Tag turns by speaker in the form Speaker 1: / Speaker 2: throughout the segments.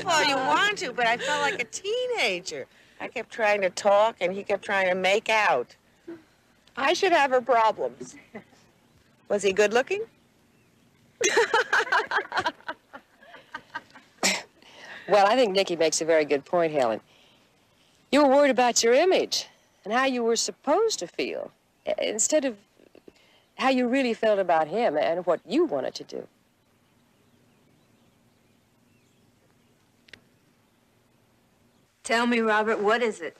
Speaker 1: laugh all you want to, but I felt like a teenager. I kept trying to talk, and he kept trying to make out. I should have her problems. Was he good looking?
Speaker 2: Well, I think Nicky makes a very good point, Helen. You were worried about your image and how you were supposed to feel, instead of how you really felt about him and what you wanted to do.
Speaker 3: Tell me, Robert, what is it?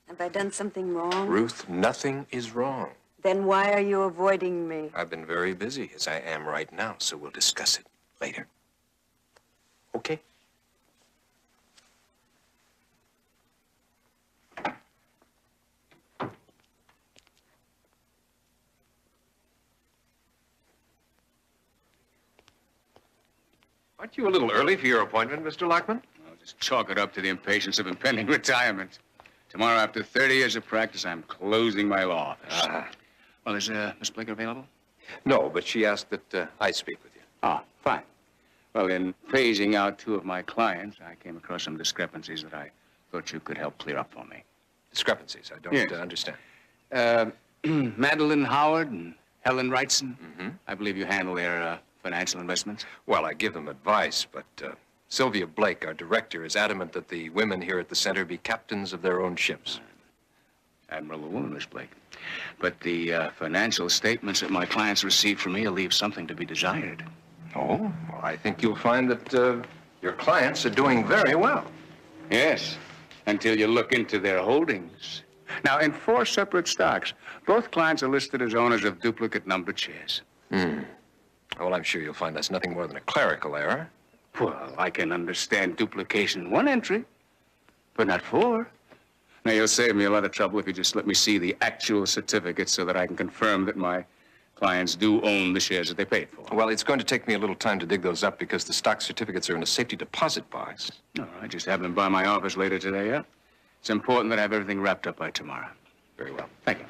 Speaker 3: Have I done something wrong?
Speaker 4: Ruth, nothing is wrong.
Speaker 3: Then why are you avoiding me?
Speaker 4: I've been very busy, as I am right now, so we'll discuss it later. Okay? Aren't you a little early for your appointment, Mr. Lockman?
Speaker 5: I'll just chalk it up to the impatience of impending retirement. Tomorrow, after 30 years of practice, I'm closing my law office. Well, is Miss Blake available?
Speaker 4: No, but she asked that I speak with you.
Speaker 5: Ah, fine. Well, in phasing out 2 of my clients, I came across some discrepancies that I thought you could help clear up for me.
Speaker 4: Discrepancies? I don't understand.
Speaker 5: Madeline Howard and Helen Wrightson.
Speaker 4: Mm-hmm.
Speaker 5: I believe you handle their financial investments.
Speaker 4: Well, I give them advice, but Sylvia Blake, our director, is adamant that the women here at the center be captains of their own ships.
Speaker 5: Admirable woman, Miss Blake. But the financial statements that my clients receive from me will leave something to be desired.
Speaker 4: Oh? Well, I think you'll find that your clients are doing very well.
Speaker 5: Yes, until you look into their holdings. Now, in 4 separate stocks, both clients are listed as owners of duplicate numbered shares.
Speaker 4: Well, I'm sure you'll find that's nothing more than a clerical error.
Speaker 5: Well, I can understand duplication in 1 entry, but not 4. Now, you'll save me a lot of trouble if you just let me see the actual certificate so that I can confirm that my clients do own the shares that they paid for.
Speaker 4: Well, it's going to take me a little time to dig those up because the stock certificates are in a safety deposit box.
Speaker 5: All right, just have them by my office later today, yeah? It's important that I have everything wrapped up by tomorrow.
Speaker 4: Very well.
Speaker 5: Thank you.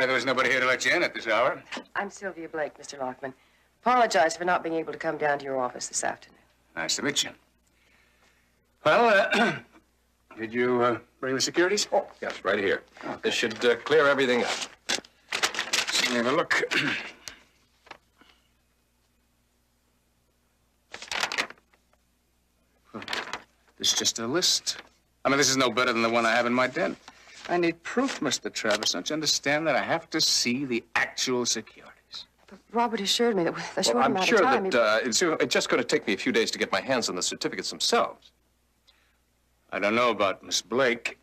Speaker 5: There's nobody here to let you in at this hour.
Speaker 2: I'm Sylvia Blake, Mr. Lockman. Apologize for not being able to come down to your office this afternoon.
Speaker 5: Nice to meet you. Well, did you bring the securities?
Speaker 4: Oh, yes, right here. Okay. This should clear everything up.
Speaker 5: Let's have a look. This is just a list. I mean, this is no better than the one I have in my den. I need proof, Mr. Travis. Don't you understand that I have to see the actual securities?
Speaker 2: But Robert assured me that with a short
Speaker 4: I'm
Speaker 2: amount
Speaker 4: sure
Speaker 2: of time...
Speaker 4: that it's just going to take me a few days to get my hands on the certificates themselves.
Speaker 5: I don't know about Miss Blake,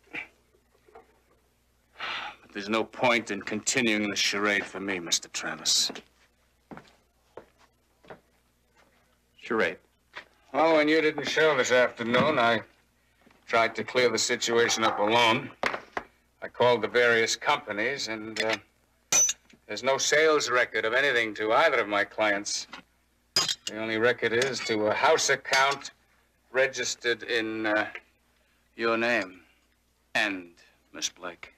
Speaker 5: but there's no point in continuing the charade for me, Mr. Travis.
Speaker 4: Charade?
Speaker 5: Well, when you didn't show this afternoon, I tried to clear the situation up alone. I called the various companies, and there's no sales record of anything to either of my clients. The only record is to a house account registered in your name and Miss Blake.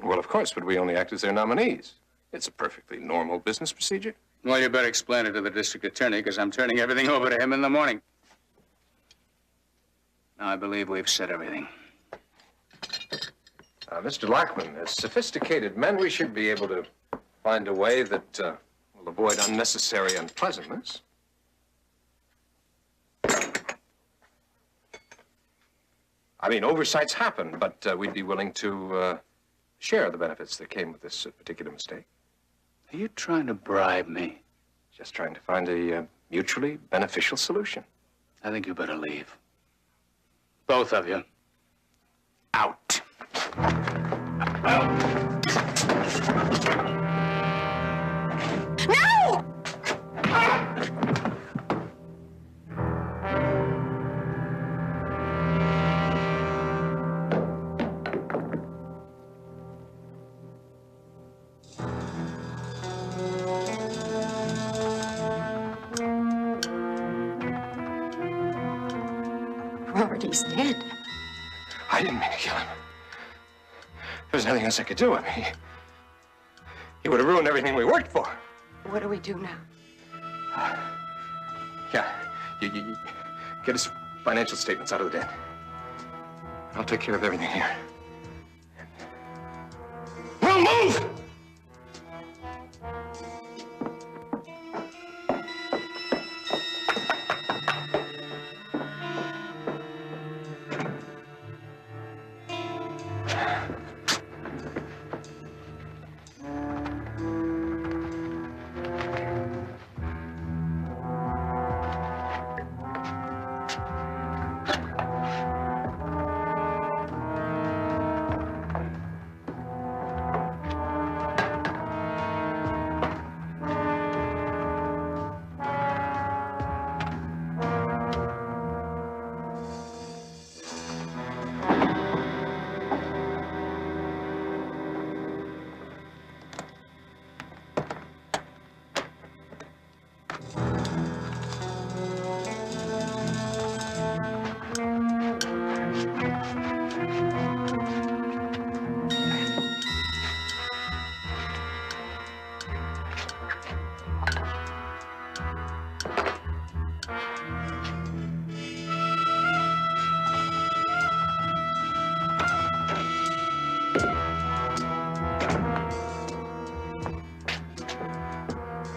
Speaker 4: Well, of course, but we only act as their nominees. It's a perfectly normal business procedure.
Speaker 5: Well, you better explain it to the district attorney, because I'm turning everything over to him in the morning. Now, I believe we've said everything.
Speaker 4: Mr. Lockman, as sophisticated men, we should be able to find a way that will avoid unnecessary unpleasantness. I mean, oversights happen, but we'd be willing to share the benefits that came with this particular mistake.
Speaker 5: Are you trying to bribe me?
Speaker 4: Just trying to find a mutually beneficial solution.
Speaker 5: I think you better leave. Both of you. Out. Out.
Speaker 2: Robert, he's dead.
Speaker 4: I didn't mean to kill him. There was nothing else I could do. I mean, he would have ruined everything we worked for.
Speaker 2: What do we do now?
Speaker 4: Yeah, you get us financial statements out of the den. I'll take care of everything here. We'll move!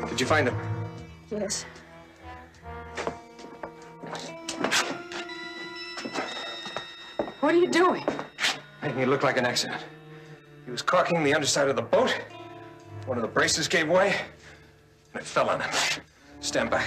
Speaker 4: Did you find him?
Speaker 2: Yes. What are you doing?
Speaker 4: Making it look like an accident. He was caulking the underside of the boat. One of the braces gave way, and it fell on him. Stand back.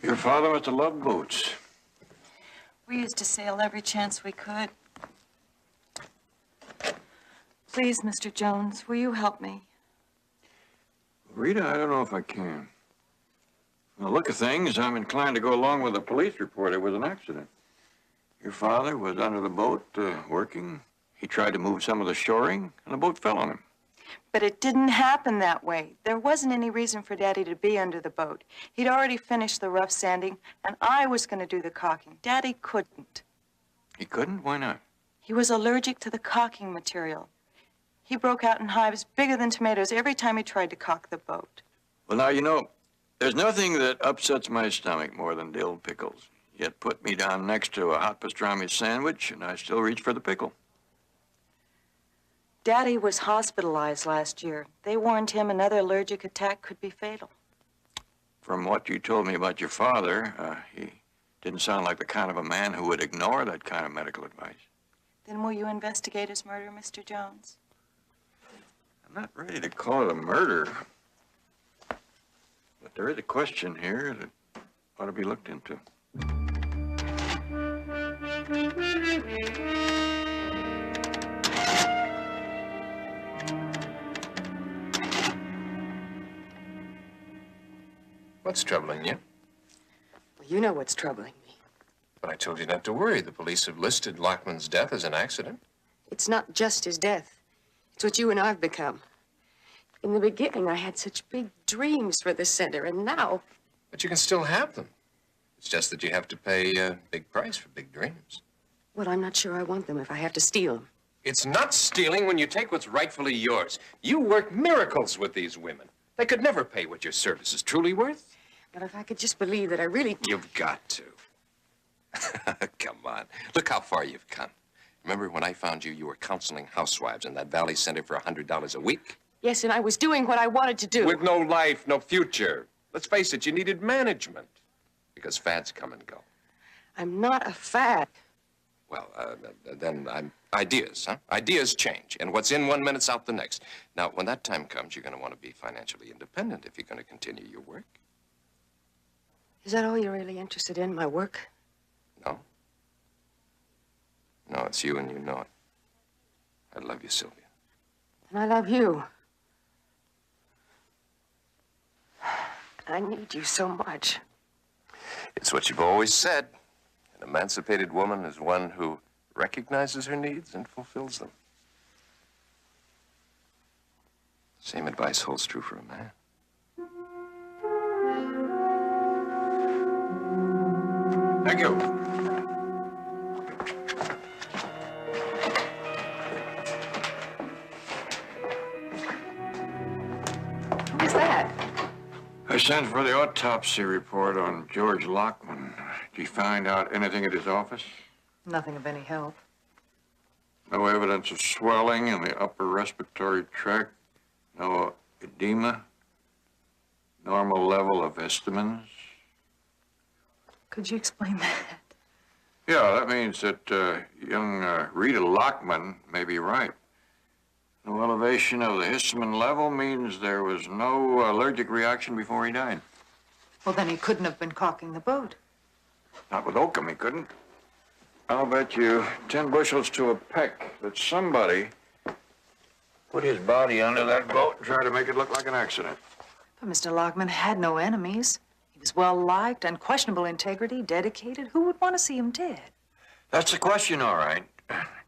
Speaker 6: Your father must have loved boats.
Speaker 3: We used to sail every chance we could. Please, Mr. Jones, will you help me?
Speaker 6: Rita, I don't know if I can. From the look of things, I'm inclined to go along with the police report. It was an accident. Your father was under the boat, working. He tried to move some of the shoring, and the boat fell on him.
Speaker 3: But it didn't happen that way. There wasn't any reason for Daddy to be under the boat. He'd already finished the rough sanding, and I was going to do the caulking. Daddy couldn't.
Speaker 6: He couldn't? Why not?
Speaker 3: He was allergic to the caulking material. He broke out in hives bigger than tomatoes every time he tried to caulk the boat.
Speaker 6: Well, now, you know, there's nothing that upsets my stomach more than dill pickles. Yet put me down next to a hot pastrami sandwich, and I still reach for the pickle.
Speaker 3: Daddy was hospitalized last year. They warned him another allergic attack could be fatal.
Speaker 6: From what you told me about your father, he didn't sound like the kind of a man who would ignore that kind of medical advice.
Speaker 3: Then will you investigate his murder, Mr. Jones?
Speaker 6: I'm not ready to call it a murder. But there is a question here that ought to be looked into.
Speaker 4: What's troubling you?
Speaker 2: Well, you know what's troubling me.
Speaker 4: But I told you not to worry. The police have listed Lockman's death as an accident.
Speaker 2: It's not just his death. It's what you and I've become. In the beginning, I had such big dreams for the center, and now...
Speaker 4: But you can still have them. It's just that you have to pay a big price for big dreams.
Speaker 2: Well, I'm not sure I want them if I have to steal them.
Speaker 4: It's not stealing when you take what's rightfully yours. You work miracles with these women. They could never pay what your service is truly worth.
Speaker 2: But if I could just believe that I really...
Speaker 4: You've got to. Come on. Look how far you've come. Remember when I found you, you were counseling housewives in that Valley Center for $100 a week?
Speaker 2: Yes, and I was doing what I wanted to do.
Speaker 4: With no life, no future. Let's face it, you needed management. Because fads come and go.
Speaker 2: I'm not a fad.
Speaker 4: Well, ideas, huh? Ideas change. And what's in 1 minute's out the next. Now, when that time comes, you're going to want to be financially independent if you're going to continue your work.
Speaker 2: Is that all you're really interested in, my work?
Speaker 4: No. No, it's you and you know it. I love you, Sylvia.
Speaker 2: And I love you. I need you so much.
Speaker 4: It's what you've always said. An emancipated woman is one who recognizes her needs and fulfills them. Same advice holds true for a man.
Speaker 6: Thank you.
Speaker 2: Who's that?
Speaker 6: I sent for the autopsy report on George Lockman. Did you find out anything at his office?
Speaker 3: Nothing of any help.
Speaker 6: No evidence of swelling in the upper respiratory tract. No edema. Normal level of histamines.
Speaker 3: Could you explain that?
Speaker 6: Yeah, that means that young Rita Lockman may be right. No elevation of the histamine level means there was no allergic reaction before he died.
Speaker 3: Well, then he couldn't have been caulking the boat.
Speaker 6: Not with oakum, he couldn't. I'll bet you 10 bushels to a peck that somebody put his body under that boat and tried to make it look like an accident.
Speaker 3: But Mr. Lockman had no enemies. He was well-liked, unquestionable integrity, dedicated. Who would want to see him dead?
Speaker 6: That's the question, all right.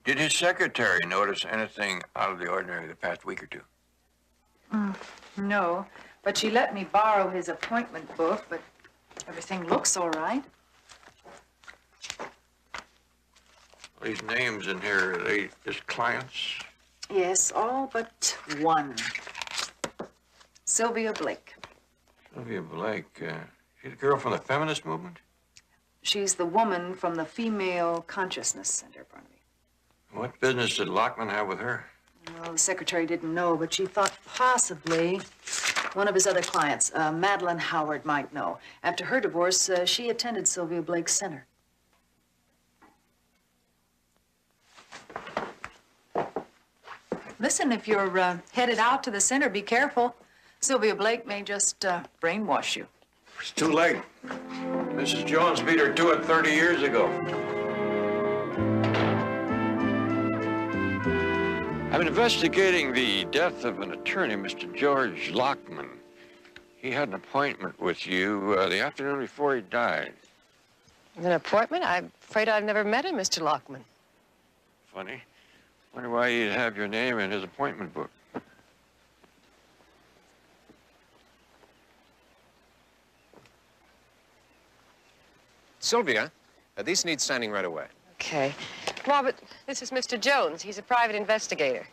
Speaker 6: Did his secretary notice anything out of the ordinary the past week or two?
Speaker 3: No, but she let me borrow his appointment book, but everything looks all right.
Speaker 6: These names in here, are they just clients?
Speaker 3: Yes, all but one. Sylvia Blake.
Speaker 6: Sylvia Blake, she's the girl from the feminist movement?
Speaker 3: She's the woman from the Female Consciousness Center, Barnaby.
Speaker 6: What business did Lockman have with her?
Speaker 3: Well, the secretary didn't know, but she thought possibly one of his other clients, Madeline Howard, might know. After her divorce, she attended Sylvia Blake's center. Listen, if you're headed out to the center, be careful. Sylvia Blake may just brainwash you.
Speaker 6: It's too late. Mrs. Jones beat her to it 30 years ago. I've been investigating the death of an attorney, Mr. George Lockman. He had an appointment with you the afternoon before he died.
Speaker 2: An appointment? I'm afraid I've never met him, Mr. Lockman.
Speaker 6: Funny. Wonder why he'd have your name in his appointment book.
Speaker 7: Sylvia, these need signing right away.
Speaker 2: Okay. Robert, this is Mr. Jones. He's a private investigator.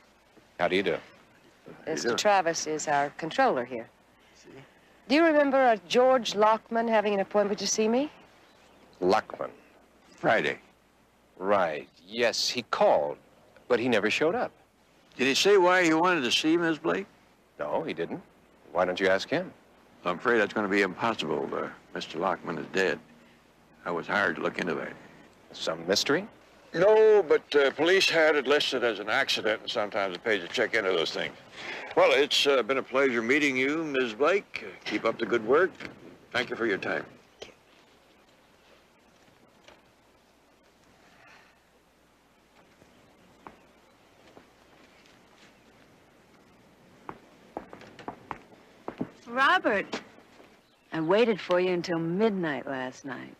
Speaker 7: How do you do?
Speaker 2: Mr. Travis is our controller here. Do you remember George Lockman having an appointment to see me?
Speaker 7: Lockman.
Speaker 6: Friday.
Speaker 7: Right. Yes, he called, but he never showed up.
Speaker 6: Did he say why he wanted to see Miss Blake?
Speaker 7: No, he didn't. Why don't you ask him?
Speaker 6: I'm afraid that's going to be impossible. Mr. Lockman is dead. I was hired to look into that.
Speaker 7: Some mystery?
Speaker 6: No, but police had it listed as an accident, and sometimes it pays to check into those things. Well, it's been a pleasure meeting you, Ms. Blake. Keep up the good work. Thank you for your time.
Speaker 8: Robert, I waited for you until midnight last night.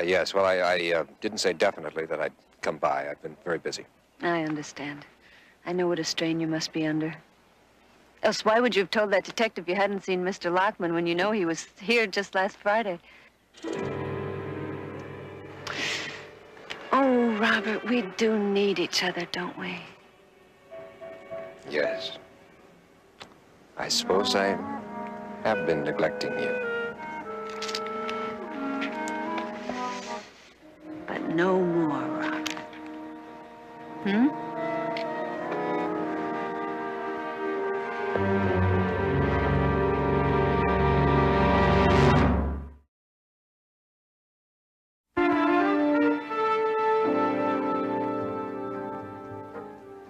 Speaker 7: Yes. Well, I didn't say definitely that I'd come by. I've been very busy.
Speaker 8: I understand. I know what a strain you must be under. Else, why would you have told that detective you hadn't seen Mr. Lockman when you know he was here just last Friday? Oh, Robert, we do need each other, don't we?
Speaker 4: Yes. I suppose I have been neglecting you.
Speaker 8: But no more, Robert. Hmm?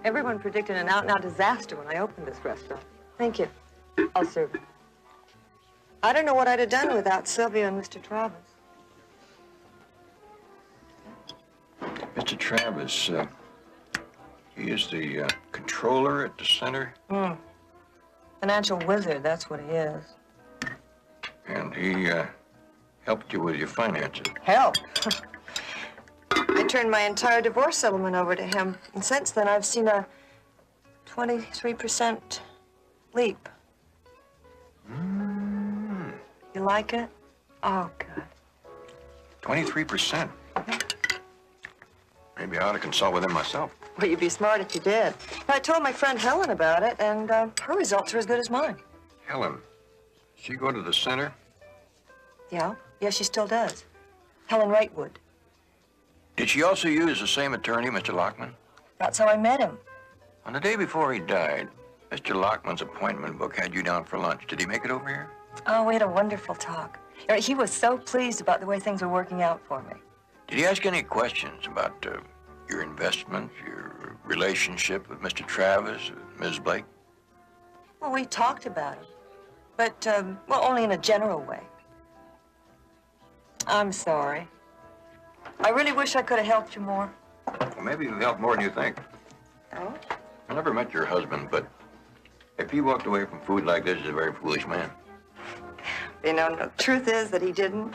Speaker 9: Everyone predicted an out-and-out disaster when I opened this restaurant. Thank you. I'll serve it.
Speaker 3: I don't know what I'd have done without Sylvia and Mr. Travis.
Speaker 6: Mr. Travis, he is the controller at the center.
Speaker 3: Financial wizard, that's what he is.
Speaker 6: And he helped you with your finances.
Speaker 3: Help. I turned my entire divorce settlement over to him. And since then, I've seen a 23% leap. You like it? Oh, good.
Speaker 6: 23%. Maybe I ought to consult with him myself.
Speaker 3: Well, you'd be smart if you did. I told my friend Helen about it, and her results are as good as mine.
Speaker 6: Helen, does she go to the center?
Speaker 3: Yeah? Yeah, she still does. Helen Wrightwood.
Speaker 6: Did she also use the same attorney, Mr. Lockman?
Speaker 3: That's how I met him.
Speaker 6: On the day before he died, Mr. Lockman's appointment book had you down for lunch. Did he make it over here?
Speaker 3: Oh, we had a wonderful talk. He was so pleased about the way things were working out for me.
Speaker 6: Did he ask any questions about your investments, your relationship with Mr. Travis, Ms. Blake?
Speaker 3: Well, we talked about it, but, well, only in a general way. I'm sorry. I really wish I could have helped you more.
Speaker 6: Well, maybe you've helped more than you think.
Speaker 3: Oh?
Speaker 6: I never met your husband, but if he walked away from food like this, he's a very foolish man.
Speaker 3: You know, the truth is that he didn't.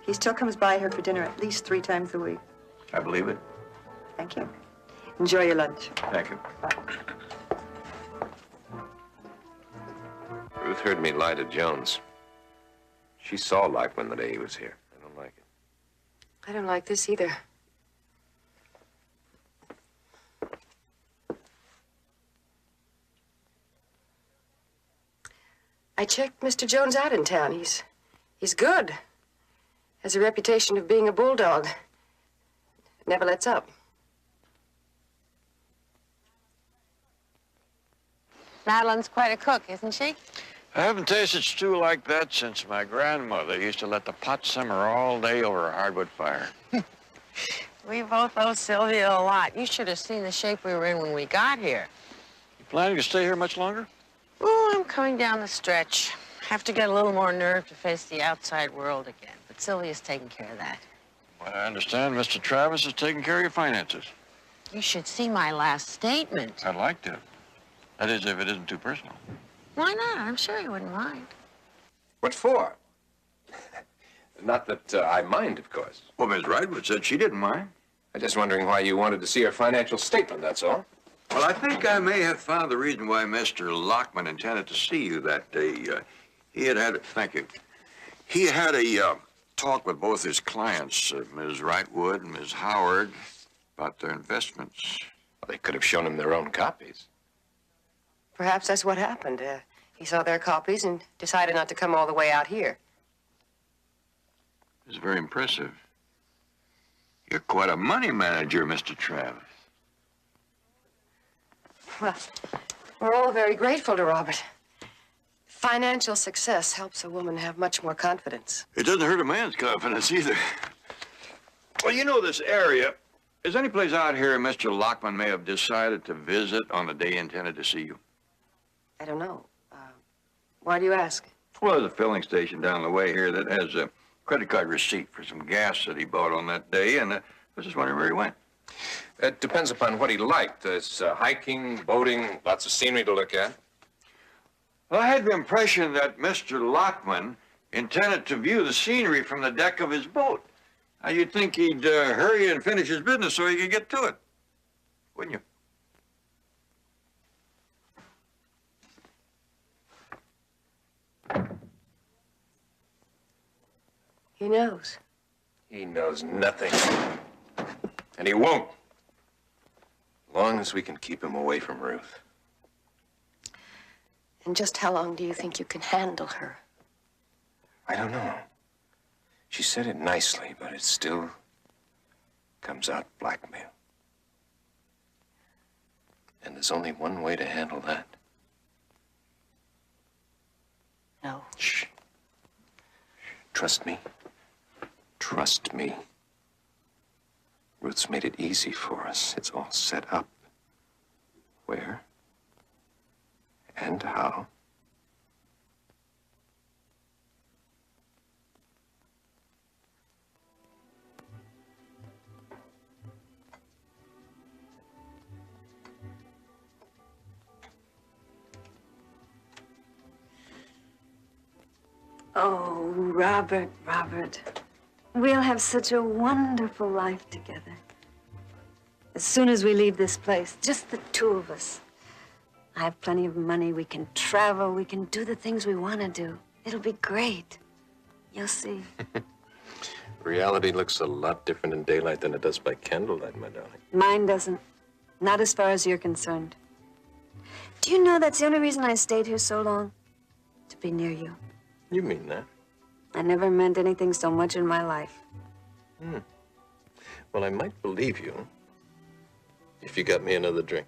Speaker 3: He still comes by here for dinner at least 3 times a week.
Speaker 6: I believe it.
Speaker 3: Thank you. Enjoy your lunch.
Speaker 6: Thank you.
Speaker 3: Bye.
Speaker 4: Ruth heard me lie to Jones. She saw Lockman the day he was here. I don't like it.
Speaker 2: I don't like this either. I checked Mr. Jones out in town. He's good. Has a reputation of being a bulldog. Never lets up.
Speaker 1: Madeline's quite a cook, isn't she?
Speaker 6: I haven't tasted stew like that since my grandmother used to let the pot simmer all day over a hardwood fire.
Speaker 1: We both owe Sylvia a lot. You should have seen the shape we were in when we got here.
Speaker 6: You planning to stay here much longer?
Speaker 1: Oh, I'm coming down the stretch. Have to get a little more nerve to face the outside world again. But Sylvia's taking care of that.
Speaker 6: Well, I understand Mr. Travis is taking care of your finances.
Speaker 1: You should see my last statement.
Speaker 6: I'd like to. That is, if it isn't too personal.
Speaker 1: Why not? I'm sure you wouldn't mind.
Speaker 4: What for? Not that I mind, of course.
Speaker 6: Well, Ms. Wrightwood said she didn't mind.
Speaker 4: I'm just wondering why you wanted to see her financial statement, that's all.
Speaker 6: Well, I think I may have found the reason why Mr. Lockman intended to see you that day. Thank you. He had a talk with both his clients, Ms. Wrightwood and Ms. Howard, about their investments.
Speaker 4: Well, they could have shown him their own copies.
Speaker 2: Perhaps that's what happened. He saw their copies and decided not to come all the way out here.
Speaker 6: It's very impressive. You're quite a money manager, Mr. Travis.
Speaker 2: Well, we're all very grateful to Robert. Financial success helps a woman have much more confidence.
Speaker 6: It doesn't hurt a man's confidence either. Well, you know this area. Is any place out here Mr. Lockman may have decided to visit on the day he intended to see you?
Speaker 2: I don't know. Why do you ask?
Speaker 6: Well, there's a filling station down the way here that has a credit card receipt for some gas that he bought on that day, and I was just wondering where he went.
Speaker 4: It depends upon what he liked. There's hiking, boating, lots of scenery to look at.
Speaker 6: Well, I had the impression that Mr. Lockman intended to view the scenery from the deck of his boat. Now, you'd think he'd hurry and finish his business so he could get to it, wouldn't you?
Speaker 2: He knows.
Speaker 4: He knows nothing. And he won't. As long as we can keep him away from Ruth.
Speaker 2: And just how long do you think you can handle her?
Speaker 4: I don't know. She said it nicely, but it still comes out blackmail. And there's only one way to handle that.
Speaker 2: No.
Speaker 4: Shh. Trust me. Trust me. Ruth's made it easy for us. It's all set up. Where? And how?
Speaker 8: Oh, Robert, Robert. We'll have such a wonderful life together. As soon as we leave this place, just the two of us. I have plenty of money. We can travel. We can do the things we want to do. It'll be great. You'll see.
Speaker 7: Reality looks a lot different in daylight than it does by candlelight, my darling.
Speaker 8: Mine doesn't. Not as far as you're concerned. Do you know that's the only reason I stayed here so long? To be near you.
Speaker 7: You mean that?
Speaker 8: I never meant anything so much in my life.
Speaker 7: Well, I might believe you if you got me another drink.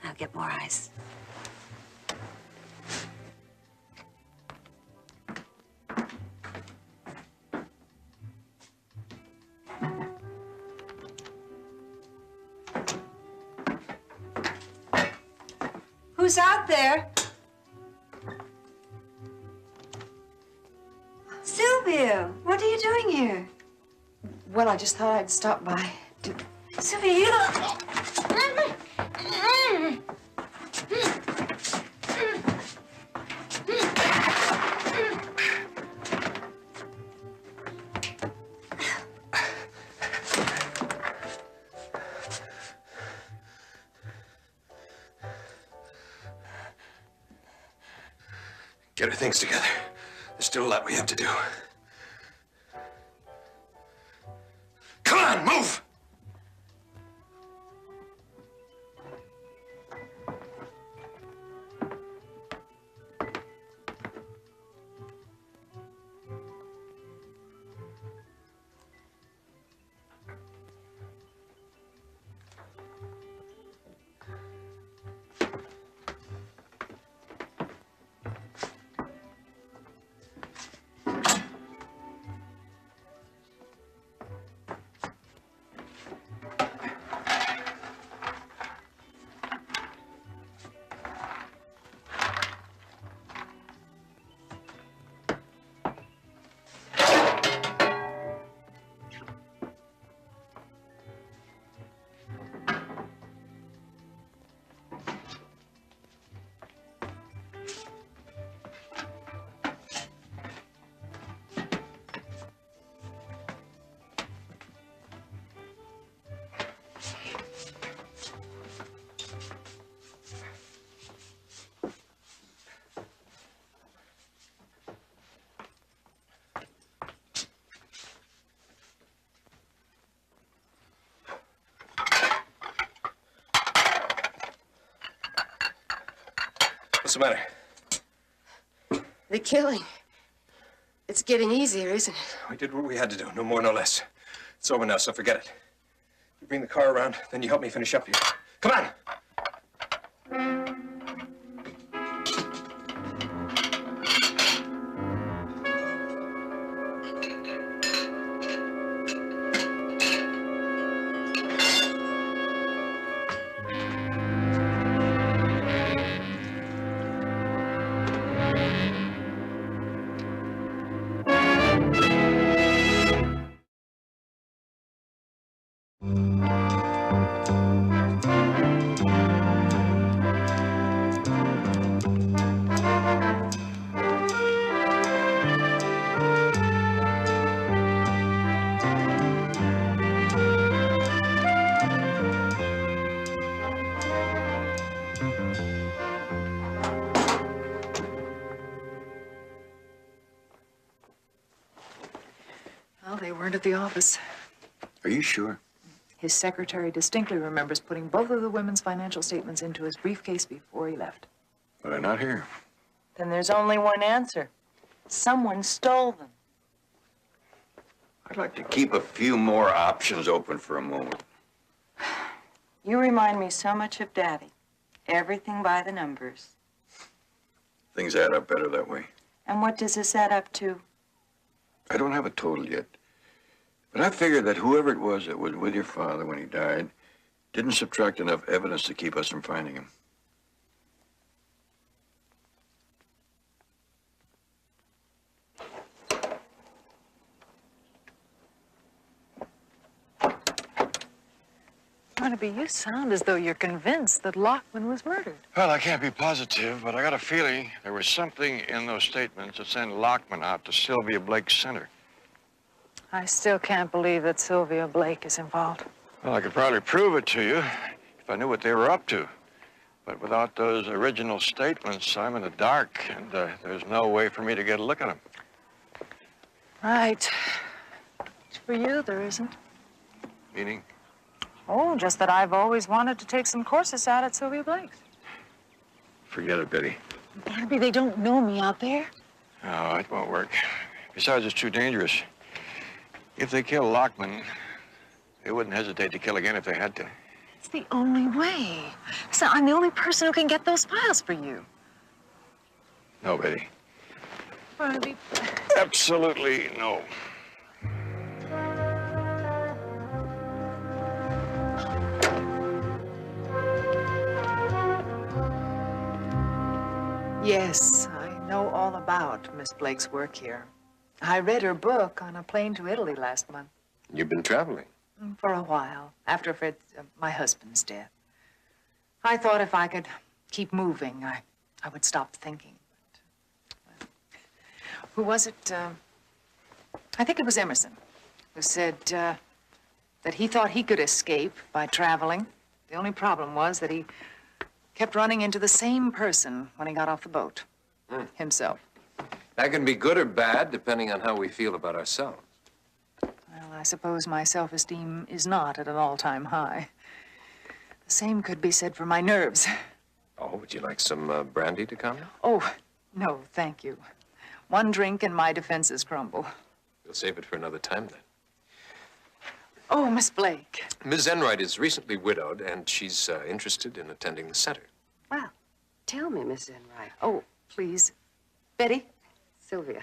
Speaker 8: I'll get more ice. Who's out there? Sylvia, what are you doing here?
Speaker 3: Well, I just thought I'd stop by.
Speaker 8: Sylvia, you
Speaker 7: Get our things together. There's still a lot we have to do. Come on, move! What's the matter?
Speaker 2: The killing. It's getting easier, isn't it?
Speaker 7: We did what we had to do, no more, no less. It's over now, so forget it. You bring the car around, then you help me finish up here. Come on!
Speaker 3: Well, they weren't at the office.
Speaker 6: Are you sure?
Speaker 3: His secretary distinctly remembers putting both of the women's financial statements into his briefcase before he left.
Speaker 6: But they're not here.
Speaker 1: Then there's only one answer. Someone stole them.
Speaker 6: I'd like to keep a few more options open for a moment.
Speaker 1: You remind me so much of Daddy. Everything by the numbers.
Speaker 6: Things add up better that way.
Speaker 1: And what does this add up to?
Speaker 6: I don't have a total yet. But I figured that whoever it was that was with your father when he died didn't subtract enough evidence to keep us from finding him.
Speaker 9: Barnaby, you sound as though you're convinced that Lockman was murdered.
Speaker 6: Well, I can't be positive, but I got a feeling there was something in those statements that sent Lockman out to Sylvia Blake's center.
Speaker 9: I still can't believe that Sylvia Blake is involved.
Speaker 6: Well, I could probably prove it to you if I knew what they were up to. But without those original statements, I'm in the dark, and there's no way for me to get a look at them.
Speaker 9: Right. For you, there isn't.
Speaker 6: Meaning?
Speaker 9: Oh, just that I've always wanted to take some courses out at Sylvia Blake's.
Speaker 6: Forget it, Betty.
Speaker 9: Barnaby, they don't know me out there.
Speaker 6: No, it won't work. Besides, it's too dangerous. If they kill Lockman, they wouldn't hesitate to kill again if they had to.
Speaker 9: It's the only way. So I'm the only person who can get those files for you.
Speaker 6: No, Betty.
Speaker 9: Barnaby.
Speaker 6: Absolutely no.
Speaker 9: Yes, I know all about Miss Blake's work here. I read her book on a plane to Italy last month.
Speaker 4: You've been traveling.
Speaker 9: For a while, after my husband's death. I thought if I could keep moving, I would stop thinking. But, who was it? I think it was Emerson, who said that he thought he could escape by traveling. The only problem was that he kept running into the same person when he got off the boat, himself.
Speaker 4: That can be good or bad, depending on how we feel about ourselves.
Speaker 9: Well, I suppose my self-esteem is not at an all-time high. The same could be said for my nerves.
Speaker 4: Oh, would you like some brandy to come?
Speaker 9: Oh, no, thank you. One drink and my defenses crumble.
Speaker 4: We'll save it for another time, then.
Speaker 9: Oh, Miss Blake.
Speaker 4: Ms. Enright is recently widowed, and she's interested in attending the center.
Speaker 2: Well, tell me, Miss Enright.
Speaker 9: Oh, please. Betty?
Speaker 2: Sylvia.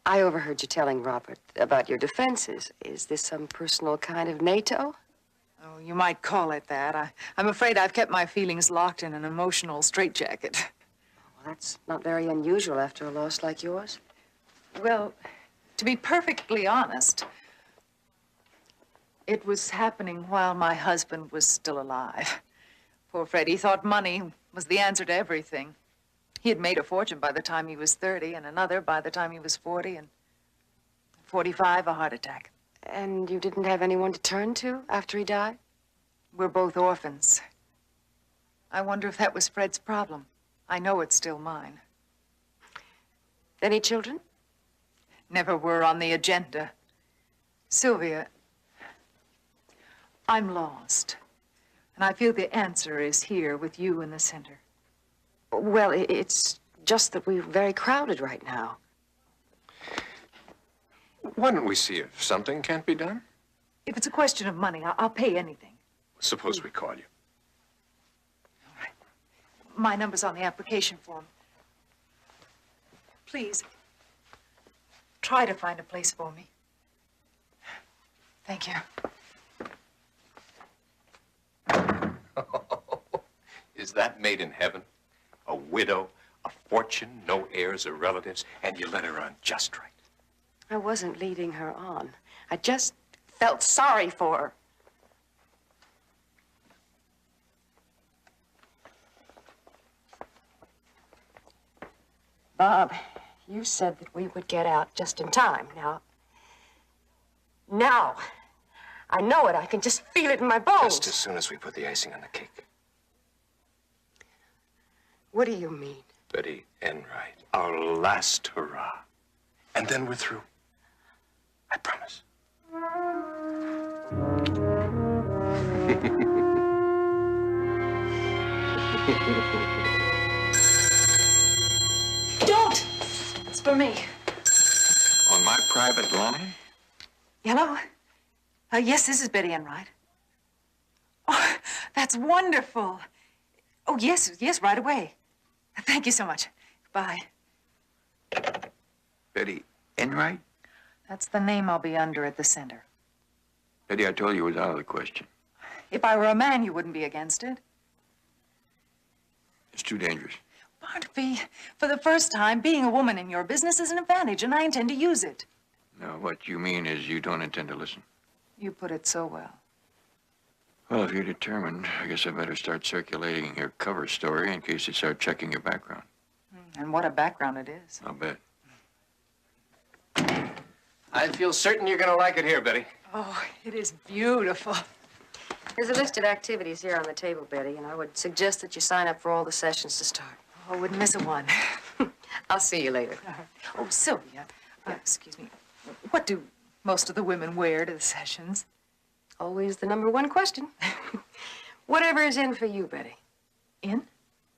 Speaker 2: I overheard you telling Robert about your defenses. Is this some personal kind of NATO?
Speaker 9: Oh, you might call it that. I'm afraid I've kept my feelings locked in an emotional straitjacket.
Speaker 2: Well, that's not very unusual after a loss like yours.
Speaker 9: Well, to be perfectly honest, it was happening while my husband was still alive. Poor Freddie thought money was the answer to everything. He had made a fortune by the time he was 30, and another by the time he was 40, and at 45, a heart attack.
Speaker 2: And you didn't have anyone to turn to after he died?
Speaker 9: We're both orphans. I wonder if that was Fred's problem. I know it's still mine.
Speaker 2: Any children?
Speaker 9: Never were on the agenda. Sylvia, I'm lost. And I feel the answer is here with you in the center.
Speaker 2: Well, it's just that we're very crowded right now.
Speaker 4: Why don't we see if something can't be done?
Speaker 9: If it's a question of money, I'll pay anything.
Speaker 4: Suppose we call you.
Speaker 9: All right. My number's on the application form. Please, try to find a place for me. Thank you.
Speaker 4: Is that made in heaven? A widow, a fortune, no heirs or relatives, and you let her on just right.
Speaker 2: I wasn't leading her on. I just felt sorry for her. Bob, you said that we would get out just in time. Now, I know it. I can just feel it in my bones.
Speaker 4: Just as soon as we put the icing on the cake.
Speaker 2: What do you mean?
Speaker 4: Betty Enright, our last hurrah. And then we're through. I promise.
Speaker 9: Don't! It's for me.
Speaker 6: On my private line?
Speaker 9: Hello? Yes, this is Betty Enright. Oh, that's wonderful. Oh, yes, right away. Thank you so much. Goodbye.
Speaker 6: Betty Enright?
Speaker 9: That's the name I'll be under at the center.
Speaker 6: Betty, I told you it was out of the question.
Speaker 9: If I were a man, you wouldn't be against it.
Speaker 6: It's too dangerous.
Speaker 9: Barnaby, for the first time, being a woman in your business is an advantage, and I intend to use it.
Speaker 6: No, what you mean is you don't intend to listen.
Speaker 9: You put it so well.
Speaker 6: Well, if you're determined, I guess I better start circulating your cover story in case they start checking your background.
Speaker 9: And what a background it is.
Speaker 6: I'll bet.
Speaker 7: I feel certain you're going to like it here, Betty.
Speaker 9: Oh, it is beautiful.
Speaker 2: There's a list of activities here on the table, Betty, and I would suggest that you sign up for all the sessions to start.
Speaker 9: Oh, I wouldn't miss a one.
Speaker 2: I'll see you later.
Speaker 9: Oh, Sylvia, excuse me. What do most of the women wear to the sessions?
Speaker 2: Always the #1 question. Whatever is in for you, Betty.
Speaker 9: In?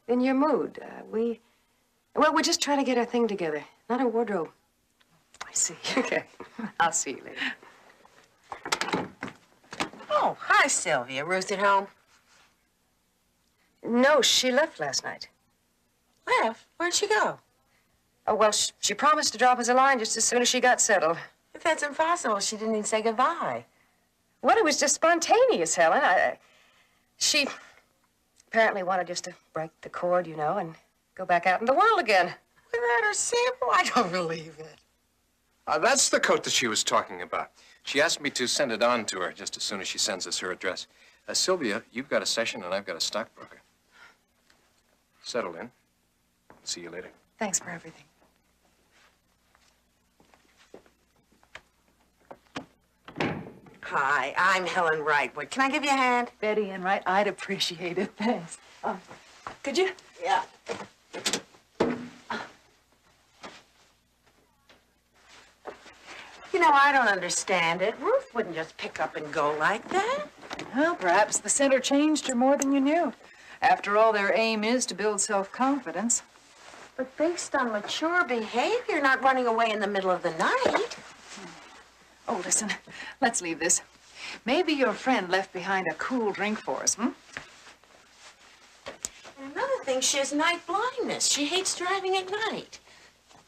Speaker 2: In your mood. Well, we're just trying to get our thing together, not a wardrobe.
Speaker 9: I see.
Speaker 2: Okay. I'll see you later.
Speaker 1: Oh, hi, Sylvia. Ruth at home?
Speaker 2: No, she left last night.
Speaker 1: Left? Where'd she go?
Speaker 2: Oh, well, she promised to drop us a line just as soon as she got settled.
Speaker 1: If that's impossible, she didn't even say goodbye.
Speaker 2: Well, it was just spontaneous, Helen. She apparently wanted just to break the cord, you know, and go back out in the world again.
Speaker 1: Without her sample? I don't believe it.
Speaker 7: That's the coat that she was talking about. She asked me to send it on to her just as soon as she sends us her address. Sylvia, you've got a session and I've got a stockbroker. Settle in. See you later.
Speaker 9: Thanks for everything.
Speaker 1: Hi, I'm Helen Wrightwood. Can I give you a hand?
Speaker 9: Betty and Wright, I'd appreciate it. Thanks. Could you?
Speaker 1: Yeah. You know, I don't understand it. Ruth wouldn't just pick up and go like that.
Speaker 9: Well, perhaps the center changed her more than you knew. After all, their aim is to build self-confidence.
Speaker 1: But based on mature behavior, not running away in the middle of the night.
Speaker 9: Oh, listen, let's leave this. Maybe your friend left behind a cool drink for us,
Speaker 1: And another thing, she has night blindness. She hates driving at night.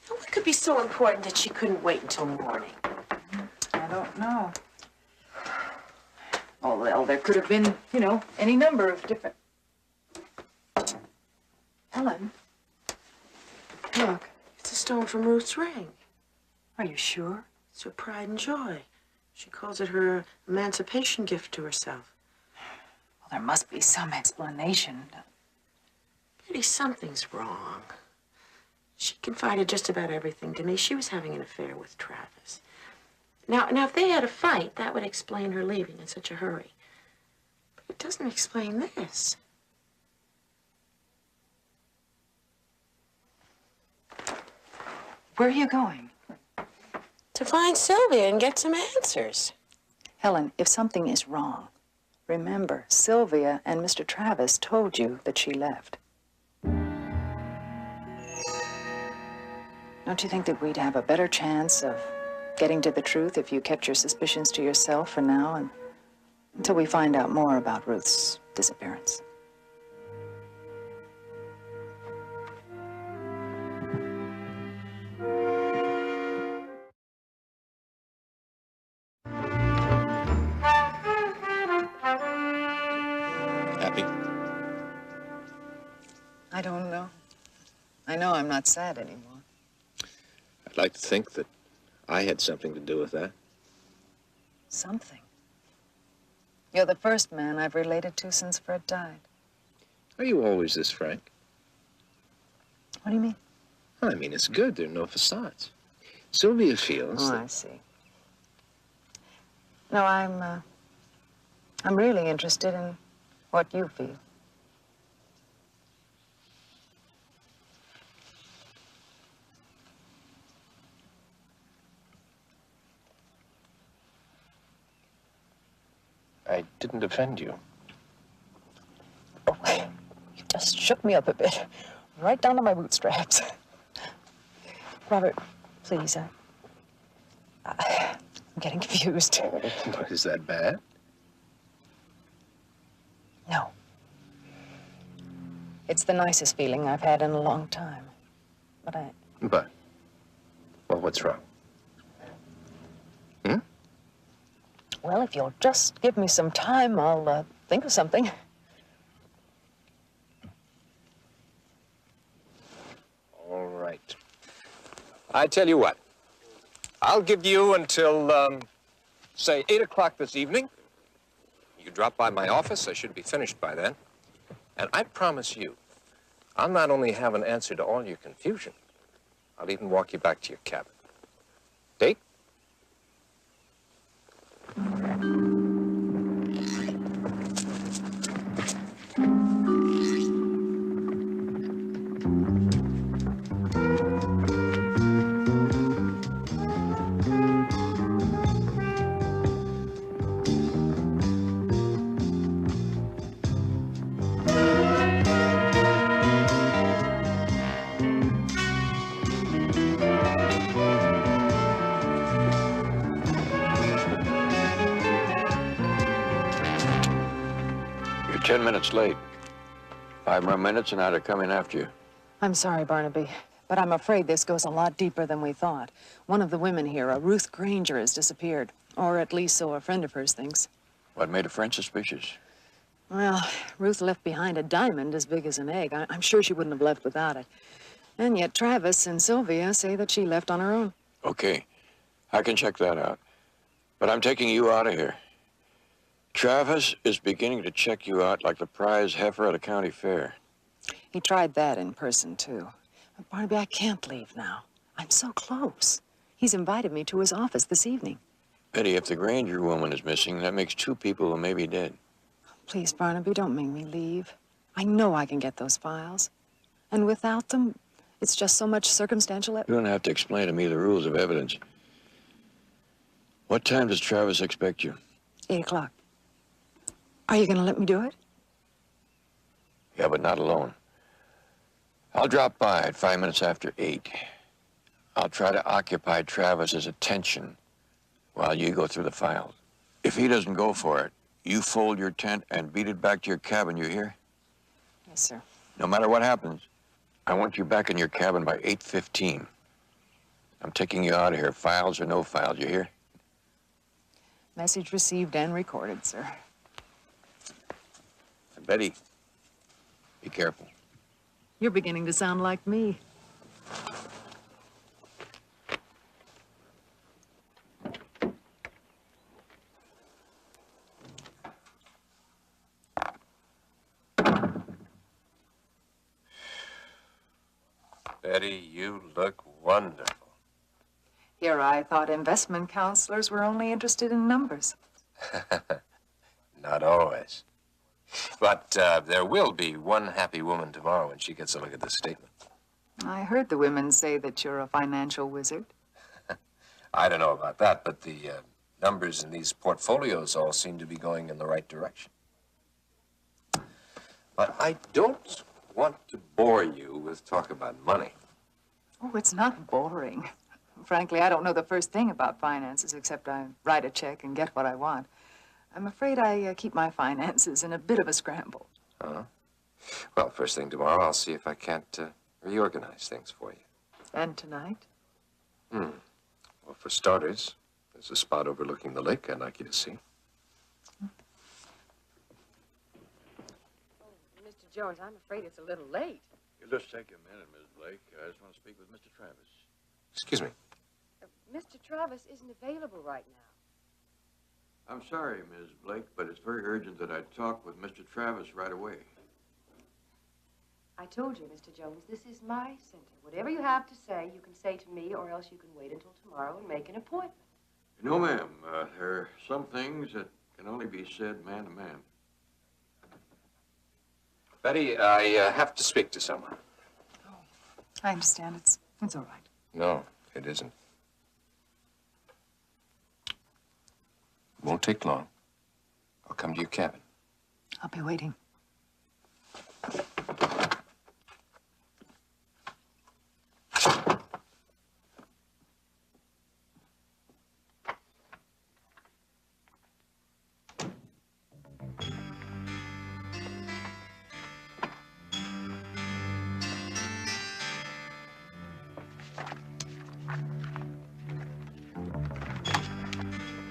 Speaker 1: Now, what could be so important that she couldn't wait until morning?
Speaker 9: I don't know. Oh, well, there could have been, you know, any number of different... Helen, look.
Speaker 1: It's a stone from Ruth's ring.
Speaker 9: Are you sure?
Speaker 1: It's her pride and joy. She calls it her emancipation gift to herself.
Speaker 9: Well, there must be some explanation.
Speaker 1: Betty, something's wrong. She confided just about everything to me. She was having an affair with Travis. Now, if they had a fight, that would explain her leaving in such a hurry. But it doesn't explain this.
Speaker 9: Where are you going?
Speaker 1: To find Sylvia and get some answers.
Speaker 9: Helen, if something is wrong, remember, Sylvia and Mr. Travis told you that she left. Don't you think that we'd have a better chance of getting to the truth if you kept your suspicions to yourself for now and until we find out more about Ruth's disappearance?
Speaker 7: Happy?
Speaker 9: I don't know. I know I'm not sad anymore.
Speaker 7: I'd like to think that I had something to do with that.
Speaker 9: Something. You're the first man I've related to since Fred died.
Speaker 7: Are you always this frank?
Speaker 9: What do you mean?
Speaker 7: I mean, it's good. There are no facades. Sylvia feels
Speaker 9: Oh,
Speaker 7: that...
Speaker 9: I see. No, I'm really interested in what you feel.
Speaker 7: I didn't offend you.
Speaker 9: Oh, you just shook me up a bit. Right down to my bootstraps. Robert, please, I'm getting confused.
Speaker 7: Is that bad?
Speaker 9: No. It's the nicest feeling I've had in a long time. But
Speaker 7: Well, what's wrong?
Speaker 9: well, if you'll just give me some time, I'll think of something.
Speaker 7: All right. I tell you what. I'll give you until, say, 8 o'clock this evening. You could drop by my office. I should be finished by then. And I promise you, I'll not only have an answer to all your confusion, I'll even walk you back to your cabin. Date?
Speaker 6: You're 10 minutes late. 5 more minutes and I'd have come in after you.
Speaker 9: I'm sorry, Barnaby, but I'm afraid this goes a lot deeper than we thought. One of the women here, a Ruth Granger, has disappeared. Or at least so a friend of hers thinks.
Speaker 6: What made a friend suspicious?
Speaker 9: Well, Ruth left behind a diamond as big as an egg. I'm sure she wouldn't have left without it. And yet Travis and Sylvia say that she left on her own.
Speaker 6: Okay, I can check that out. But I'm taking you out of here. Travis is beginning to check you out like the prize heifer at a county fair.
Speaker 9: He tried that in person, too. But Barnaby, I can't leave now. I'm so close. He's invited me to his office this evening.
Speaker 6: Betty, if the Granger woman is missing, that makes 2 people who may be dead.
Speaker 9: Please, Barnaby, don't make me leave. I know I can get those files. And without them, it's just so much circumstantial
Speaker 6: You don't have to explain to me the rules of evidence. What time does Travis expect you?
Speaker 9: 8 o'clock. Are you going to let me do it?
Speaker 6: Yeah, but not alone. I'll drop by at 5 minutes after 8. I'll try to occupy Travis's attention while you go through the files. If he doesn't go for it, you fold your tent and beat it back to your cabin, you hear?
Speaker 9: Yes, sir.
Speaker 6: No matter what happens, I want you back in your cabin by 8:15. I'm taking you out of here, files or no files, you hear?
Speaker 9: Message received and recorded, sir.
Speaker 6: And Betty, be careful.
Speaker 9: You're beginning to sound like me.
Speaker 7: Betty, you look wonderful.
Speaker 9: Here I thought investment counselors were only interested in numbers.
Speaker 7: Not always. But there will be one happy woman tomorrow when she gets a look at this statement.
Speaker 9: I heard the women say that you're a financial wizard.
Speaker 7: I don't know about that, but the numbers in these portfolios all seem to be going in the right direction. But I don't want to bore you with talk about money.
Speaker 9: Oh, it's not boring. Frankly, I don't know the first thing about finances, except I write a check and get what I want. I'm afraid I keep my finances in a bit of a scramble.
Speaker 7: Uh-huh. Well, first thing tomorrow, I'll see if I can't reorganize things for you.
Speaker 9: And tonight?
Speaker 7: Well, for starters, there's a spot overlooking the lake I'd like you to see.
Speaker 2: Mr. Jones, I'm afraid it's a little late.
Speaker 6: You'll just take a minute, Ms. Blake. I just want to speak with Mr. Travis.
Speaker 7: Excuse me.
Speaker 2: Mr. Travis isn't available right now.
Speaker 6: I'm sorry, Ms. Blake, but it's very urgent that I talk with Mr. Travis right away.
Speaker 10: I told you, Mr. Jones, this is my center. Whatever you have to say, you can say to me, or else you can wait until tomorrow and make an appointment.
Speaker 6: No, ma'am. There are some things that can only be said man to man.
Speaker 7: Betty, I have to speak to someone.
Speaker 9: Oh, I understand. It's all right.
Speaker 7: No, it isn't. Won't take long. I'll come to your cabin.
Speaker 9: I'll be waiting.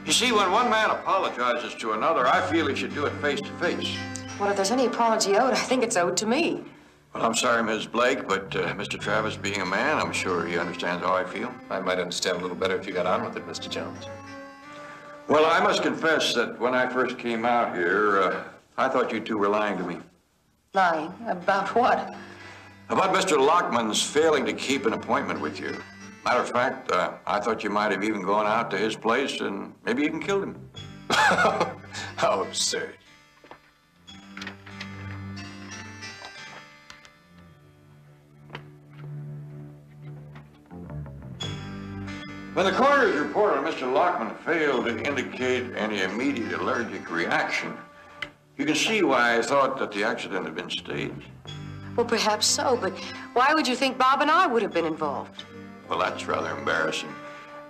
Speaker 6: You see, when one man apologizes to another, I feel he should do it face to face.
Speaker 10: Well, if there's any apology owed, I think it's owed to me.
Speaker 6: Well, I'm sorry, Ms. Blake, but Mr. Travis being a man, I'm sure he understands how I feel.
Speaker 7: I might understand a little better if you got on with it, Mr. Jones.
Speaker 6: Well, I must confess that when I first came out here, I thought you two were lying to me.
Speaker 10: Lying? About what?
Speaker 6: About Mr. Lockman's failing to keep an appointment with you. Matter of fact, I thought you might have even gone out to his place and maybe even killed him.
Speaker 7: How absurd.
Speaker 6: When the coroner's report on Mr. Lockman failed to indicate any immediate allergic reaction, you can see why I thought that the accident had been staged.
Speaker 10: Well, perhaps so, but why would you think Bob and I would have been involved?
Speaker 6: Well, that's rather embarrassing.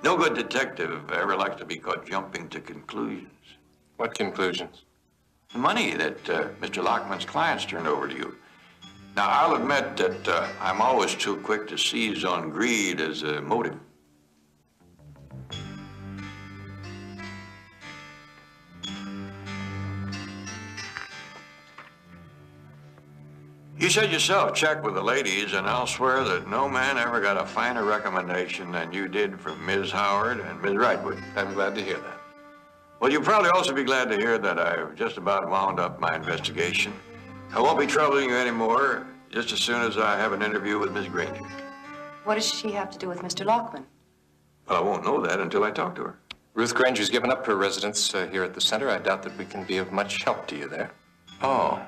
Speaker 6: No good detective ever likes to be caught jumping to conclusions.
Speaker 7: What conclusions?
Speaker 6: The money that Mr. Lockman's clients turned over to you. Now, I'll admit that I'm always too quick to seize on greed as a motive. You said yourself, check with the ladies, and I'll swear that no man ever got a finer recommendation than you did from Ms. Howard and Ms. Wrightwood.
Speaker 7: I'm glad to hear that.
Speaker 6: Well, you'll probably also be glad to hear that I've just about wound up my investigation. I won't be troubling you anymore, just as soon as I have an interview with Miss Granger.
Speaker 10: What does she have to do with Mr. Lockman?
Speaker 6: Well, I won't know that until I talk to her.
Speaker 7: Ruth Granger's given up her residence here at the center. I doubt that we can be of much help to you there.
Speaker 6: Oh.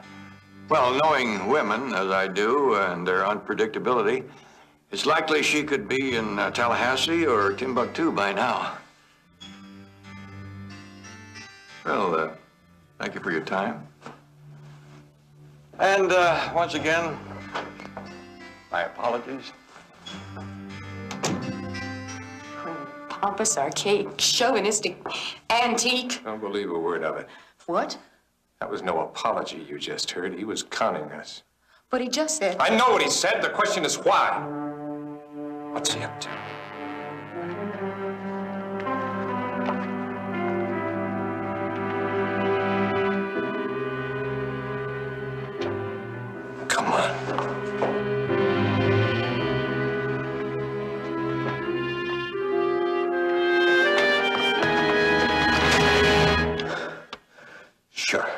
Speaker 6: Well, knowing women, as I do, and their unpredictability, it's likely she could be in Tallahassee or Timbuktu by now. Well, thank you for your time. And once again, my apologies.
Speaker 10: Pompous, archaic, chauvinistic, antique.
Speaker 7: Don't believe a word of it.
Speaker 10: What?
Speaker 7: That was no apology you just heard. He was conning us.
Speaker 10: But he just said...
Speaker 7: I know what he said. The question is why. What's he up to? Come on. Sure.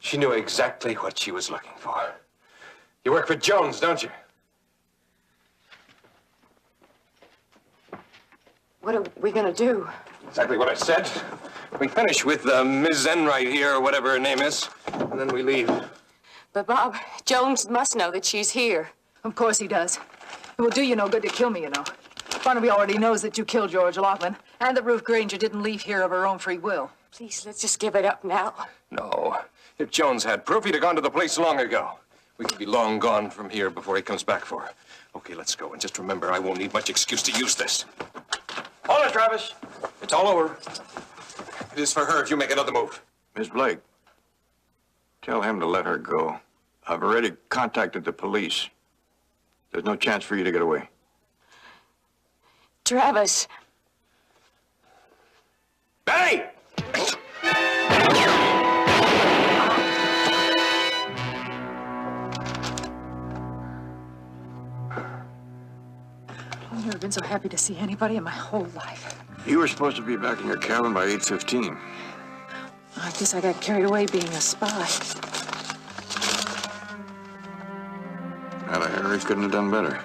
Speaker 7: She knew exactly what she was looking for. You work for Jones, don't you?
Speaker 10: What are we gonna do?
Speaker 7: Exactly what I said. We finish with Ms. Enright here, or whatever her name is, and then we leave.
Speaker 10: But, Bob, Jones must know that she's here.
Speaker 9: Of course he does. It will do you no good to kill me, you know. Barnaby already knows that you killed George Lockman, and that Ruth Granger didn't leave here of her own free will.
Speaker 10: Please, let's just give it up now.
Speaker 7: No. If Jones had proof, he'd have gone to the place long ago. We could be long gone from here before he comes back for her. Okay, let's go. And just remember, I won't need much excuse to use this.
Speaker 6: Hold it, Travis.
Speaker 7: It's all over. It is for her if you make another move.
Speaker 6: Miss Blake, tell him to let her go. I've already contacted the police. There's no chance for you to get away.
Speaker 10: Travis.
Speaker 7: Benny!
Speaker 9: I've never been so happy to see anybody in my whole life.
Speaker 6: You were supposed to be back in your cabin by 8:15.
Speaker 9: I guess I got carried away being a spy.
Speaker 6: Now, Harry couldn't have done better.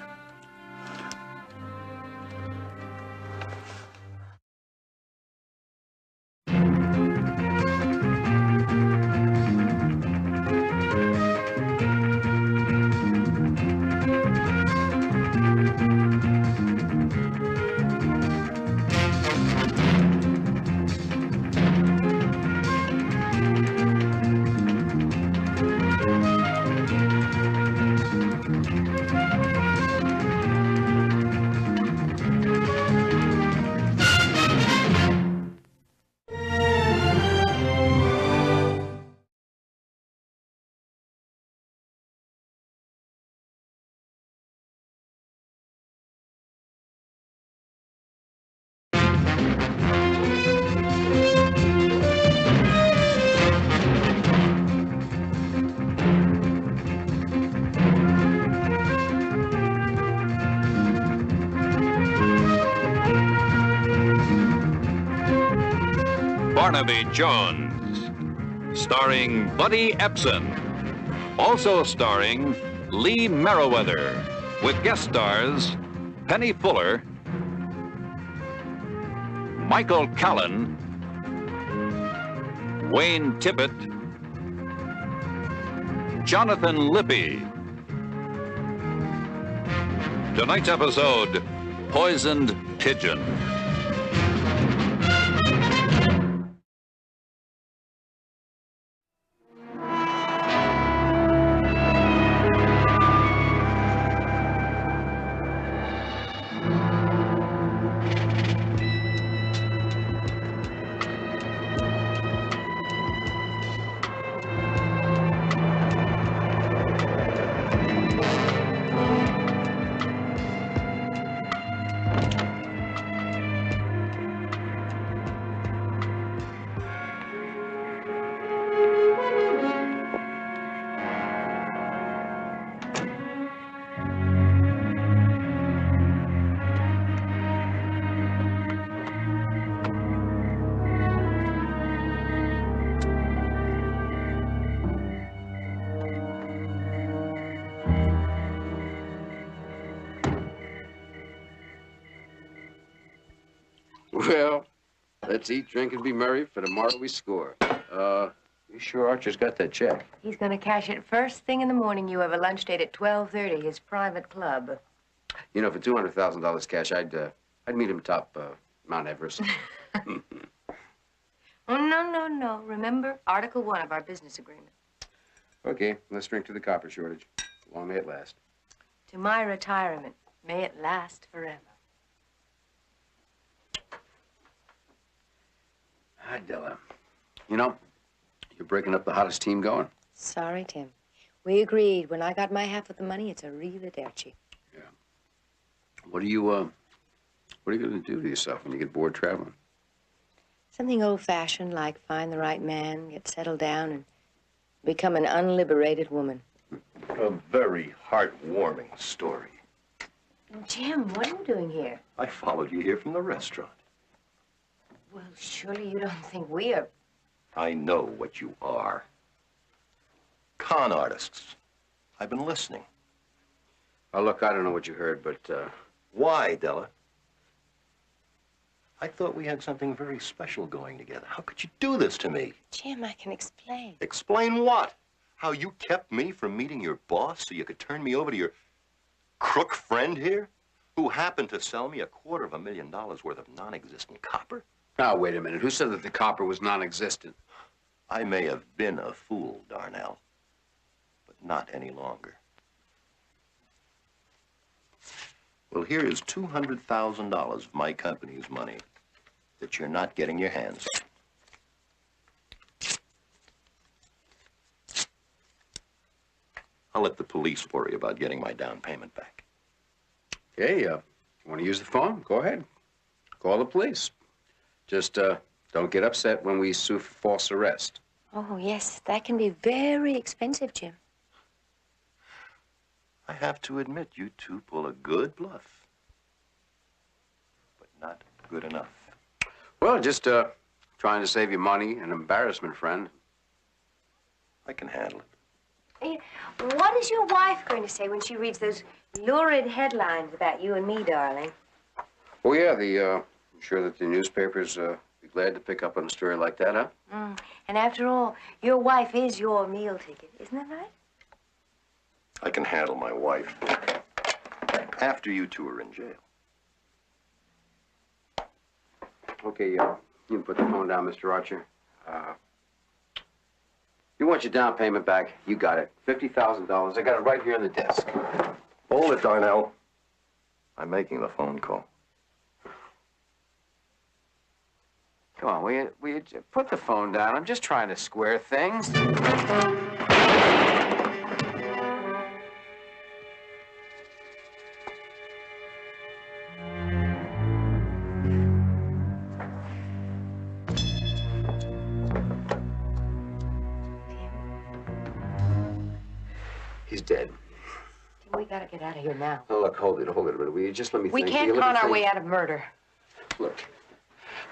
Speaker 11: Barnaby Jones, starring Buddy Epson. Also starring Lee Merriweather, with guest stars Penny Fuller, Michael Callan, Wayne Tippett, Jonathan Lippy. Tonight's episode, Poisoned Pigeon.
Speaker 12: Well, let's eat, drink, and be merry, for tomorrow we score. You sure Archer's got that check?
Speaker 10: He's going to cash it first thing in the morning. You have a lunch date at 12:30, his private club.
Speaker 12: You know, for $200,000 cash, I'd meet him top Mount Everest.
Speaker 10: Oh, no. Remember, Article 1 of our business agreement.
Speaker 12: Okay, let's drink to the copper shortage. Long may it last.
Speaker 10: To my retirement. May it last forever.
Speaker 12: Hi, Della. You know, you're breaking up the hottest team going.
Speaker 2: Sorry, Tim. We agreed. When I got my half of the money, it's arrivederci.
Speaker 12: Yeah. What are you going to do to yourself when you get bored traveling?
Speaker 2: Something old-fashioned, like find the right man, get settled down, and become an unliberated woman.
Speaker 13: A very heartwarming story.
Speaker 10: Jim, what are you doing here?
Speaker 13: I followed you here from the restaurant.
Speaker 10: Well, surely you don't think we are...
Speaker 13: I know what you are. Con artists. I've been listening.
Speaker 12: Oh, look, I don't know what you heard, but,
Speaker 13: Why, Della? I thought we had something very special going together. How could you do this to me?
Speaker 2: Jim, I can explain.
Speaker 13: Explain what? How you kept me from meeting your boss so you could turn me over to your crook friend here? Who happened to sell me $250,000 worth of non-existent copper?
Speaker 12: Now, wait a minute. Who said that the copper was non-existent?
Speaker 13: I may have been a fool, Darnell, but not any longer. Well, here is $200,000 of my company's money that you're not getting your hands on. I'll let the police worry about getting my down payment back.
Speaker 12: Okay, you want to use the phone? Go ahead. Call the police. Just, don't get upset when we sue for false arrest.
Speaker 2: Oh, yes, that can be very expensive, Jim.
Speaker 13: I have to admit, you two pull a good bluff, but not good enough.
Speaker 12: Well, just, trying to save you money and embarrassment, friend.
Speaker 13: I can handle it.
Speaker 10: What is your wife going to say when she reads those lurid headlines about you and me, darling?
Speaker 12: Oh, yeah, I'm sure that the newspapers, be glad to pick up on a story like that, huh?
Speaker 10: And after all, your wife is your meal ticket, isn't that right?
Speaker 13: I can handle my wife. After you two are in jail.
Speaker 12: Okay, you can put the phone down, Mr. Archer. You want your down payment back? You got it. $50,000. I got it right here on the desk.
Speaker 13: Hold it, Darnell. I'm making the phone call.
Speaker 12: Come on, will you put the phone down? I'm just trying to square things. He's dead.
Speaker 10: We gotta get out of here now.
Speaker 12: Oh, look, hold it a minute. Will you just let me
Speaker 10: We
Speaker 12: think?
Speaker 10: can't con our way out of murder.
Speaker 12: Look,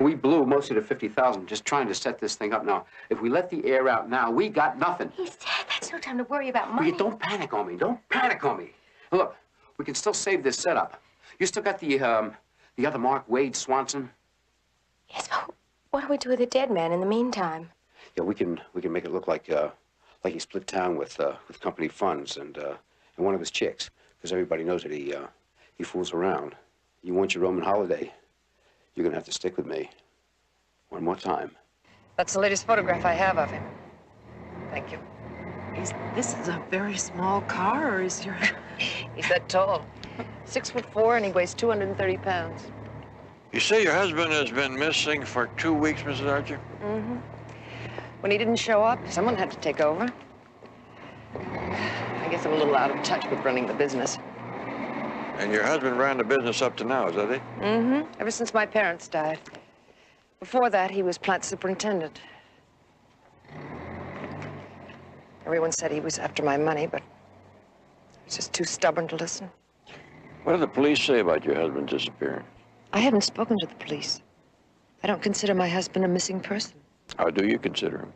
Speaker 12: We blew most of the 50,000 just trying to set this thing up. Now, if we let the air out now, we got nothing.
Speaker 10: He's dead. That's no time to worry about money.
Speaker 12: Don't panic on me. Don't panic on me. Look, we can still save this setup. You still got the other Mark, Wade Swanson?
Speaker 10: Yes, but what do we do with the dead man in the meantime?
Speaker 12: Yeah, we can make it look like he split town with company funds and one of his chicks, because everybody knows that he fools around. You want your Roman holiday, you're gonna have to stick with me. One more time.
Speaker 2: That's the latest photograph I have of him. Thank you.
Speaker 9: This is a very small car, or is your...
Speaker 2: He's that tall. 6'4", and he weighs 230 pounds.
Speaker 6: You say your husband has been missing for 2 weeks, Mrs. Archer?
Speaker 2: Mm-hmm. When he didn't show up, someone had to take over. I guess I'm a little out of touch with running the business.
Speaker 6: And your husband ran the business up to now, is that it?
Speaker 2: Mm-hmm. Ever since my parents died. Before that, he was plant superintendent. Everyone said he was after my money, but he was just too stubborn to listen.
Speaker 6: What did the police say about your husband's disappearance?
Speaker 2: I haven't spoken to the police. I don't consider my husband a missing person.
Speaker 6: How do you consider him?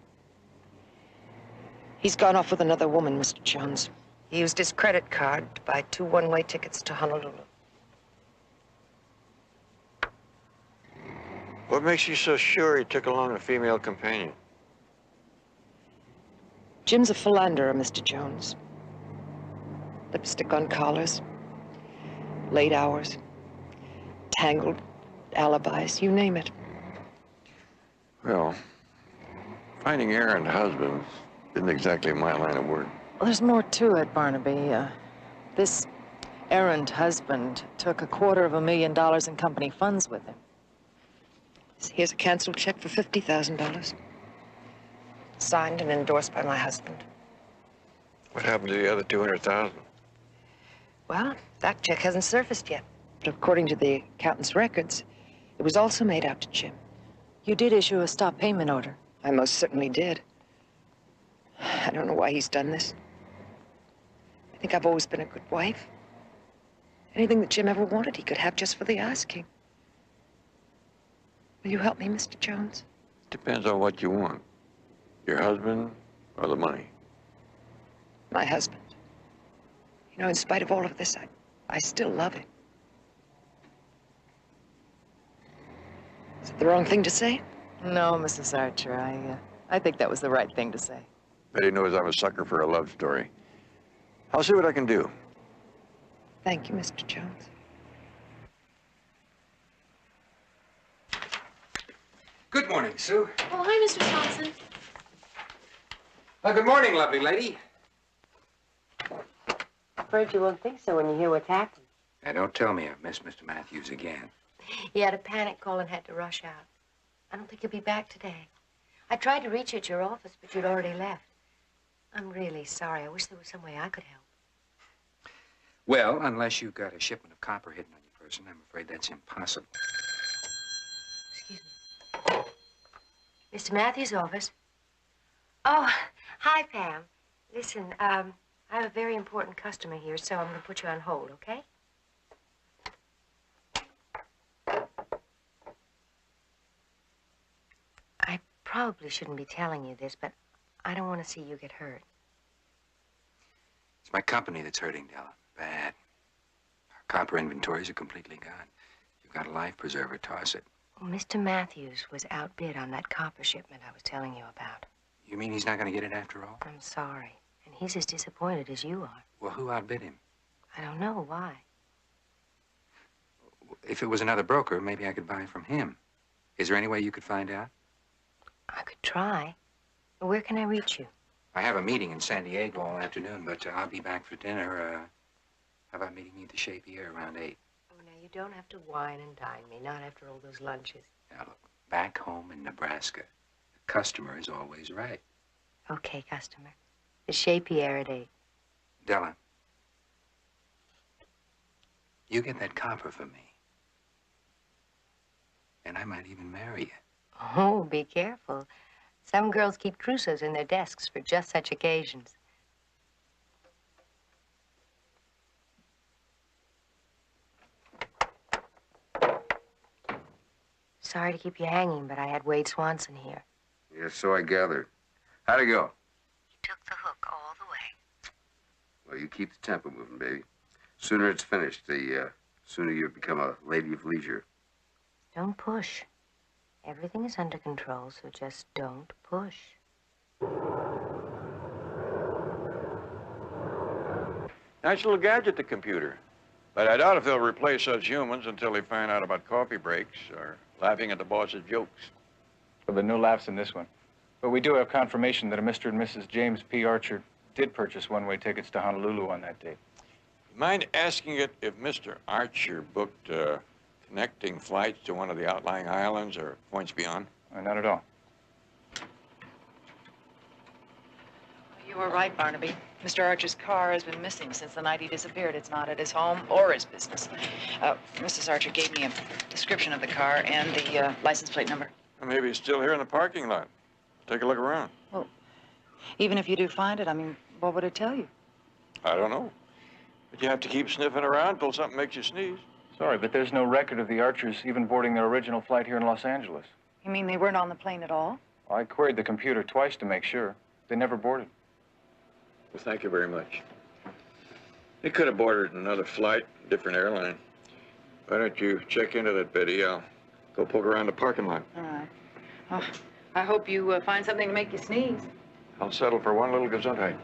Speaker 2: He's gone off with another woman, Mr. Jones. He used his credit card to buy 2 one-way tickets to Honolulu.
Speaker 6: What makes you so sure he took along a female companion?
Speaker 2: Jim's a philanderer, Mr. Jones. Lipstick on collars, late hours, tangled alibis, you name it.
Speaker 6: Well, finding errand husbands isn't exactly my line of work.
Speaker 9: Well, there's more to it, Barnaby. This errand husband took $250,000 in company funds with him.
Speaker 2: Here's a canceled check for $50,000. Signed and endorsed by my husband.
Speaker 6: What happened to the other 200,000?
Speaker 2: Well, that check hasn't surfaced yet. But according to the accountant's records, it was also made out to Jim.
Speaker 9: You did issue a stop payment order.
Speaker 2: I most certainly did. I don't know why he's done this. I think I've always been a good wife. Anything that Jim ever wanted, he could have just for the asking. Will you help me, Mr. Jones?
Speaker 6: Depends on what you want. Your husband or the money?
Speaker 2: My husband. You know, in spite of all of this, I still love him. Is it the wrong thing to say?
Speaker 9: No, Mrs. Archer, I think that was the right thing to say.
Speaker 6: Betty knows I'm a sucker for a love story. I'll see what I can do.
Speaker 2: Thank you, Mr. Jones.
Speaker 12: Good morning, Sue.
Speaker 1: Oh, hi, Mr. Swanson.
Speaker 12: Good morning, lovely lady.
Speaker 10: Afraid you won't think so when you hear what's happened.
Speaker 5: Now, don't tell me I've missed Mr. Matthews again.
Speaker 10: He had a panic call and had to rush out. I don't think he'll be back today. I tried to reach you at your office, but you'd already left. I'm really sorry. I wish there was some way I could help.
Speaker 5: Well, unless you've got a shipment of copper hidden on your person, I'm afraid that's impossible.
Speaker 10: Excuse me. Mr. Matthews' office? Oh, hi, Pam. Listen, I have a very important customer here, so I'm going to put you on hold, okay? I probably shouldn't be telling you this, but I don't want to see you get hurt.
Speaker 5: It's my company that's hurting, Della. Bad. Our copper inventories are completely gone. You've got a life preserver, toss it.
Speaker 10: Well, Mr. Matthews was outbid on that copper shipment I was telling you about.
Speaker 5: You mean he's not going to get it after all?
Speaker 10: I'm sorry. And he's as disappointed as you are.
Speaker 5: Well, who outbid him?
Speaker 10: I don't know why.
Speaker 5: If it was another broker, maybe I could buy from him. Is there any way you could find out?
Speaker 10: I could try. Where can I reach you?
Speaker 5: I have a meeting in San Diego all afternoon, but I'll be back for dinner. How about meeting me at the Shapier around 8?
Speaker 10: Oh, now, you don't have to wine and dine me, not after all those lunches.
Speaker 5: Now, look, back home in Nebraska, the customer is always right.
Speaker 10: Okay, customer. The Shapier at 8.
Speaker 5: Della, you get that copper for me, and I might even marry you.
Speaker 10: Oh, be careful. Some girls keep trousseaux in their desks for just such occasions. Sorry to keep you hanging, but I had Wade Swanson here.
Speaker 12: Yes, so I gathered. How'd it go?
Speaker 10: You took the hook all the way.
Speaker 12: Well, you keep the tempo moving, baby. Sooner it's finished, the sooner you become a lady of leisure.
Speaker 10: Don't push. Everything is under control, so just don't push.
Speaker 6: Nice little gadget, the computer. But I doubt if they'll replace us humans until they find out about coffee breaks or laughing at the boss's jokes.
Speaker 14: Well, there are no laughs in this one. But we do have confirmation that a Mr. and Mrs. James P. Archer did purchase one-way tickets to Honolulu on that date.
Speaker 6: Mind asking it if Mr. Archer booked connecting flights to one of the outlying islands or points beyond?
Speaker 14: Not at all.
Speaker 9: You were right, Barnaby. Mr. Archer's car has been missing since the night he disappeared. It's not at his home or his business. Mrs. Archer gave me a description of the car and the license plate number.
Speaker 6: Well, maybe it's still here in the parking lot. Take a look around.
Speaker 9: Well, even if you do find it, I mean, what would it tell you?
Speaker 6: I don't know. But you have to keep sniffing around till something makes you sneeze.
Speaker 14: Sorry, but there's no record of the Archers even boarding their original flight here in Los Angeles.
Speaker 9: You mean they weren't on the plane at all?
Speaker 14: I queried the computer twice to make sure. They never boarded.
Speaker 6: Well, thank you very much. They could have boarded another flight, different airline. Why don't you check into that, Betty? I'll go poke around the parking lot.
Speaker 9: All right. Well, I hope you find something to make you sneeze.
Speaker 6: I'll settle for one little gesundheit.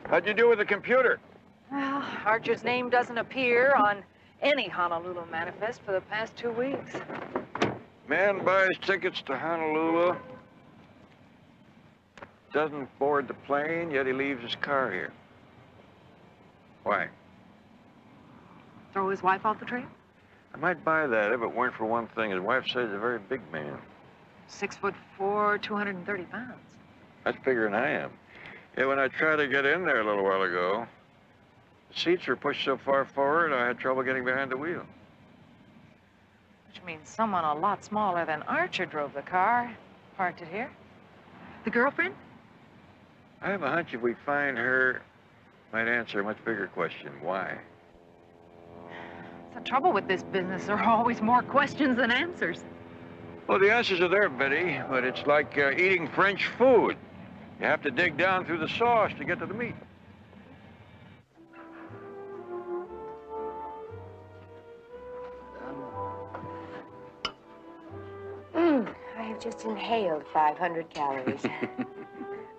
Speaker 6: How'd you do with the computer?
Speaker 9: Well, Archer's name doesn't appear on any Honolulu manifest for the past 2 weeks.
Speaker 6: Man buys tickets to Honolulu, doesn't board the plane, yet he leaves his car here. Why?
Speaker 9: Throw his wife off the trail?
Speaker 6: I might buy that if it weren't for one thing. His wife says he's a very big man.
Speaker 9: 6'4", 230 pounds.
Speaker 6: That's bigger than I am. Yeah, when I tried to get in there a little while ago, the seats were pushed so far forward, I had trouble getting behind the wheel.
Speaker 9: Which means someone a lot smaller than Archer drove the car, parked it here. The girlfriend?
Speaker 6: I have a hunch if we find her, might answer a much bigger question. Why?
Speaker 9: The trouble with this business, there are always more questions than answers.
Speaker 6: Well, the answers are there, Betty, but it's like eating French food. You have to dig down through the sauce to get to the meat.
Speaker 10: I have just inhaled 500 calories.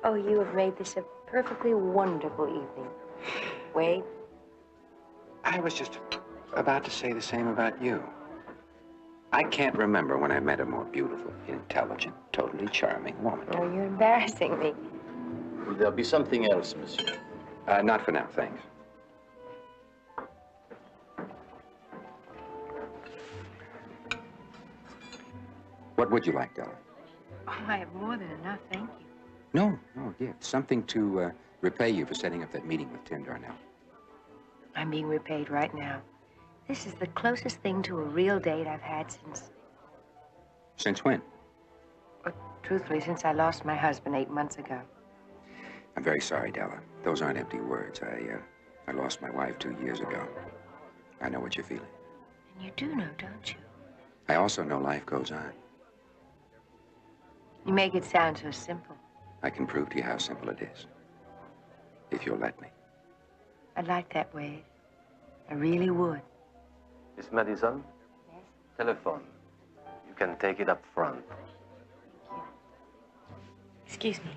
Speaker 10: Oh, you have made this a perfectly wonderful evening. Wade?
Speaker 12: I was just about to say the same about you. I can't remember when I met a more beautiful, intelligent, totally charming woman.
Speaker 10: Oh, you're embarrassing me.
Speaker 15: Will there be something else, monsieur?
Speaker 12: Not for now, thanks. What would you like, Della?
Speaker 10: Oh, I have more than enough, thank you.
Speaker 12: No, gift. Something to repay you for setting up that meeting with Tim Darnell.
Speaker 10: I'm being repaid right now. This is the closest thing to a real date I've had since...
Speaker 12: Since when?
Speaker 10: Well, truthfully, since I lost my husband 8 months ago.
Speaker 12: I'm very sorry, Della. Those aren't empty words. I lost my wife 2 years ago. I know what you're feeling.
Speaker 10: And you do know, don't you?
Speaker 12: I also know life goes on.
Speaker 10: You make it sound so simple.
Speaker 12: I can prove to you how simple it is. If you'll let me.
Speaker 10: I'd like that, Wade. I really would.
Speaker 15: Miss Madison?
Speaker 10: Yes?
Speaker 15: Telephone. You can take it up front.
Speaker 10: Excuse me.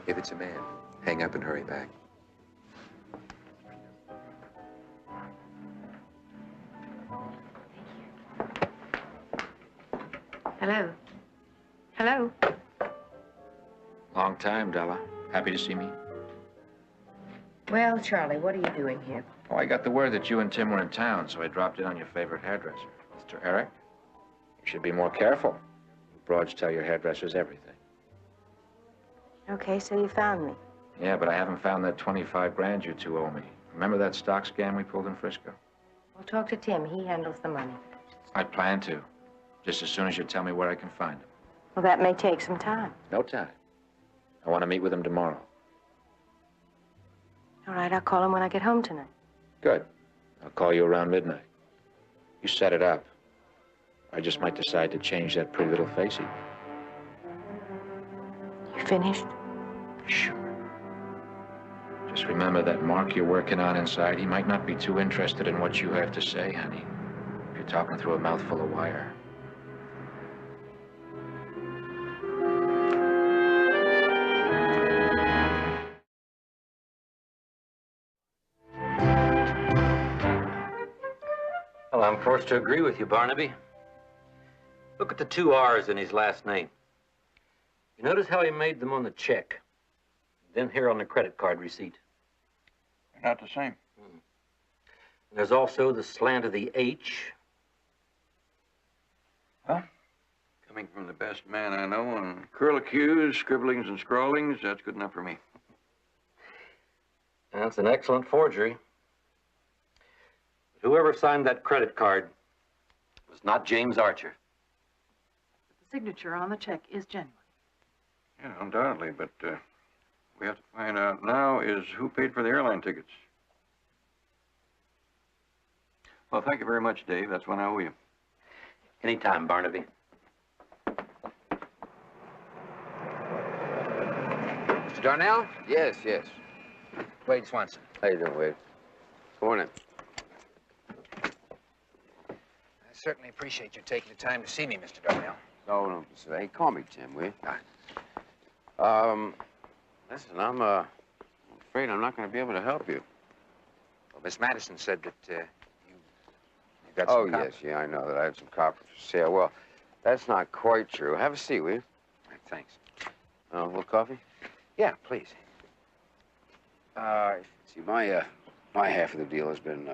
Speaker 4: If it's a man, hang up and hurry back.
Speaker 10: Thank you. Hello? Hello?
Speaker 14: Long time, Della. Happy to see me?
Speaker 10: Well, Charlie, what are you doing here?
Speaker 14: Oh, I got the word that you and Tim were in town, so I dropped in on your favorite hairdresser. Mr. Herrick, you should be more careful. Broads tell your hairdressers everything.
Speaker 10: Okay, so you found me.
Speaker 14: Yeah, but I haven't found that 25 grand you two owe me. Remember that stock scam we pulled in Frisco?
Speaker 10: Well, talk to Tim. He handles the money.
Speaker 14: I plan to. Just as soon as you tell me where I can find him.
Speaker 10: Well, that may take some time.
Speaker 14: No time. I want to meet with him tomorrow.
Speaker 10: All right, I'll call him when I get home tonight.
Speaker 14: Good. I'll call you around midnight. You set it up. I just might decide to change that pretty little face.
Speaker 10: You finished?
Speaker 14: Sure. Just remember that Mark you're working on inside, he might not be too interested in what you have to say, honey. If you're talking through a mouthful of wire.
Speaker 16: Well, I'm forced to agree with you, Barnaby. Look at the 2 R's in his last name. You notice how he made them on the check, then here on the credit card receipt.
Speaker 6: They're not the same.
Speaker 16: And there's also the slant of the H.
Speaker 6: Well, coming from the best man I know on curlicues, scribblings, and scrawlings, that's good enough for me.
Speaker 16: That's an excellent forgery. Whoever signed that credit card was not James Archer.
Speaker 9: The signature on the check is genuine.
Speaker 6: Yeah, undoubtedly, but we have to find out now is who paid for the airline tickets. Well, thank you very much, Dave. That's one I owe you.
Speaker 16: Anytime, Barnaby.
Speaker 12: Mr. Darnell? Yes, yes.
Speaker 7: Wade Swanson.
Speaker 12: How you doing, Wade? Morning.
Speaker 7: I certainly appreciate you taking the time to see me, Mr. Darnell.
Speaker 12: No, hey, call me Tim, will you? Listen, I'm afraid I'm not going to be able to help you.
Speaker 7: Well, Miss Madison said that you got some copper.
Speaker 12: Yes, yeah, I know that I had some copper for sale. Well, that's not quite true. Have a seat, will you?
Speaker 7: Right, thanks.
Speaker 12: A little coffee?
Speaker 7: Yeah, please.
Speaker 12: See, my half of the deal has been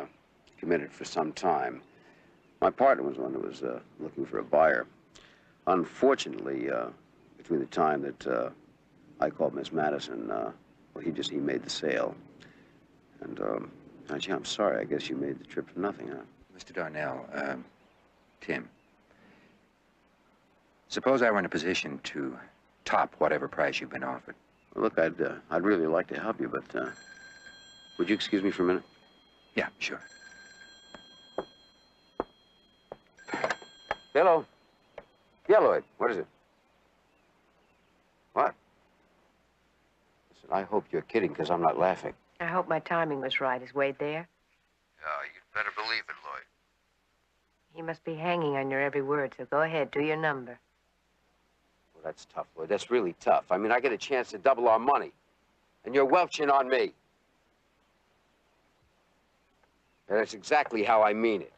Speaker 12: committed for some time. My partner was one who was looking for a buyer. Unfortunately, between the time that I called Miss Madison, well, he made the sale. And, gee, I'm sorry. I guess you made the trip for nothing, huh?
Speaker 7: Mr. Darnell, Tim, suppose I were in a position to top whatever price you've been offered.
Speaker 12: Well, look, I'd really like to help you, but would you excuse me for a minute?
Speaker 7: Yeah, sure.
Speaker 12: Hello. Yeah, Lloyd. What is it? What? Listen, I hope you're kidding, because I'm not laughing.
Speaker 10: I hope my timing was right. Is Wade there?
Speaker 12: Yeah, you'd better believe it, Lloyd.
Speaker 10: He must be hanging on your every word, so go ahead, do your number.
Speaker 12: Well, that's tough, Lloyd. That's really tough. I mean, I get a chance to double our money, and you're welching on me. And that's exactly how I mean it.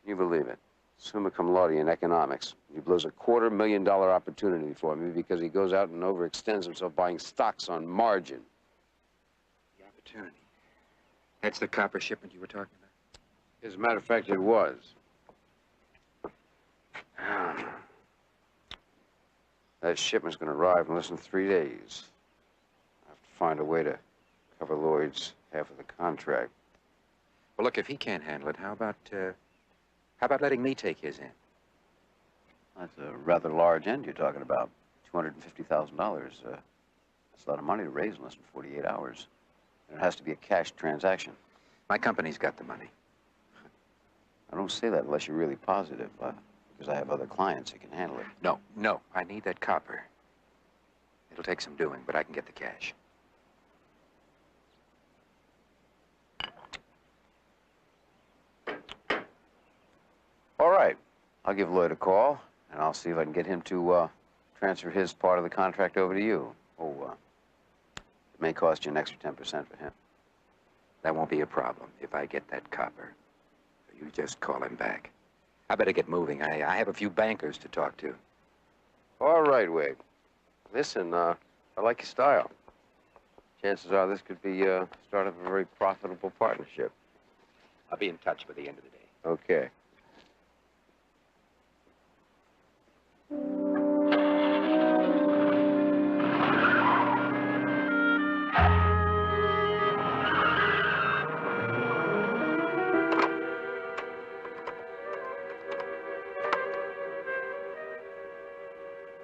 Speaker 12: You believe it. Summa cum laude in economics. He blows a $250,000 opportunity for me because he goes out and overextends himself buying stocks on margin.
Speaker 7: The opportunity. That's the copper shipment you were talking about?
Speaker 12: As a matter of fact, it was. That shipment's going to arrive in less than 3 days. I have to find a way to cover Lloyd's half of the contract.
Speaker 7: Well, look, if he can't handle it, how about letting me take his end?
Speaker 12: That's a rather large end you're talking about. $250,000. That's a lot of money to raise in less than 48 hours. And it has to be a cash transaction.
Speaker 7: My company's got the money.
Speaker 12: I don't say that unless you're really positive, because I have other clients that can handle it.
Speaker 7: No, I need that copper. It'll take some doing, but I can get the cash.
Speaker 12: All right. I'll give Lloyd a call, and I'll see if I can get him to transfer his part of the contract over to you. It may cost you an extra 10% for him.
Speaker 7: That won't be a problem if I get that copper.
Speaker 14: You just call him back. I better get moving. I have a few bankers to talk to.
Speaker 12: All right, Wade. Listen, I like your style. Chances are this could be start of a very profitable partnership.
Speaker 14: I'll be in touch by the end of the day.
Speaker 12: Okay.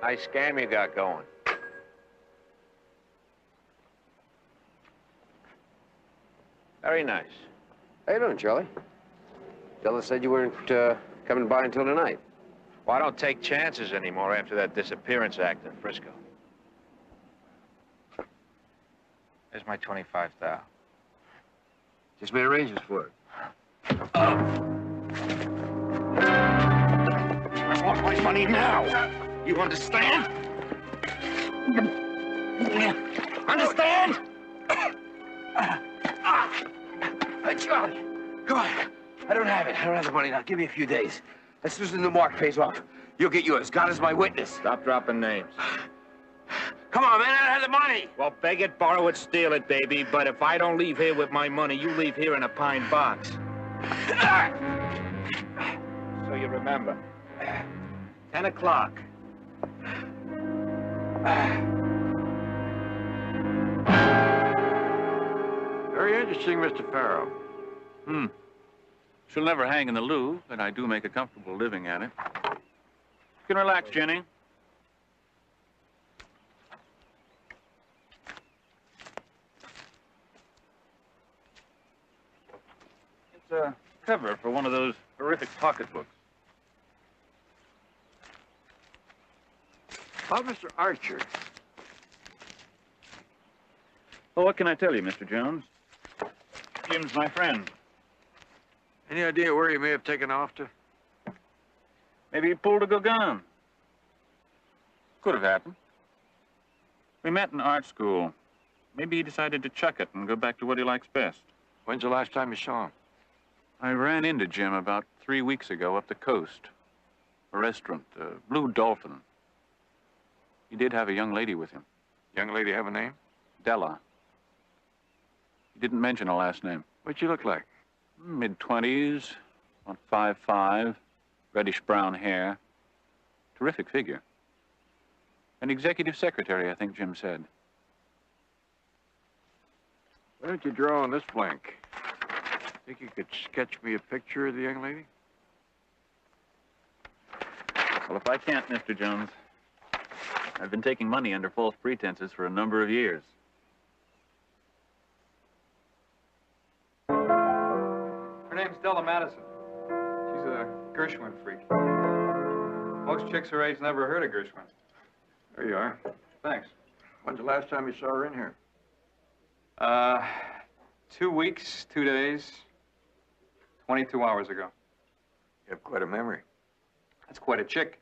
Speaker 14: Nice scam you got going. Very nice.
Speaker 12: How you doing, Charlie? Della said you weren't coming by until tonight.
Speaker 14: Well, I don't take chances anymore after that disappearance act in Frisco. There's my 25,000.
Speaker 12: Just made arrangements for it.
Speaker 14: I want my money now. You understand? Understand?
Speaker 12: Charlie, come on. I don't have it. I don't have the money now. Give me a few days. As soon as the new mark pays off, you'll get yours. God is my witness.
Speaker 14: Stop dropping names.
Speaker 12: Come on, man. I don't have the money.
Speaker 14: Well, beg it, borrow it, steal it, baby. But if I don't leave here with my money, you leave here in a pine box. So you remember. 10 o'clock.
Speaker 6: Very interesting, Mr. Farrow.
Speaker 17: She'll never hang in the Louvre, but I do make a comfortable living at it. You can relax, Jenny. It's a cover for one of those horrific pocketbooks.
Speaker 6: About Mr. Archer.
Speaker 17: Well, what can I tell you, Mr. Jones? Jim's my friend.
Speaker 6: Any idea where he may have taken off to?
Speaker 17: Maybe he pulled a Gauguin. Could have happened. We met in art school. Maybe he decided to chuck it and go back to what he likes best.
Speaker 6: When's the last time you saw him?
Speaker 17: I ran into Jim about 3 weeks ago up the coast. A restaurant, Blue Dolphin. He did have a young lady with him.
Speaker 6: Young lady have a name?
Speaker 17: Della. He didn't mention a last name.
Speaker 6: What'd she look like?
Speaker 17: Mid-20s, about 5'5", reddish-brown hair. Terrific figure. An executive secretary, I think Jim said.
Speaker 6: Why don't you draw on this blank? Think you could sketch me a picture of the young lady?
Speaker 17: Well, if I can't, Mr. Jones, I've been taking money under false pretenses for a number of years.
Speaker 18: Her name's Della Madison. She's a Gershwin freak. Most chicks her age never heard of Gershwin.
Speaker 6: There you are.
Speaker 18: Thanks.
Speaker 6: When's the last time you saw her in here?
Speaker 18: 2 weeks, 2 days, 22 hours ago.
Speaker 6: You have quite a memory.
Speaker 18: That's quite a chick.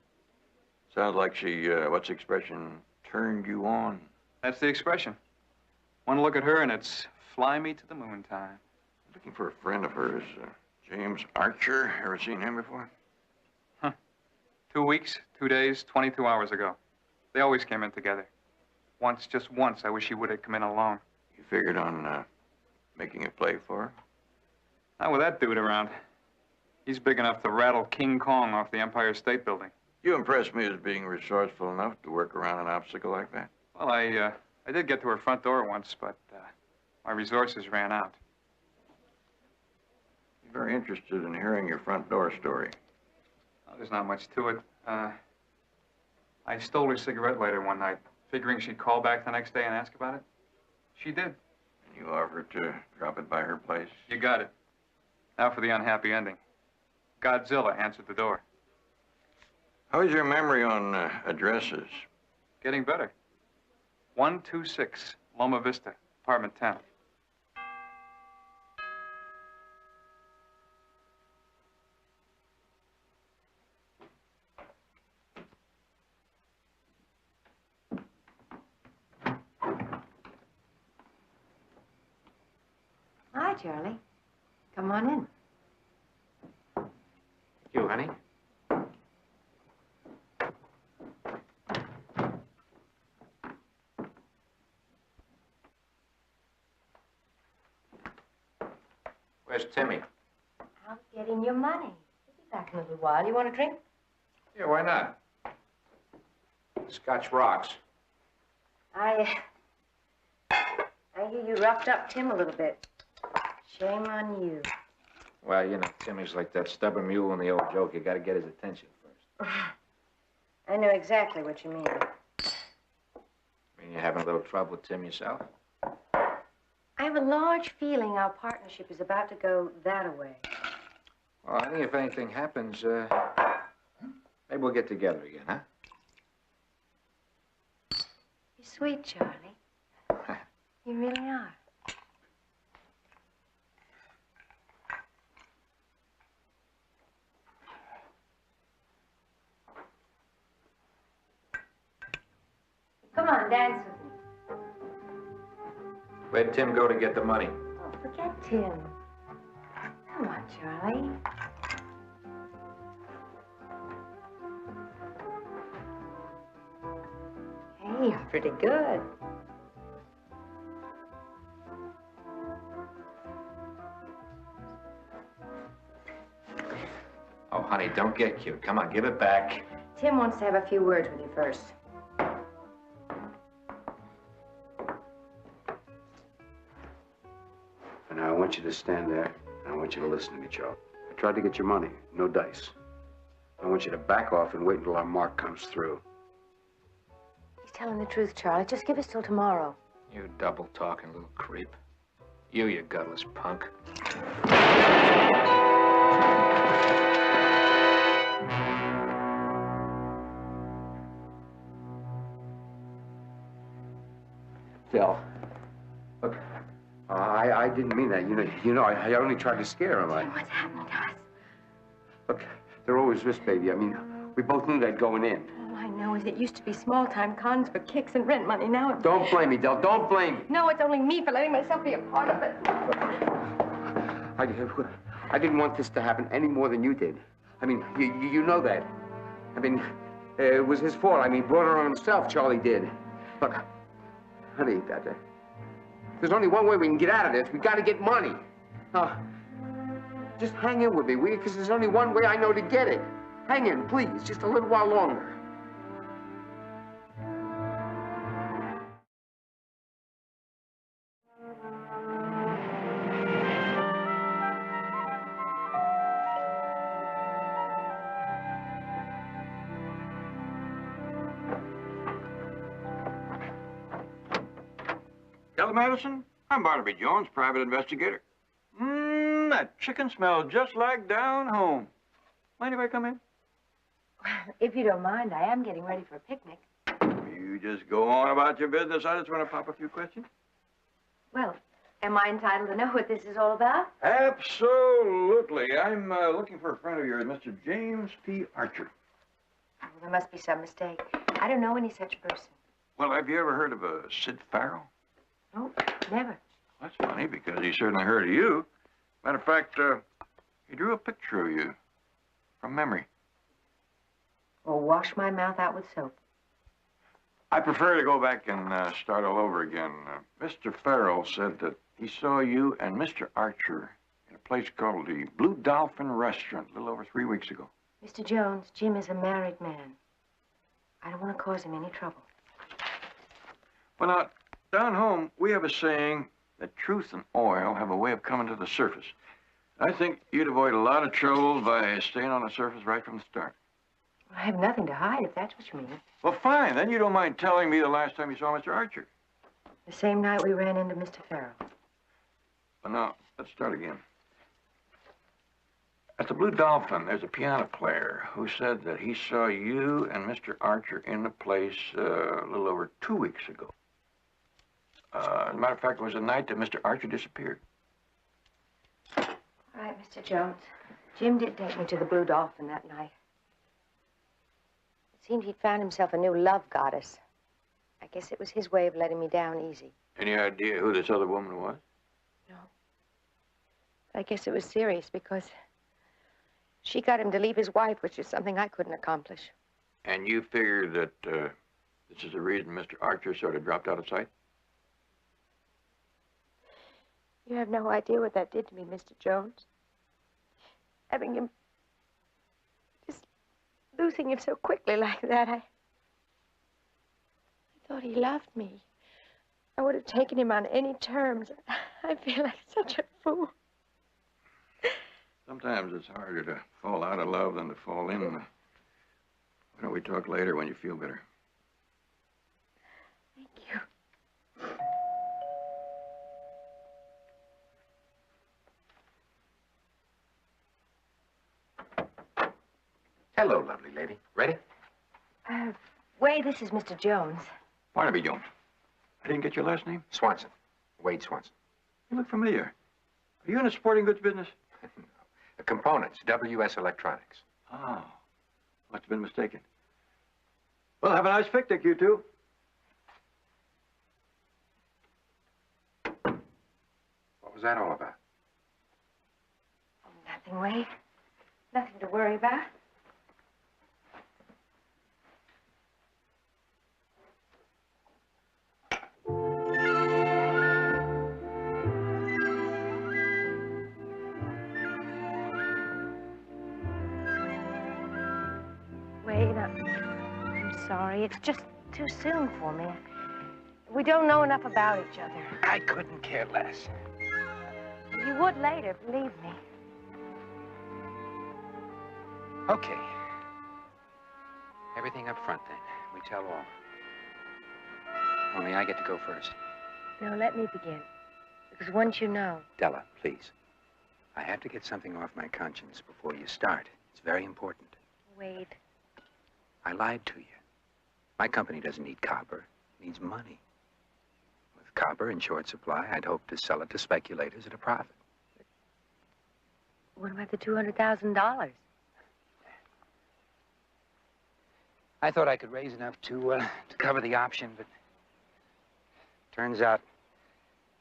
Speaker 6: Sounds like she, what's the expression, turned you on.
Speaker 18: That's the expression. One look at her and it's fly me to the moon time.
Speaker 6: Looking for a friend of hers, James Archer. Ever seen him before?
Speaker 18: 2 weeks, 2 days, 22 hours ago. They always came in together. Once, just once, I wish he would have come in alone.
Speaker 6: You figured on, making a play for her?
Speaker 18: Not with that dude around. He's big enough to rattle King Kong off the Empire State Building.
Speaker 6: You impress me as being resourceful enough to work around an obstacle like that.
Speaker 18: Well, I did get to her front door once, but my resources ran out.
Speaker 6: I'm very interested in hearing your front door story.
Speaker 18: Oh, there's not much to it. I stole her cigarette lighter one night, figuring she'd call back the next day and ask about it. She did.
Speaker 6: And you offered to drop it by her place?
Speaker 18: You got it. Now for the unhappy ending. Godzilla answered the door.
Speaker 6: How's your memory on addresses?
Speaker 18: Getting better. 126 Loma Vista, apartment 10.
Speaker 10: Hi, Charlie. Come on in.
Speaker 14: you, honey. Where's Timmy?
Speaker 10: Out getting your money. He'll be back in a little while. You want a drink?
Speaker 14: Yeah, why not? Scotch rocks.
Speaker 10: I hear you roughed up Tim a little bit. Shame on you.
Speaker 14: Well, you know, Timmy's like that stubborn mule in the old joke. You gotta get his attention first.
Speaker 10: I know exactly what you mean.
Speaker 14: I mean, you're having a little trouble with Tim yourself?
Speaker 10: I have a large feeling our partnership is about to go that-a-way.
Speaker 14: Well, I think if anything happens, maybe we'll get together again, huh?
Speaker 10: You're sweet, Charlie. You really are. Come on, dance with me.
Speaker 14: Where'd Tim go to get the money?
Speaker 10: Oh, forget Tim. Come on, Charlie. Hey, you're pretty good.
Speaker 14: Oh, honey, don't get cute. Come on, give it back.
Speaker 10: Tim wants to have a few words with you first.
Speaker 12: And I want you to stand there, and I want you to listen to me, Charlie. I tried to get your money, no dice. I want you to back off and wait until our mark comes through.
Speaker 10: He's telling the truth, Charlie. Just give us till tomorrow.
Speaker 14: You double-talking little creep. You gutless punk.
Speaker 12: Phil, look, I didn't mean that. I only tried to scare him.
Speaker 10: What's happening to us?
Speaker 12: Look, they're always this, baby. I mean, we both knew that going in.
Speaker 10: All I know is it used to be small-time cons for kicks and rent money. Now it's...
Speaker 12: Don't blame me, Del. Don't blame me.
Speaker 10: No, it's only me for letting myself be a part of it.
Speaker 12: I didn't want this to happen any more than you did. I mean, you know that. I mean, it was his fault. I mean, brought it on himself, Charlie did. Look, honey, there's only one way we can get out of this. We got to get money. Just hang in with me, will you? Because there's only one way I know to get it. Hang in, please, just a little while longer.
Speaker 6: Kelly Madison, I'm Barnaby Jones, private investigator. That chicken smells just like down home. Mind if I come in?
Speaker 10: If you don't mind, I am getting ready for a picnic.
Speaker 6: You just go on about your business. I just want to pop a few questions.
Speaker 10: Well, am I entitled to know what this is all about?
Speaker 6: Absolutely. I'm looking for a friend of yours, Mr. James P. Archer.
Speaker 10: Oh, there must be some mistake. I don't know any such person.
Speaker 6: Well, have you ever heard of a Sid Farrell?
Speaker 10: No, never.
Speaker 6: That's funny, because he certainly heard of you. Matter of fact, he drew a picture of you from memory.
Speaker 10: Or wash my mouth out with soap.
Speaker 6: I prefer to go back and start all over again. Mr. Farrell said that he saw you and Mr. Archer in a place called the Blue Dolphin Restaurant a little over 3 weeks ago.
Speaker 10: Mr. Jones, Jim is a married man. I don't want to cause him any trouble.
Speaker 6: Well, now, down home, we have a saying that truth and oil have a way of coming to the surface. I think you'd avoid a lot of trouble by staying on the surface right from the start.
Speaker 10: I have nothing to hide, if that's what you mean.
Speaker 6: Well, fine. Then you don't mind telling me the last time you saw Mr. Archer.
Speaker 10: The same night we ran into Mr. Farrell.
Speaker 6: Well, now, let's start again. At the Blue Dolphin, there's a piano player who said that he saw you and Mr. Archer in the place a little over 2 weeks ago. As a matter of fact, it was the night that Mr. Archer disappeared.
Speaker 10: All right, Mr. Jones. Jim did take me to the Blue Dolphin that night. It seemed he'd found himself a new love goddess. I guess it was his way of letting me down easy.
Speaker 6: Any idea who this other woman was?
Speaker 10: No. I guess it was serious because She got him to leave his wife, which is something I couldn't accomplish.
Speaker 6: And you figure that this is the reason Mr. Archer sort of dropped out of sight?
Speaker 10: You have no idea what that did to me, Mr. Jones. Having him, just losing him so quickly like that, I thought he loved me. I would have taken him on any terms. I feel like such a fool.
Speaker 6: Sometimes it's harder to fall out of love than to fall in. Why don't we talk later when you feel better?
Speaker 10: Thank you.
Speaker 7: Hello, lovely lady. Ready?
Speaker 10: Wade, this is Mr. Jones.
Speaker 6: Barnaby Jones. I didn't get your last name?
Speaker 7: Swanson. Wade Swanson.
Speaker 6: You look familiar. Are you in the sporting goods business?
Speaker 7: The components, WS Electronics.
Speaker 6: Oh, must have been mistaken. Well, have a nice picnic, you two.
Speaker 7: What was that all about?
Speaker 10: Nothing, Wade. Nothing to worry about. Wade, I'm sorry. It's just too soon for me. We don't know enough about each other.
Speaker 7: I couldn't care less.
Speaker 10: You would later, believe me.
Speaker 14: Okay. Everything up front, then. We tell all. Only I get to go first.
Speaker 10: No, let me begin. Because once you know...
Speaker 14: Della, please. I have to get something off my conscience before you start. It's very important.
Speaker 10: Wade.
Speaker 14: I lied to you. My company doesn't need copper. It needs money. With copper in short supply, I'd hope to sell it to speculators at a profit.
Speaker 10: What about the $200,000?
Speaker 14: I thought I could raise enough to cover the option, but turns out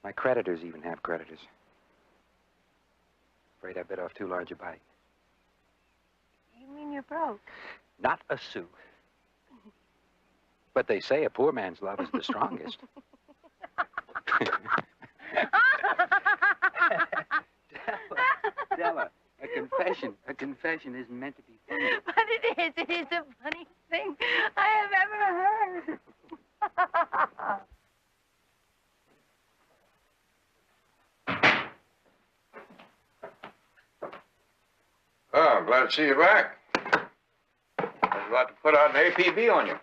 Speaker 14: my creditors even have creditors. Afraid I bit off too large a bite.
Speaker 10: You mean you're broke?
Speaker 14: Not a sou. But they say a poor man's love is the strongest. Della, a confession isn't meant to be funny.
Speaker 10: But it is the funniest thing I have ever heard.
Speaker 6: Oh, I'm glad to see you back. I was about to put out an APB on you.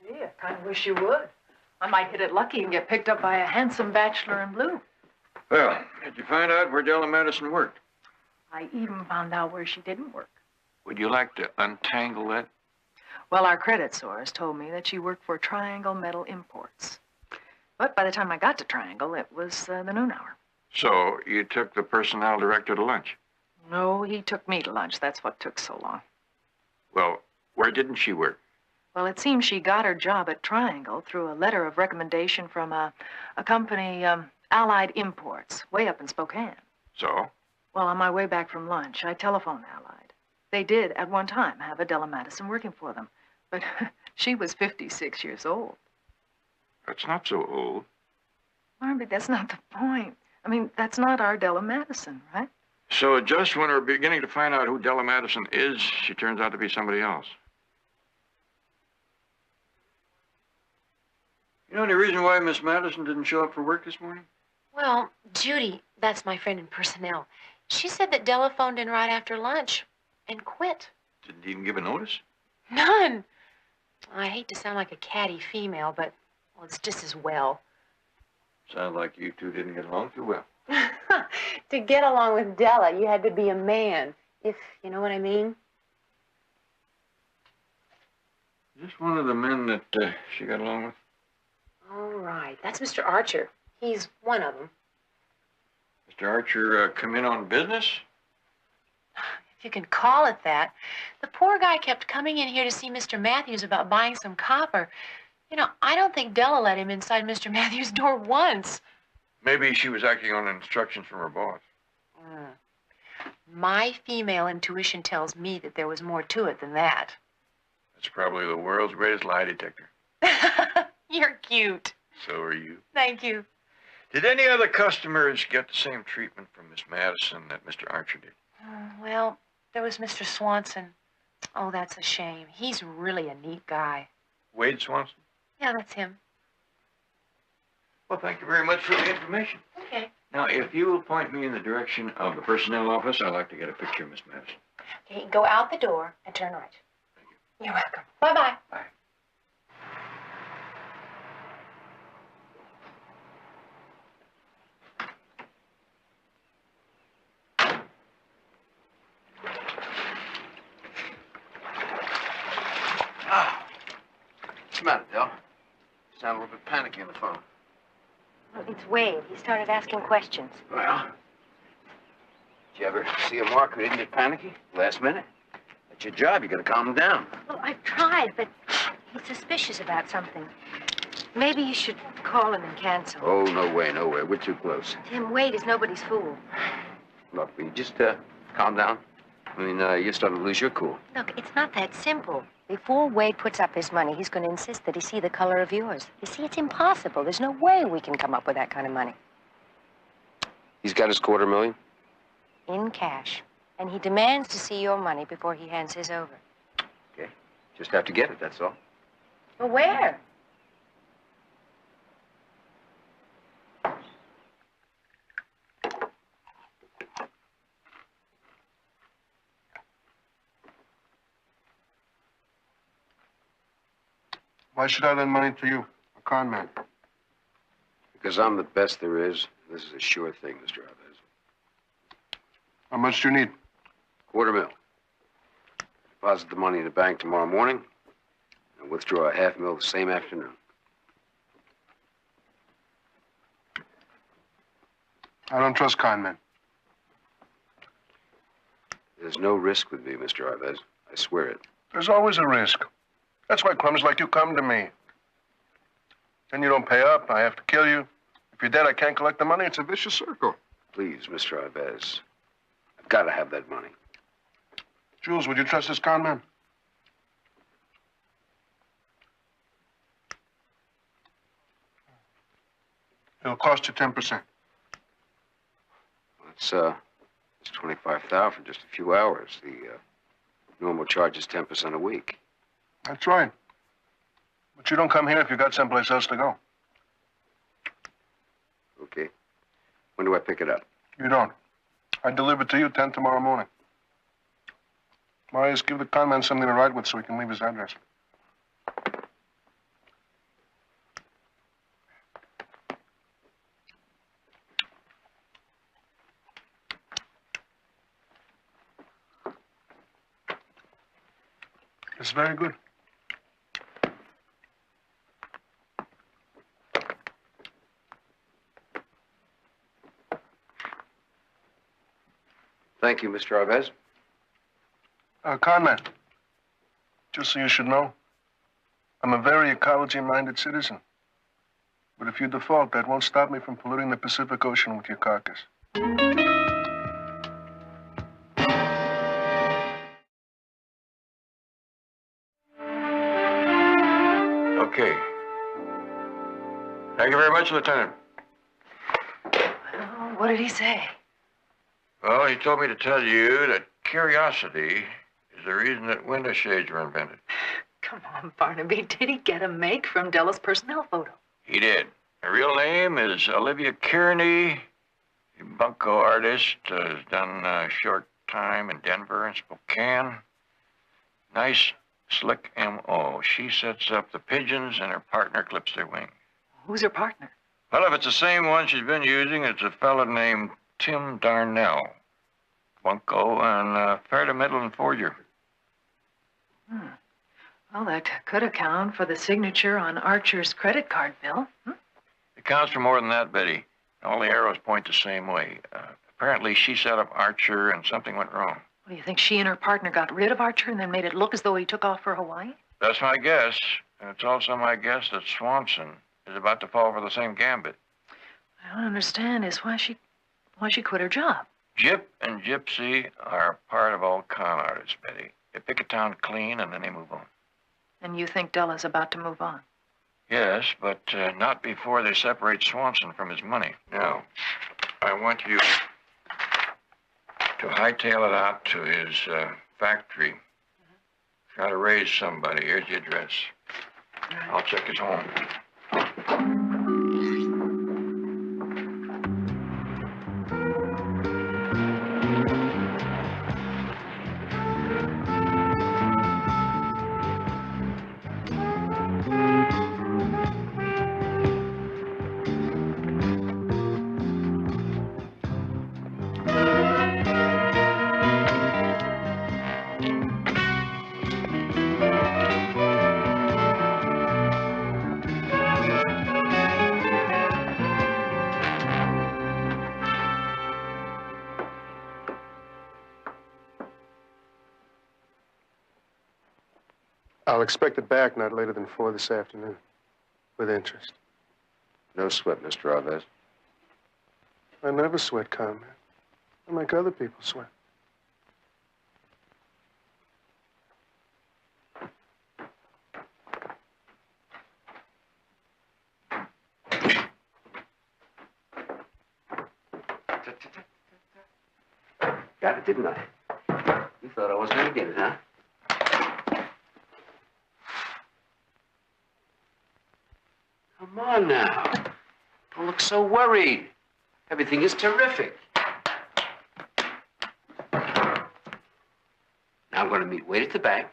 Speaker 9: Gee, I kind of wish you would. I might hit it lucky and get picked up by a handsome bachelor in blue.
Speaker 6: Well, did you find out where Della Madison worked?
Speaker 9: I even found out where she didn't work.
Speaker 6: Would you like to untangle that?
Speaker 9: Well, our credit source told me that she worked for Triangle Metal Imports. But by the time I got to Triangle, it was the noon hour.
Speaker 6: So you took the personnel director to lunch?
Speaker 9: No, he took me to lunch. That's what took so long.
Speaker 6: Well, where didn't she work?
Speaker 9: Well, it seems she got her job at Triangle through a letter of recommendation from a company, Allied Imports, way up in Spokane.
Speaker 6: So?
Speaker 9: Well, on my way back from lunch, I telephoned Allied. They did, at one time, have a Della Madison working for them. But she was 56 years old.
Speaker 6: That's not so old.
Speaker 9: Barnaby, that's not the point. I mean, that's not our Della Madison, right?
Speaker 6: So just when we're beginning to find out who Della Madison is, she turns out to be somebody else. You know any reason why Miss Madison didn't show up for work this morning?
Speaker 1: Well, Judy, that's my friend in personnel. She said that Della phoned in right after lunch and quit.
Speaker 6: Didn't even give a notice?
Speaker 1: None. I hate to sound like a catty female, but, well, it's just as well.
Speaker 6: Sounds like you two didn't get along too well.
Speaker 1: To get along with Della, you had to be a man, if you know what I mean.
Speaker 6: Is this one of the men that she got along with?
Speaker 1: All right, that's Mr. Archer. He's one of them.
Speaker 6: Mr. Archer come in on business?
Speaker 1: If you can call it that. The poor guy kept coming in here to see Mr. Matthews about buying some copper. You know, I don't think Della let him inside Mr. Matthews' door once.
Speaker 6: Maybe she was acting on instructions from her boss.
Speaker 9: My female intuition tells me that there was more to it than that.
Speaker 6: That's probably the world's greatest lie detector.
Speaker 9: You're cute.
Speaker 6: So are you.
Speaker 9: Thank you.
Speaker 6: Did any other customers get the same treatment from Miss Madison that Mr. Archer did?
Speaker 9: Well, there was Mr. Swanson. Oh, that's a shame. He's really a neat guy.
Speaker 6: Wade Swanson?
Speaker 9: Yeah, that's him.
Speaker 6: Well, thank you very much for the information.
Speaker 9: Okay.
Speaker 6: Now, if you will point me in the direction of the personnel office, I'd like to get a picture of Miss Madison.
Speaker 9: Okay, go out the door and turn right. You're welcome. Bye-bye.
Speaker 6: Bye.
Speaker 12: What's the matter, Del? You sound a little bit panicky on the phone.
Speaker 10: Well, it's Wade. He started asking questions.
Speaker 12: Well, did you ever see a mark who didn't get panicky? Last minute? That's your job. You gotta calm him down.
Speaker 10: Well, I've tried, but he's suspicious about something. Maybe you should call him and cancel.
Speaker 12: Oh, no way, no way. We're too close.
Speaker 10: Tim, Wade is nobody's fool.
Speaker 12: Look, will you just calm down? I mean, you're starting to lose your cool.
Speaker 10: Look, it's not that simple. Before Wade puts up his money, he's going to insist that he see the color of yours. You see, it's impossible. There's no way we can come up with that kind of money.
Speaker 12: He's got his $250,000?
Speaker 10: In cash. And he demands to see your money before he hands his over.
Speaker 12: Okay. Just have to get it, that's all.
Speaker 10: Well, where?
Speaker 19: Why should I lend money to you, a con man?
Speaker 12: Because I'm the best there is. This is a sure thing, Mr. Alves.
Speaker 19: How much do you need?
Speaker 12: $250,000. Deposit the money in the bank tomorrow morning and withdraw $500,000 the same afternoon.
Speaker 19: I don't trust con men.
Speaker 12: There's no risk with me, Mr. Alves. I swear it.
Speaker 19: There's always a risk. That's why crumbs like you come to me. Then you don't pay up, I have to kill you. If you're dead, I can't collect the money. It's a vicious circle.
Speaker 12: Please, Mr. Alves. I've got to have that money.
Speaker 19: Jules, would you trust this con man? It'll cost you 10%.
Speaker 12: It's $25,000 for just a few hours. The normal charge is 10% a week.
Speaker 19: That's right. But you don't come here if you got someplace else to go.
Speaker 12: Okay. When do I pick it up?
Speaker 19: You don't. I deliver it to you 10 tomorrow morning. Marius, give the con man something to write with so he can leave his address. It's very good.
Speaker 12: Thank you, Mr. Alves.
Speaker 19: Conman, just so you should know, I'm a very ecology-minded citizen. But if you default, that won't stop me from polluting the Pacific Ocean with your carcass.
Speaker 6: Okay. Thank you very much, Lieutenant.
Speaker 9: Oh, what did he say?
Speaker 6: Well, he told me to tell you that curiosity is the reason that window shades were invented.
Speaker 9: Come on, Barnaby. Did he get a make from Della's personnel photo?
Speaker 6: He did. Her real name is Olivia Kearney. A bunco artist, has done a short time in Denver and Spokane. Nice, slick M.O. She sets up the pigeons and her partner clips their wings.
Speaker 9: Who's her partner?
Speaker 6: Well, if it's the same one she's been using, it's a fella named Tim Darnell. Bunco and fair to middling forger.
Speaker 9: Well, that could account for the signature on Archer's credit card bill.
Speaker 6: It counts for more than that, Betty. All the arrows point the same way. Apparently, she set up Archer and something went wrong.
Speaker 9: What, do you think she and her partner got rid of Archer and then made it look as though he took off for Hawaii?
Speaker 6: That's my guess. And it's also my guess that Swanson is about to fall for the same gambit.
Speaker 9: I don't understand is why she quit her job.
Speaker 17: Gyp and Gypsy are part of all con artists, Betty. They pick a town clean and then they move on.
Speaker 9: And you think Della's about to move on?
Speaker 17: Yes, but not before they separate Swanson from his money. Now, I want you to hightail it out to his factory. Try to raise somebody. Here's the address. I'll check his home.
Speaker 19: I'll expect it back not later than 4 this afternoon. With interest.
Speaker 12: No sweat, Mr. Alves.
Speaker 19: I never sweat, Conrad. I make other people sweat.
Speaker 12: Got it, didn't I? You thought I wasn't going to get it, huh? Come on now. Don't look so worried. Everything is terrific. Now I'm going to meet Wade at the bank.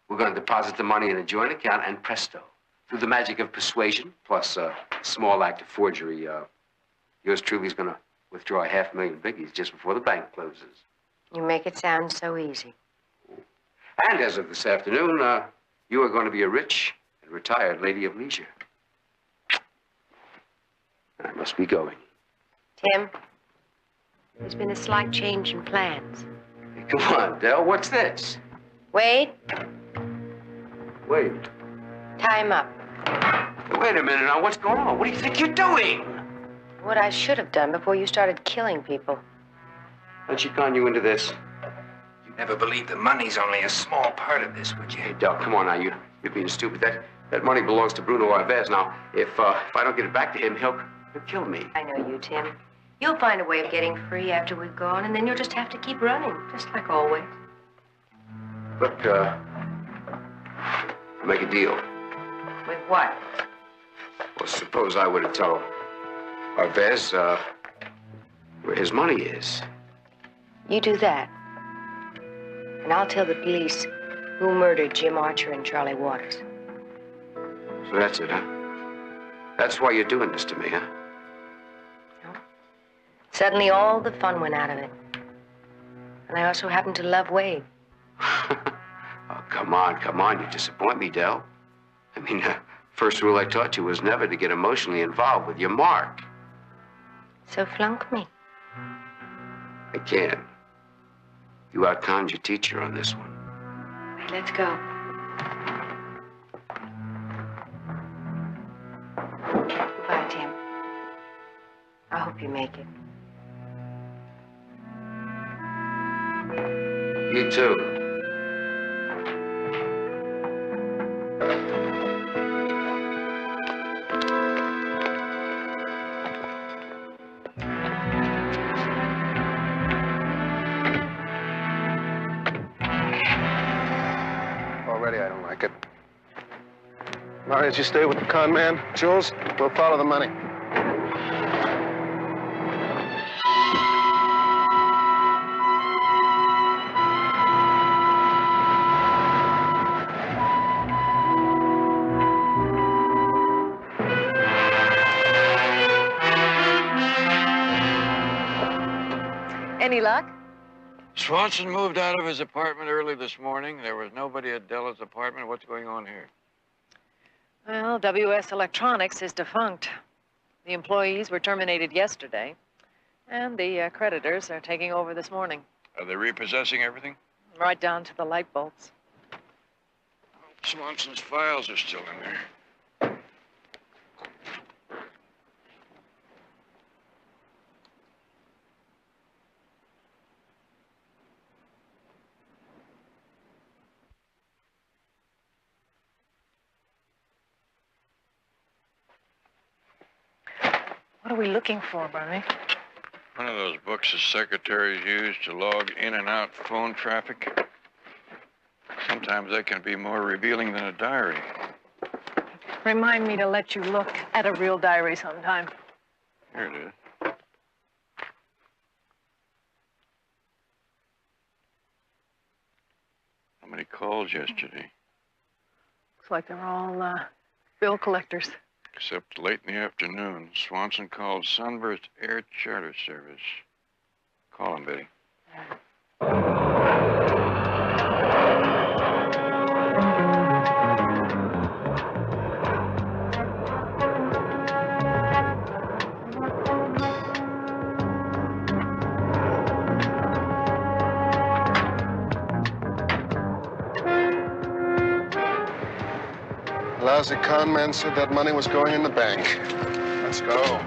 Speaker 12: We're going to deposit the money in a joint account, and presto. Through the magic of persuasion, plus a small act of forgery, yours truly is going to withdraw $500,000 biggies just before the bank closes.
Speaker 10: You make it sound so easy.
Speaker 12: And as of this afternoon, you are going to be a rich and retired lady of leisure. I must be going.
Speaker 10: Tim, there's been a slight change in plans.
Speaker 12: Hey, come on, Dell. What's this?
Speaker 10: Wade,
Speaker 12: Wait.
Speaker 10: tie him up.
Speaker 12: Wait a minute now. What's going on? What do you think you're doing?
Speaker 10: What I should have done before you started killing people.
Speaker 12: How'd she con you into this?
Speaker 7: You'd never believe the money's only a small part of this, would you?
Speaker 12: Hey, Dell, come on now. You're being stupid. That money belongs to Bruno Alves. Now, if I don't get it back to him, he'll kill me.
Speaker 10: I know you, Tim. You'll find a way of getting free after we've gone, and then you'll just have to keep running, just like always.
Speaker 12: Look, I'll make a deal.
Speaker 10: With what?
Speaker 12: Well, suppose I were to tell Alves, where his money is.
Speaker 10: You do that. And I'll tell the police who murdered Jim Archer and Charlie Waters.
Speaker 12: So that's it, huh? That's why you're doing this to me, huh?
Speaker 10: Suddenly, all the fun went out of it. And I also happen to love Wade.
Speaker 12: Oh, come on. You disappoint me, Dell. I mean, first rule I taught you was never to get emotionally involved with your mark.
Speaker 10: So flunk me.
Speaker 12: I can't. You outconned your teacher on this one.
Speaker 10: Right, let's go. Goodbye, Tim. I hope you make it.
Speaker 12: You too.
Speaker 19: Already I don't like it. Marius, you stay with the con man. Jules, we'll follow the money.
Speaker 2: Any luck?
Speaker 17: Swanson moved out of his apartment early this morning. There was nobody at Della's apartment. What's going on here?
Speaker 9: Well, WS Electronics is defunct. The employees were terminated yesterday, and the creditors are taking over this morning.
Speaker 17: Are they repossessing everything?
Speaker 9: Right down to the light bulbs.
Speaker 17: Swanson's files are still in there.
Speaker 9: What are we looking for, Barnaby?
Speaker 6: One of those books the secretaries use to log in and out phone traffic. Sometimes they can be more revealing than a diary.
Speaker 9: Remind me to let you look at a real diary sometime.
Speaker 6: Here it is. How many calls yesterday?
Speaker 9: Looks like they're all bill collectors.
Speaker 6: Except late in the afternoon, Swanson called Sunburst Air Charter Service. Call him, Betty.
Speaker 19: Lousy con man said that money was going in the bank. Let's go.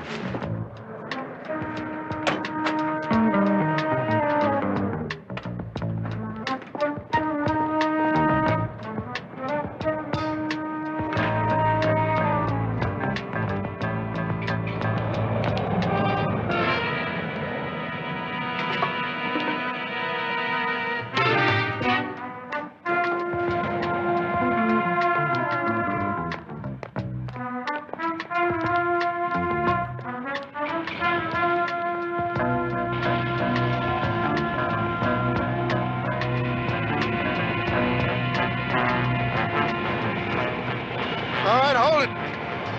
Speaker 19: All right, hold it.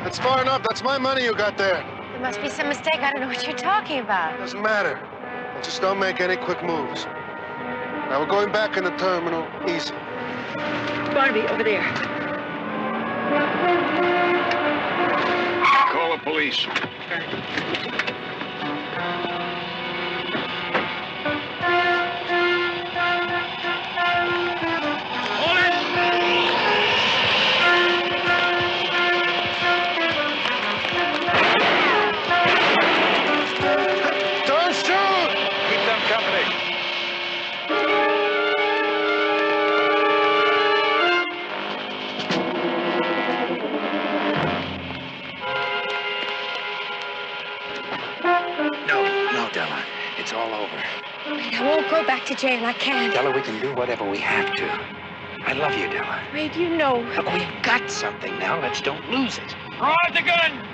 Speaker 19: That's far enough. That's my money you got there.
Speaker 10: There must be some mistake. I don't know what you're talking about.
Speaker 19: Doesn't matter. Just don't make any quick moves. Now we're going back in the terminal. Easy.
Speaker 9: Barnaby, over there.
Speaker 6: Call the police.
Speaker 19: Don't shoot!
Speaker 6: Keep them company.
Speaker 20: No, Della. It's all over.
Speaker 10: Wait, I won't go back to jail. I can't.
Speaker 20: Della, we can do whatever we have to. I love you, Della.
Speaker 10: Wait, you know.
Speaker 20: Look, we've got something now. Let's don't lose it.
Speaker 17: Throw out the gun!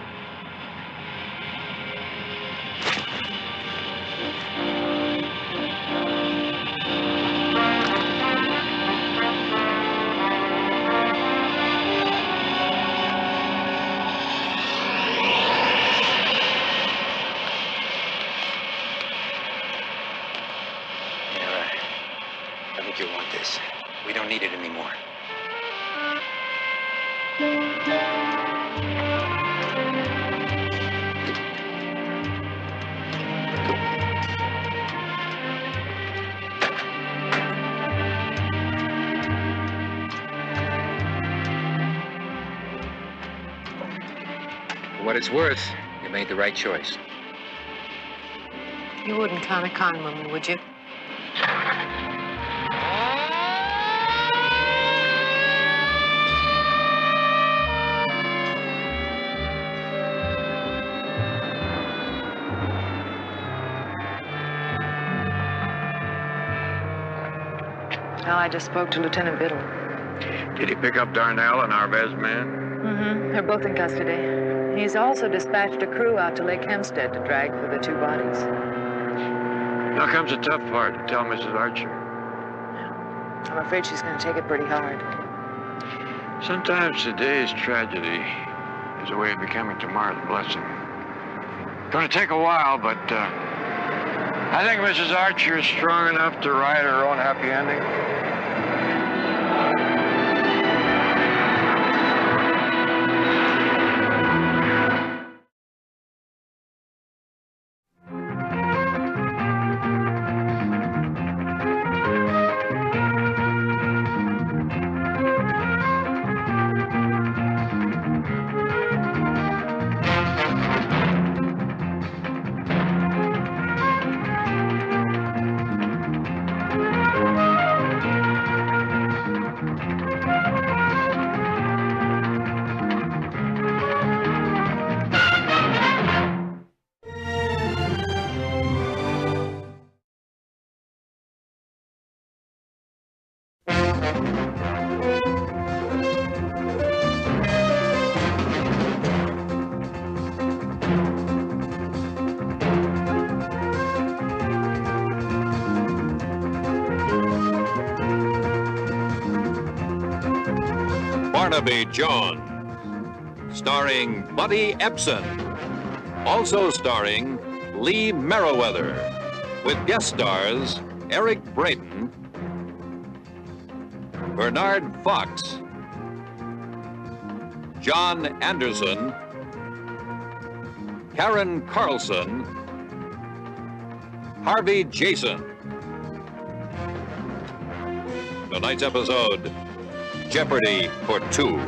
Speaker 20: I think you'll want this. We don't need it anymore.
Speaker 14: For what it's worth, you made the right choice.
Speaker 10: You wouldn't con a con woman, would you?
Speaker 9: Well, I just spoke to Lieutenant Biddle.
Speaker 6: Did he pick up Darnell and Arvez man?
Speaker 9: Mm-hmm. They're both in custody. He's also dispatched a crew out to Lake Hempstead to drag for the two bodies.
Speaker 6: Now comes the tough part, to tell Mrs. Archer.
Speaker 9: I'm afraid she's going to take it pretty hard.
Speaker 6: Sometimes today's tragedy is a way of becoming tomorrow's blessing. Gonna take a while, but I think Mrs. Archer is strong enough to write her own happy ending.
Speaker 11: Barnaby Joan, starring Buddy Ebsen. Also starring Lee Merriweather, with guest stars Eric Braden, Bernard Fox, John Anderson, Karen Carlson, Harvey Jason. Tonight's episode, Jeopardy for Two.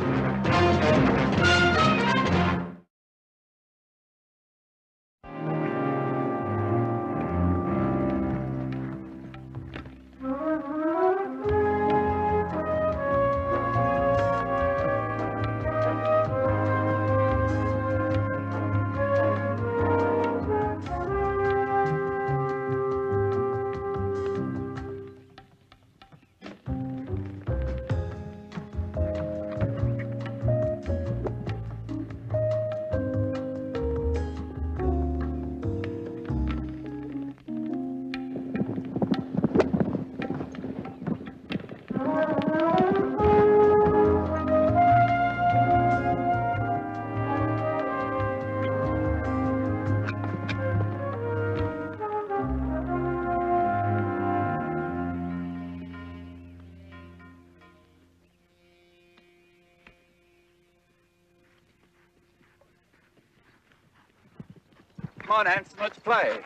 Speaker 17: Come on, Hanson, let's play.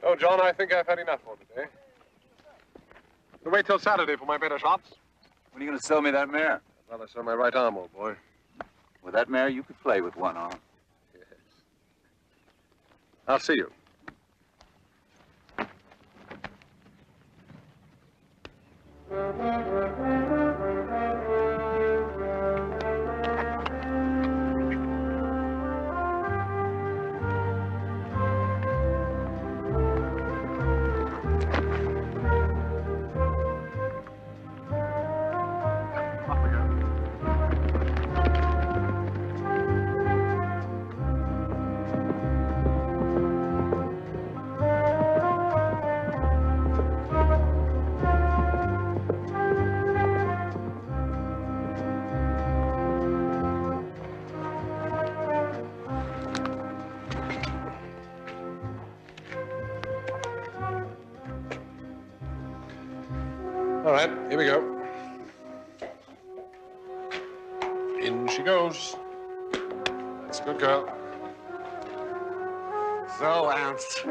Speaker 21: Oh, John, I think I've had enough for today. I'll wait till Saturday for my better shots.
Speaker 17: When are you going to sell me that mare?
Speaker 21: I'd rather sell my right arm, old boy.
Speaker 17: With that mare, you could play with one arm.
Speaker 21: Yes. I'll see you. All right, here we go. In she goes. That's a good girl.
Speaker 22: So, Ernst,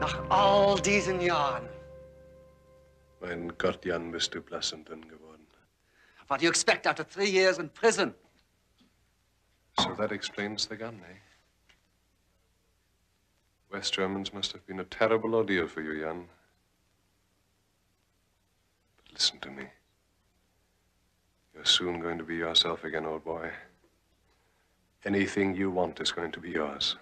Speaker 22: nach all diesen Jahren.
Speaker 21: Mein Gott, Jan, bist du blass und dünn geworden.
Speaker 22: What do you expect after 3 years in prison?
Speaker 21: So that explains the gun, eh? West Germans must have been a terrible ordeal for you, Jan. But listen to me. You're soon going to be yourself again, old boy. Anything you want is going to be yours.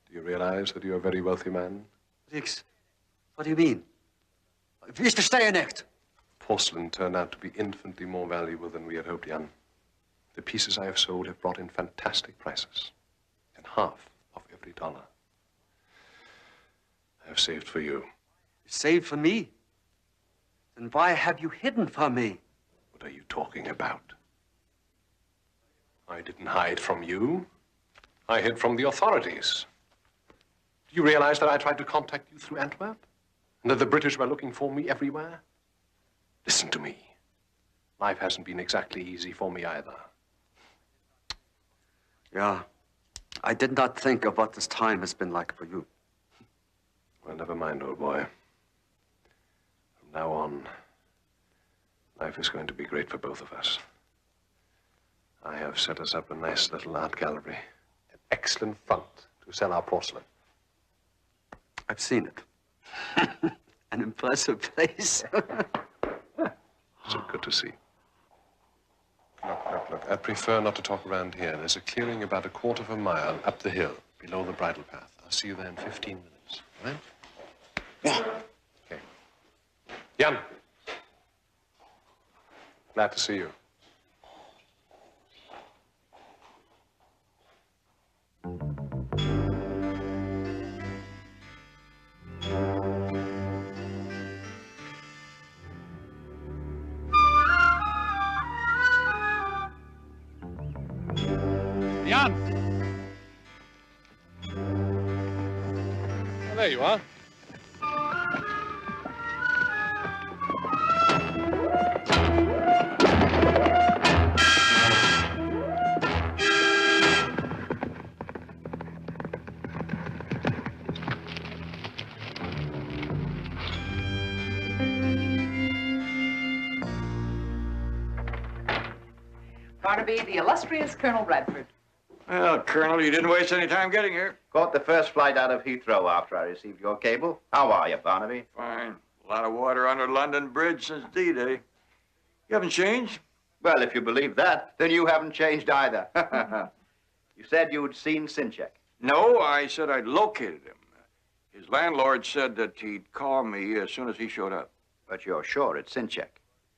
Speaker 21: Do you realize that you're a very wealthy man?
Speaker 22: Rix, what do you mean? Ich verstehe nicht.
Speaker 21: Porcelain turned out to be infinitely more valuable than we had hoped, Jan. The pieces I have sold have brought in fantastic prices, and half of every dollar I have saved for you.
Speaker 22: Saved for me? Then why have you hidden from me?
Speaker 21: What are you talking about? I didn't hide from you. I hid from the authorities. Do you realize that I tried to contact you through Antwerp? And that the British were looking for me everywhere? Listen to me. Life hasn't been exactly easy for me either.
Speaker 22: Yeah, I did not think of what this time has been like for you.
Speaker 21: Well, never mind, old boy. From now on, life is going to be great for both of us. I have set us up a nice little art gallery, an excellent front to sell our porcelain.
Speaker 22: I've seen it. An impressive place.
Speaker 21: So good to see. Look. I'd prefer not to talk around here. There's a clearing about 1/4 mile up the hill, below the bridle path. I'll see you there in 15 minutes. All right? Yeah. Okay. Jan. Glad to see you.
Speaker 3: There you are.
Speaker 9: Barnaby, the illustrious Colonel Bradford.
Speaker 6: Well, Colonel, you didn't waste any time getting here.
Speaker 8: Caught the first flight out of Heathrow after I received your cable. How are you, Barnaby?
Speaker 6: Fine. A lot of water under London Bridge since D-Day. You haven't changed?
Speaker 8: Well, if you believe that, then you haven't changed either. You said you'd seen Sinchek.
Speaker 6: No, I said I'd located him. His landlord said that he'd call me as soon as he showed up.
Speaker 8: But you're sure it's Sinchek?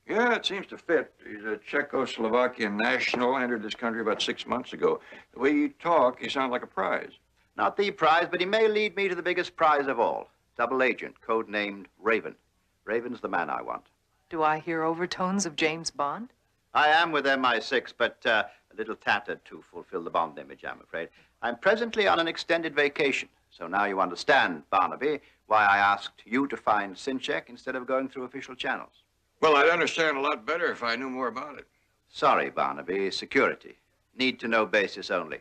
Speaker 6: Yeah, it seems to fit. He's a Czechoslovakian national, entered this country about 6 months ago. The way you talk, he sounds like a prize.
Speaker 8: Not the prize, but he may lead me to the biggest prize of all. Double agent, codenamed Raven. Raven's the man I want.
Speaker 9: Do I hear overtones of James Bond?
Speaker 8: I am with MI6, but a little tattered to fulfill the Bond image, I'm afraid. I'm presently on an extended vacation, so now you understand, Barnaby, why I asked you to find Sinchek instead of going through official channels.
Speaker 6: Well, I'd understand a lot better if I knew more about it.
Speaker 8: Sorry, Barnaby. Security. Need-to-know basis only.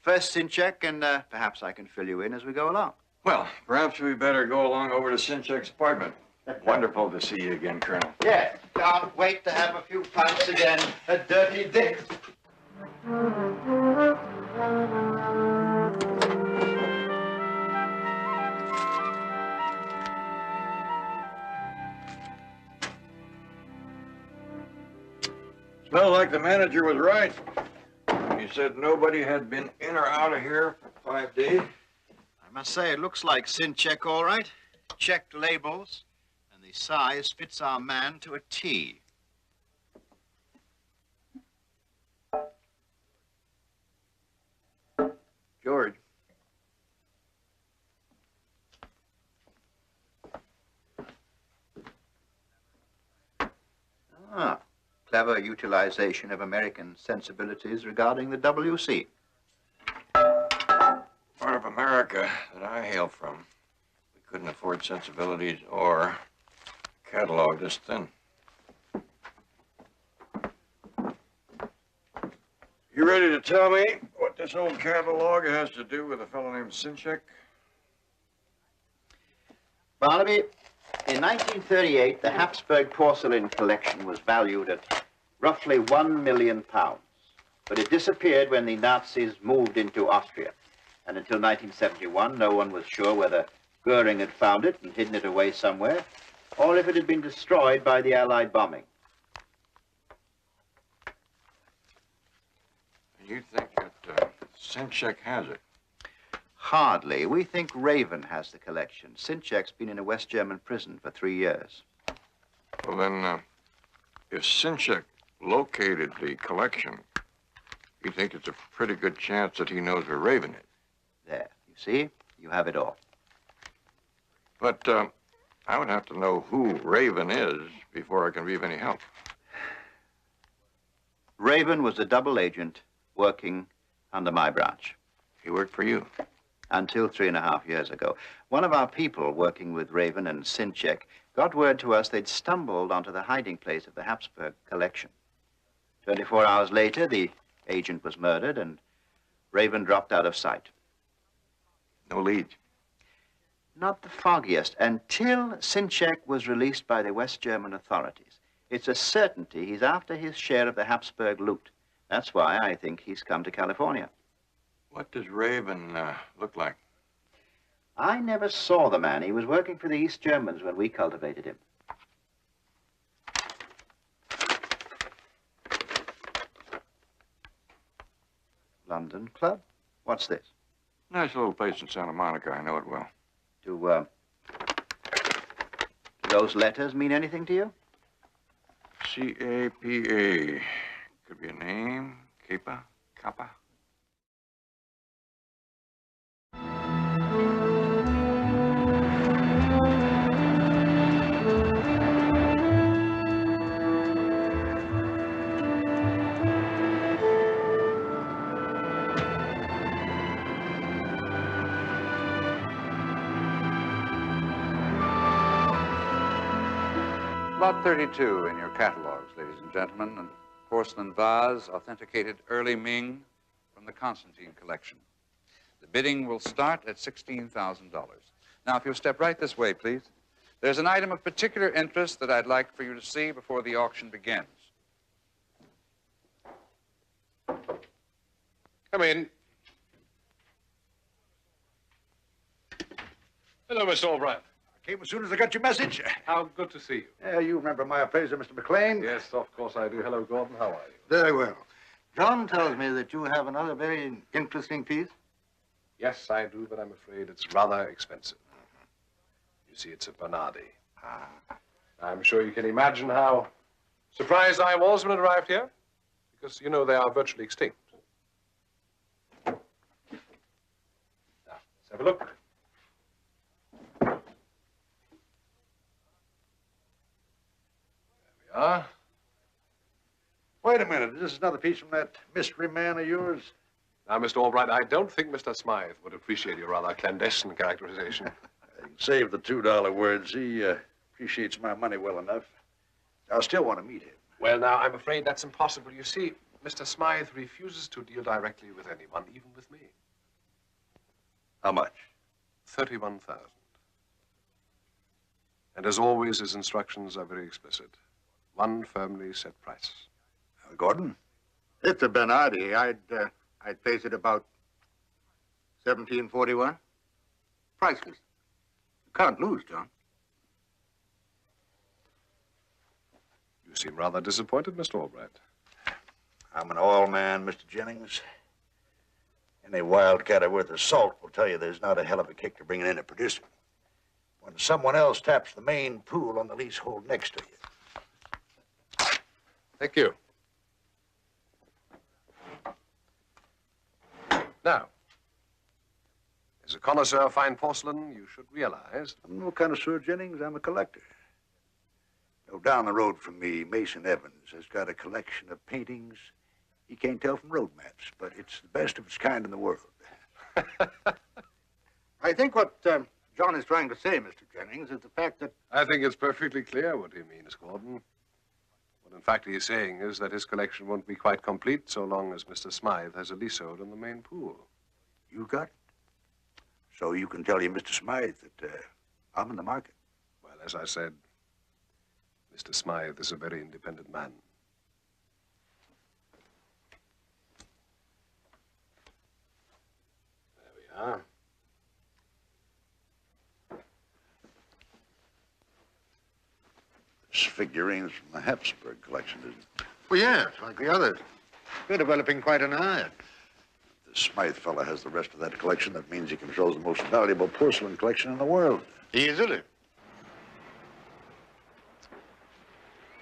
Speaker 8: First Sinchek, and perhaps I can fill you in as we go along.
Speaker 6: Well, perhaps we better go along over to Sinchek's apartment. Wonderful to see you again, Colonel.
Speaker 8: Yes. Can't wait to have a few pints again. A dirty dick.
Speaker 6: Smells like the manager was right. He said nobody had been in or out of here for 5 days.
Speaker 8: I must say, it looks like Sinchek, all right. Checked labels, and the size fits our man to a T.
Speaker 6: George.
Speaker 8: Ah, clever utilization of American sensibilities regarding the WC.
Speaker 6: Part of America that I hail from, we couldn't afford sensibilities or catalog this thin. You ready to tell me what this old catalog has to do with a fellow named Sinchek?
Speaker 8: Barnaby, in 1938, the Habsburg porcelain collection was valued at roughly £1 million. But it disappeared when the Nazis moved into Austria. And until 1971, no one was sure whether Goering had found it and hidden it away somewhere, or if it had been destroyed by the Allied bombing.
Speaker 6: You think that Sinchek has it?
Speaker 8: Hardly. We think Raven has the collection. Sinchek's been in a West German prison for 3 years.
Speaker 6: Well, then, if Sinchek located the collection, you think it's a pretty good chance that he knows where Raven is.
Speaker 8: There. You see? You have it all.
Speaker 6: But I would have to know who Raven is before I can be of any help.
Speaker 8: Raven was a double agent working under my branch.
Speaker 6: He worked for you?
Speaker 8: Until 3.5 years ago. One of our people working with Raven and Sinchek got word to us they'd stumbled onto the hiding place of the Habsburg collection. 24 hours later, the agent was murdered and Raven dropped out of sight.
Speaker 6: No lead?
Speaker 8: Not the foggiest, until Sinchek was released by the West German authorities. It's a certainty he's after his share of the Habsburg loot. That's why I think he's come to California.
Speaker 6: What does Raven look like?
Speaker 8: I never saw the man. He was working for the East Germans when we cultivated him. London Club? What's this?
Speaker 6: Nice little place in Santa Monica. I know it well.
Speaker 8: Do those letters mean anything to you?
Speaker 6: C-A-P-A. Could be a name. Kappa? Kappa?
Speaker 3: Lot 32 in your catalogs, ladies and gentlemen, a porcelain vase, authenticated early Ming from the Constantine collection. The bidding will start at $16,000. Now, if you'll step right this way, please. There's an item of particular interest that I'd like for you to see before the auction begins.
Speaker 11: Come in. Hello, Mr. Albright.
Speaker 13: I came as soon as I got your message.
Speaker 11: How good to see you.
Speaker 13: You remember my appraiser, Mr. McLean?
Speaker 11: Yes, of course I do. Hello, Gordon. How are you?
Speaker 13: Very well. John tells me that you have another very interesting piece.
Speaker 11: Yes, I do, but I'm afraid it's rather expensive. You see, it's a Barnaby. I'm sure you can imagine how surprised I was when it arrived here, because, you know, they are virtually extinct. Now, let's have a look.
Speaker 13: Wait a minute. Is this another piece from that mystery man of yours?
Speaker 11: Now, Mr. Albright, I don't think Mr. Smythe would appreciate your rather clandestine characterization.
Speaker 13: I can save the $2 words. He appreciates my money well enough. I still want to meet him.
Speaker 11: Well, now, I'm afraid that's impossible. You see, Mr. Smythe refuses to deal directly with anyone, even with me.
Speaker 13: How much?
Speaker 11: 31,000. And as always, his instructions are very explicit. One firmly set price.
Speaker 13: Gordon? It's a Bernardi. I'd place it about 1741. Priceless. You can't lose, John.
Speaker 11: You seem rather disappointed, Mr. Albright.
Speaker 13: I'm an oil man, Mr. Jennings. Any wildcatter worth of salt will tell you there's not a hell of a kick to bringing in a producer. When someone else taps the main pool on the leasehold next to you.
Speaker 11: Thank you. Now, as a connoisseur of fine porcelain, you should realize...
Speaker 13: I'm no connoisseur, Jennings. I'm a collector. No, down the road from me, Mason Evans has got a collection of paintings he can't tell from road maps, but it's the best of its kind in the world. I think what John is trying to say, Mr. Jennings, is the fact that...
Speaker 11: I think it's perfectly clear what he means, Gordon. What in fact he's saying is that his collection won't be quite complete so long as Mr. Smythe has a leasehold on the main pool.
Speaker 13: You got it? So you can tell you, Mr. Smythe, that I'm in the market.
Speaker 11: Well, as I said, Mr. Smythe is a very independent man. There we are.
Speaker 13: This figurine's from the Habsburg collection, isn't it?
Speaker 19: Well, yes, like the others. You're developing quite an eye.
Speaker 13: The Smythe fella has the rest of that collection. That means he controls the most valuable porcelain collection in the world.
Speaker 19: Easily.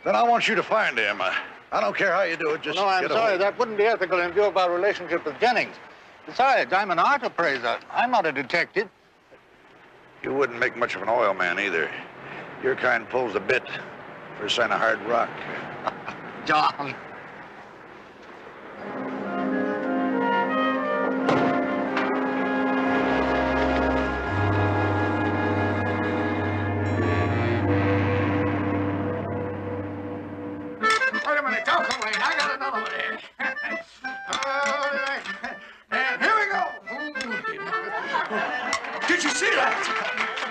Speaker 13: Then I want you to find him. I don't care how you do it, just
Speaker 19: No, I'm
Speaker 13: get
Speaker 19: sorry.
Speaker 13: ahold.
Speaker 19: That wouldn't be ethical in view of our relationship with Jennings. Besides, I'm an art appraiser. I'm not a detective.
Speaker 13: You wouldn't make much of an oil man either. Your kind pulls a bit for a sign of hard rock.
Speaker 19: John.
Speaker 13: Wait a minute, don't come late. I got another one here. All right. And here we go. Did you see that?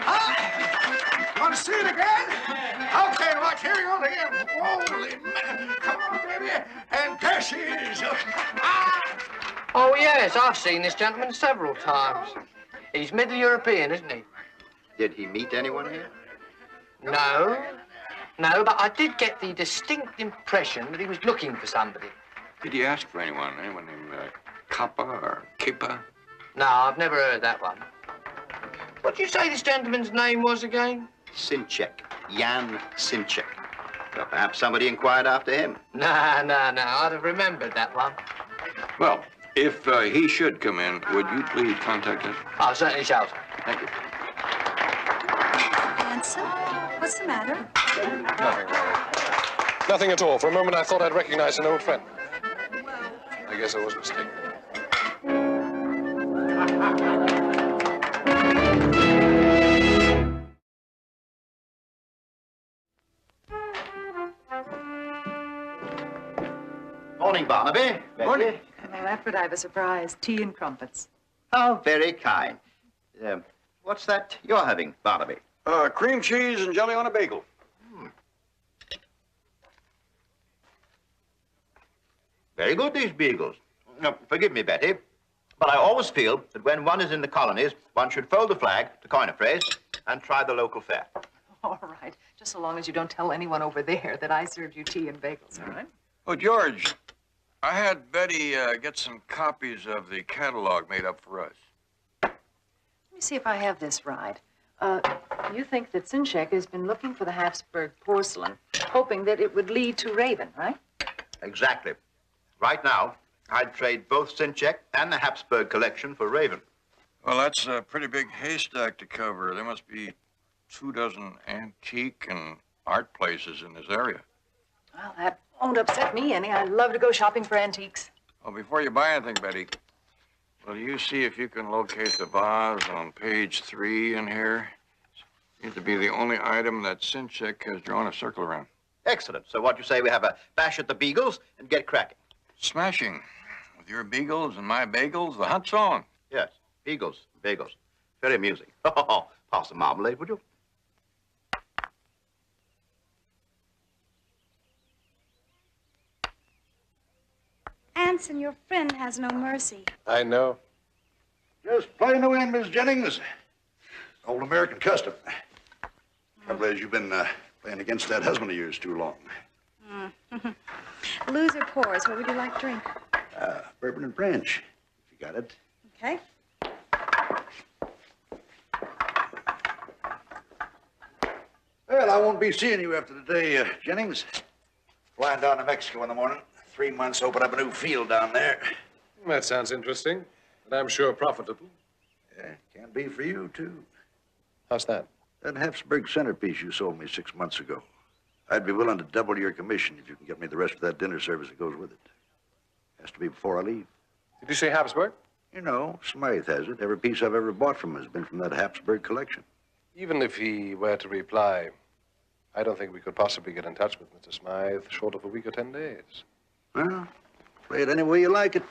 Speaker 13: Huh? Want to see it again? Okay, watch. Here we go again. Holy man. Come on, baby. And there she is.
Speaker 23: Oh, yes, I've seen this gentleman several times. He's Middle European, isn't he?
Speaker 8: Did he meet anyone here?
Speaker 23: No. No, but I did get the distinct impression that he was looking for somebody.
Speaker 6: Did you ask for anyone? Anyone named Kappa or Kippa?
Speaker 23: No, I've never heard that one. What did you say this gentleman's name was again?
Speaker 8: Sinchek. Jan Sinchek. Well, perhaps somebody inquired after him.
Speaker 23: No, I'd have remembered that one.
Speaker 6: Well, if he should come in, would you please contact us?
Speaker 23: I certainly shall, sir.
Speaker 6: Thank you.
Speaker 24: Hanson, what's the matter?
Speaker 11: Nothing at all. For a moment, I thought I'd recognize an old friend. I guess I was mistaken.
Speaker 8: Barnaby.
Speaker 9: Morning. Well, Alfred, I have a surprise. Tea and crumpets.
Speaker 8: How very kind. What's that you're having, Barnaby?
Speaker 6: Cream cheese and jelly on a bagel.
Speaker 8: Very good, these beagles. Now, forgive me, Betty, but I always feel that when one is in the colonies, one should fold the flag, to coin a phrase, and try the local fare.
Speaker 9: All right. Just so long as you don't tell anyone over there that I served you tea and bagels, all right?
Speaker 6: Oh, George, I had Betty get some copies of the catalog made up for us.
Speaker 9: Let me see if I have this right. You think that Sinchek has been looking for the Habsburg porcelain, hoping that it would lead to Raven, right?
Speaker 8: Exactly. Right now, I'd trade both Sinchek and the Habsburg collection for Raven.
Speaker 6: Well, that's a pretty big haystack to cover. There must be 24 antique and art places in this area.
Speaker 9: Well, that won't upset me any. I love to go shopping for antiques.
Speaker 6: Well, before you buy anything, Betty, will you see if you can locate the vase on page 3 in here? Seems to be the only item that Sinchek has drawn a circle around.
Speaker 8: Excellent. So what you say, we have a bash at the beagles and get cracking?
Speaker 6: Smashing. With your beagles and my bagels, the hunt's on.
Speaker 8: Yes, beagles, bagels. Very amusing. Oh, pass the marmalade, would you?
Speaker 4: Anson, your friend has no mercy.
Speaker 11: I know.
Speaker 13: Just play no end, Miss Jennings. Old American custom. Trouble is, you've been playing against that husband of yours too long.
Speaker 4: Loser pours. What would you like to drink?
Speaker 13: Bourbon and French, if you got it.
Speaker 4: Okay.
Speaker 13: Well, I won't be seeing you after today, Jennings. Flying down to Mexico in the morning. 3 months, open up a new field down there.
Speaker 11: That sounds interesting, and I'm sure profitable.
Speaker 13: Yeah, can be for you, too.
Speaker 11: How's that?
Speaker 13: That Habsburg centerpiece you sold me 6 months ago. I'd be willing to double your commission if you can get me the rest of that dinner service that goes with it. Has to be before I leave.
Speaker 11: Did you say Habsburg?
Speaker 13: You know, Smythe has it. Every piece I've ever bought from him has been from that Habsburg collection.
Speaker 11: Even if he were to reply, I don't think we could possibly get in touch with Mr. Smythe short of a week or 10 days.
Speaker 13: Well, play it any way you like it.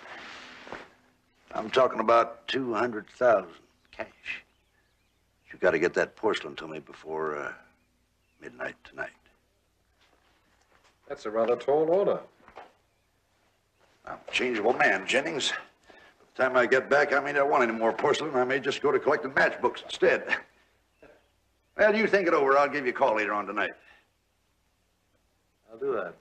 Speaker 13: I'm talking about 200,000 cash. You got to get that porcelain to me before midnight tonight.
Speaker 11: That's a rather tall order.
Speaker 13: I'm a changeable man, Jennings. By the time I get back, I may not want any more porcelain. I may just go to collecting matchbooks instead. Well, you think it over. I'll give you a call later on tonight.
Speaker 11: I'll do that.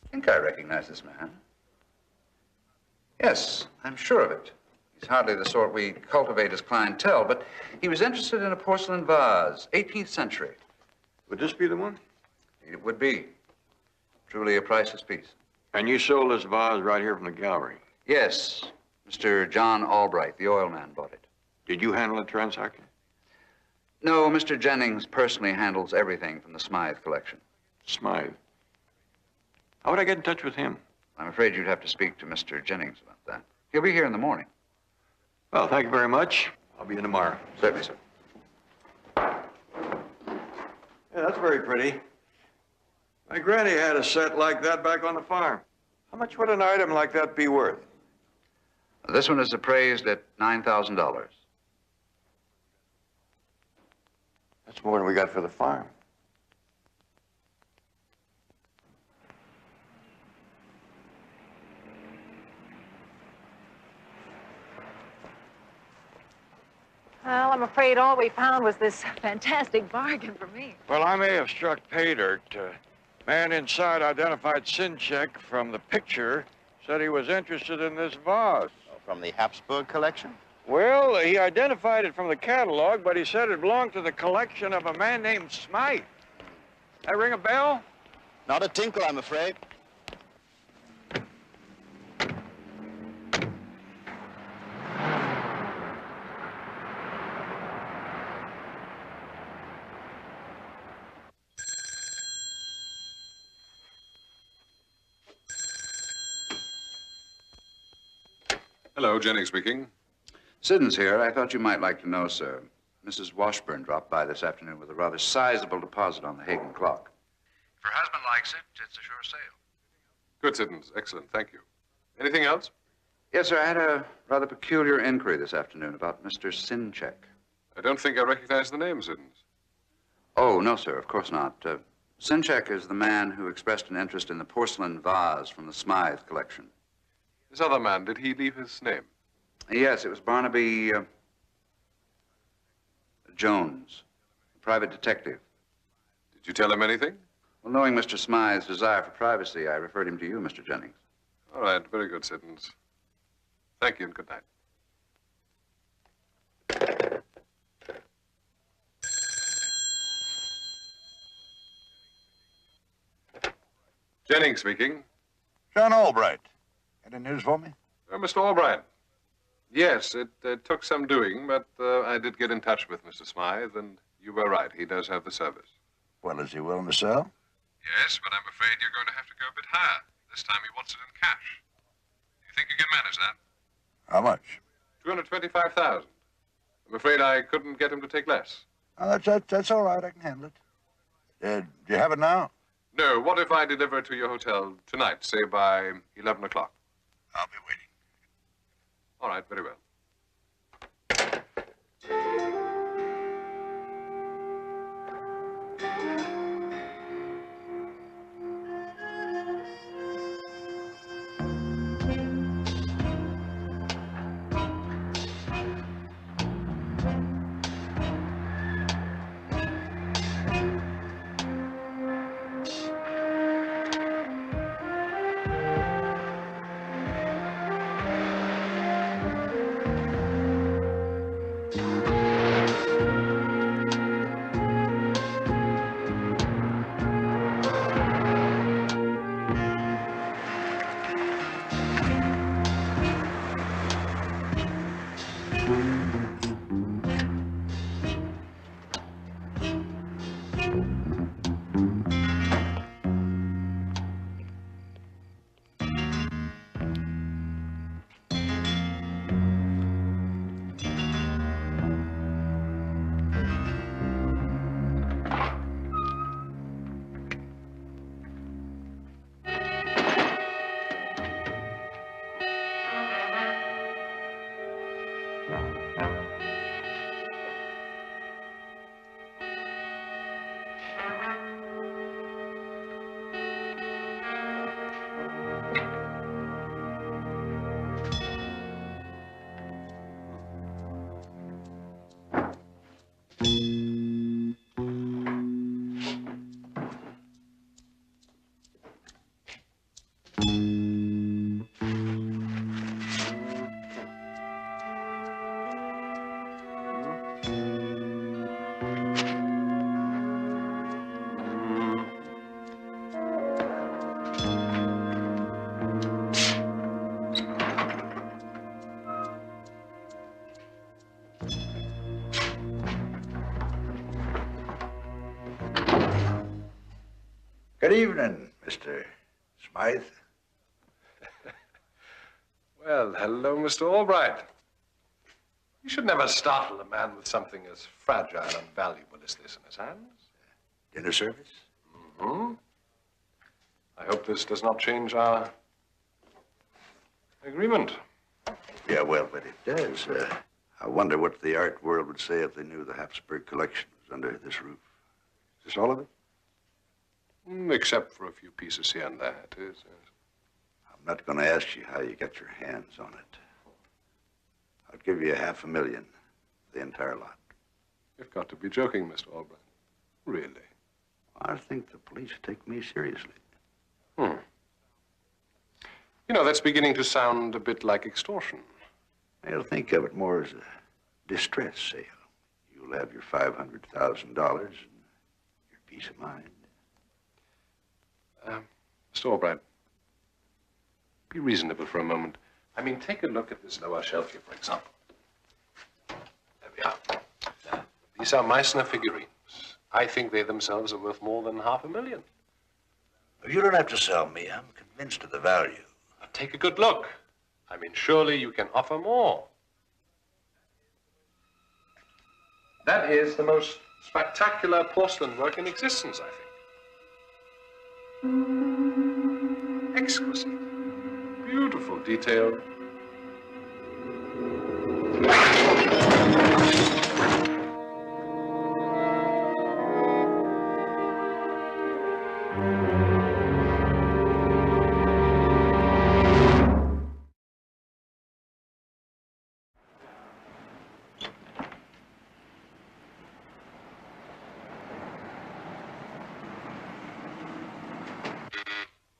Speaker 3: I think I recognize this man. Yes, I'm sure of it. He's hardly the sort we cultivate as clientele, but he was interested in a porcelain vase, 18th century.
Speaker 6: Would this be the one?
Speaker 3: It would be. Truly a priceless piece.
Speaker 6: And you sold this vase right here from the gallery?
Speaker 3: Yes. Mr. John Albright, the oil man, bought it.
Speaker 6: Did you handle the transaction?
Speaker 3: No, Mr. Jennings personally handles everything from the Smythe collection.
Speaker 6: Smythe? How would I get in touch with him?
Speaker 3: I'm afraid you'd have to speak to Mr. Jennings about that. He'll be here in the morning.
Speaker 6: Well, thank you very much. I'll be in tomorrow.
Speaker 3: Certainly, sir.
Speaker 6: Yeah, that's very pretty. My granny had a set like that back on the farm. How much would an item like that be worth?
Speaker 3: This one is appraised at $9,000.
Speaker 6: That's more than we got for the farm.
Speaker 9: Well, I'm afraid all we found was this fantastic bargain for me.
Speaker 6: Well, I may have struck pay dirt. Man inside identified Sinchek from the picture, said he was interested in this vase.
Speaker 8: Oh, from the Habsburg collection?
Speaker 6: Well, he identified it from the catalog, but he said it belonged to the collection of a man named Smythe. That ring a bell?
Speaker 8: Not a tinkle, I'm afraid.
Speaker 11: Hello, Jennings speaking.
Speaker 3: Siddons here. I thought you might like to know, sir. Mrs. Washburn dropped by this afternoon with a rather sizable deposit on the Hagen clock.
Speaker 11: If her husband likes it, it's a sure sale. Good, Siddons. Excellent. Thank you. Anything else?
Speaker 3: Yes, sir. I had a rather peculiar inquiry this afternoon about Mr. Sinchek.
Speaker 11: I don't think I recognize the name, Siddons.
Speaker 3: Oh, no, sir. Of course not. Sinchek is the man who expressed an interest in the porcelain vase from the Smythe collection.
Speaker 11: This other man, did he leave his name?
Speaker 3: Yes, it was Barnaby Jones, a private detective.
Speaker 11: Did you tell him anything?
Speaker 3: Well, knowing Mr. Smythe's desire for privacy, I referred him to you, Mr. Jennings.
Speaker 11: All right, very good, Siddons. Thank you and good night. Jennings speaking.
Speaker 13: John Albright. Any news for me?
Speaker 11: Mr. Albright. Yes, it took some doing, but I did get in touch with Mr. Smythe, and you were right. He does have the service.
Speaker 13: Well, is he willing to sell?
Speaker 11: Yes, but I'm afraid you're going to have to go a bit higher. This time he wants it in cash. Do you think you can manage that?
Speaker 13: How much?
Speaker 11: $225,000. I'm afraid I couldn't get him to take less.
Speaker 13: Oh, that's all right. I can handle it. Do you have it now?
Speaker 11: No, what if I deliver it to your hotel tonight, say by 11 o'clock?
Speaker 13: I'll be waiting.
Speaker 11: All right, very well.
Speaker 13: Good evening, Mr. Smythe.
Speaker 11: Well, hello, Mr. Albright. You should never startle a man with something as fragile and valuable as this in his hands.
Speaker 13: Dinner service?
Speaker 11: Mm-hmm. I hope this does not change our agreement.
Speaker 13: Yeah, well, but it does. I wonder what the art world would say if they knew the Habsburg collection was under this roof. Is this all of it?
Speaker 11: Except for a few pieces here and there, it is. Yes.
Speaker 13: I'm not going to ask you how you got your hands on it. I'd give you $500,000 for the entire lot.
Speaker 11: You've got to be joking, Mr. Albright. Really?
Speaker 13: I think the police take me seriously.
Speaker 11: Hmm. You know, that's beginning to sound a bit like extortion.
Speaker 13: I'll think of it more as a distress sale. You'll have your $500,000 and your peace of mind.
Speaker 11: Mr. Albright, be reasonable for a moment. I mean, take a look at this lower shelf here, for example. There we are. These are Meissner figurines. I think they themselves are worth more than $500,000.
Speaker 13: You don't have to sell me. I'm convinced of the value.
Speaker 11: Now, take a good look. I mean, surely you can offer more. That is the most spectacular porcelain work in existence, I think. Exquisite. Beautiful detail.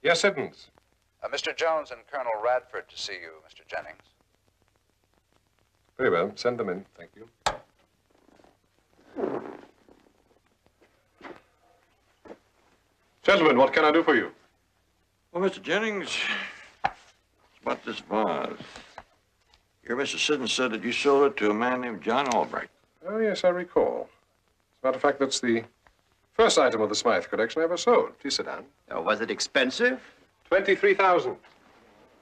Speaker 11: Yes, Siddons.
Speaker 3: Mr. Jones and Colonel Radford to see you, Mr. Jennings.
Speaker 11: Very well. Send them in. Thank you. Gentlemen, what can I do for you?
Speaker 6: Well, Mr. Jennings, it's about this vase. Your Mr. Siddons said that you sold it to a man named John Albright.
Speaker 11: Oh, yes, I recall. As a matter of fact, that's the first item of the Smythe collection I ever sold. Please sit down.
Speaker 8: Was it expensive?
Speaker 11: 23,000.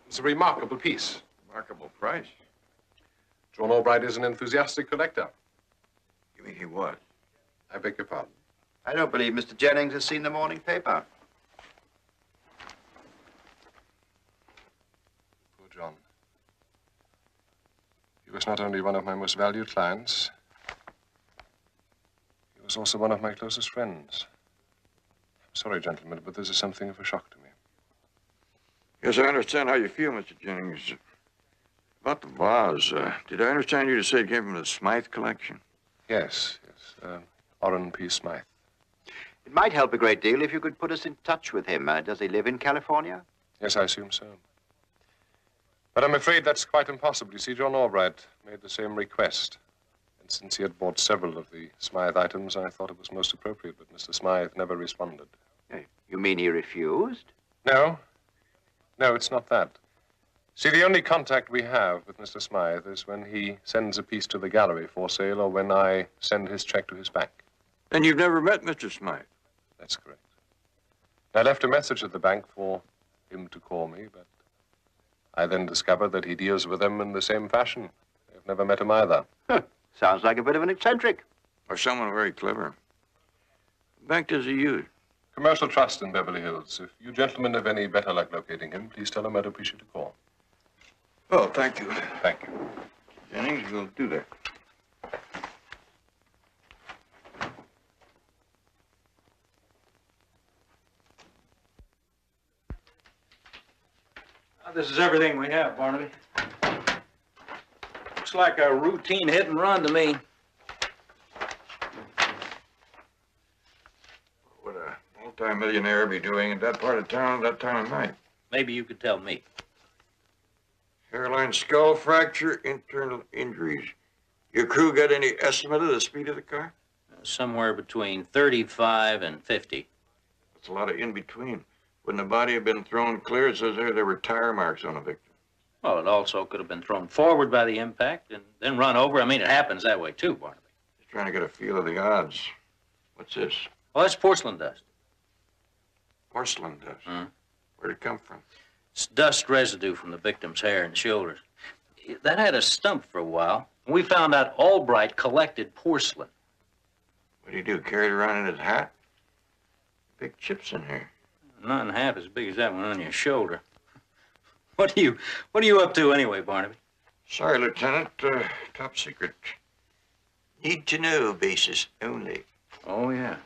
Speaker 11: It's a remarkable piece.
Speaker 6: Remarkable price.
Speaker 11: John Albright is an enthusiastic collector.
Speaker 6: You mean he was?
Speaker 11: I beg your pardon.
Speaker 8: I don't believe Mr. Jennings has seen the morning paper.
Speaker 11: Poor John. He was not only one of my most valued clients, he was also one of my closest friends. I'm sorry, gentlemen, but this is something of a shock to me.
Speaker 6: Yes, I understand how you feel, Mr. Jennings. About the vase, did I understand you to say it came from the Smythe collection?
Speaker 11: Yes, yes. Orrin P. Smythe.
Speaker 8: It might help a great deal if you could put us in touch with him. Does he live in California?
Speaker 11: Yes, I assume so. But I'm afraid that's quite impossible. You see, John Albright made the same request. And since he had bought several of the Smythe items, I thought it was most appropriate, but Mr. Smythe never responded.
Speaker 8: You mean he refused?
Speaker 11: No. No, it's not that. See, the only contact we have with Mr. Smythe is when he sends a piece to the gallery for sale or when I send his check to his bank.
Speaker 6: Then you've never met Mr. Smythe?
Speaker 11: That's correct. I left a message at the bank for him to call me, but I then discovered that he deals with them in the same fashion. I've never met him either.
Speaker 8: Sounds like a bit of an eccentric.
Speaker 6: Or someone very clever. What bank does he use?
Speaker 11: Commercial Trust in Beverly Hills. If you gentlemen have any better luck locating him, please tell him I'd appreciate a call.
Speaker 6: Oh, thank you.
Speaker 11: Thank you.
Speaker 6: Jennings, we'll do that.
Speaker 5: This is everything we have, Barnaby. Looks like a routine hit and run to me.
Speaker 6: What a multi-millionaire be doing in that part of town at that time of night?
Speaker 5: Maybe you could tell me.
Speaker 6: Hairline skull fracture, internal injuries. Your crew got any estimate of the speed of the car?
Speaker 5: Somewhere between 35 and 50.
Speaker 6: That's a lot of in-between. Wouldn't the body have been thrown clear? It says there were tire marks on the victim.
Speaker 5: Well, it also could have been thrown forward by the impact and then run over. I mean, it happens that way too, Barnaby.
Speaker 6: Just trying to get a feel of the odds. What's this?
Speaker 5: Well, that's porcelain dust.
Speaker 6: Porcelain dust? Where'd it come from?
Speaker 5: It's dust residue from the victim's hair and shoulders. That had us stumped for a while. We found out Albright collected porcelain.
Speaker 6: What do you do, carry it around in his hat? Big chips in here.
Speaker 5: Not in half as big as that one on your shoulder. What are you up to anyway, Barnaby?
Speaker 6: Sorry, Lieutenant. Top secret. Need to know basis only.
Speaker 5: Oh, yeah.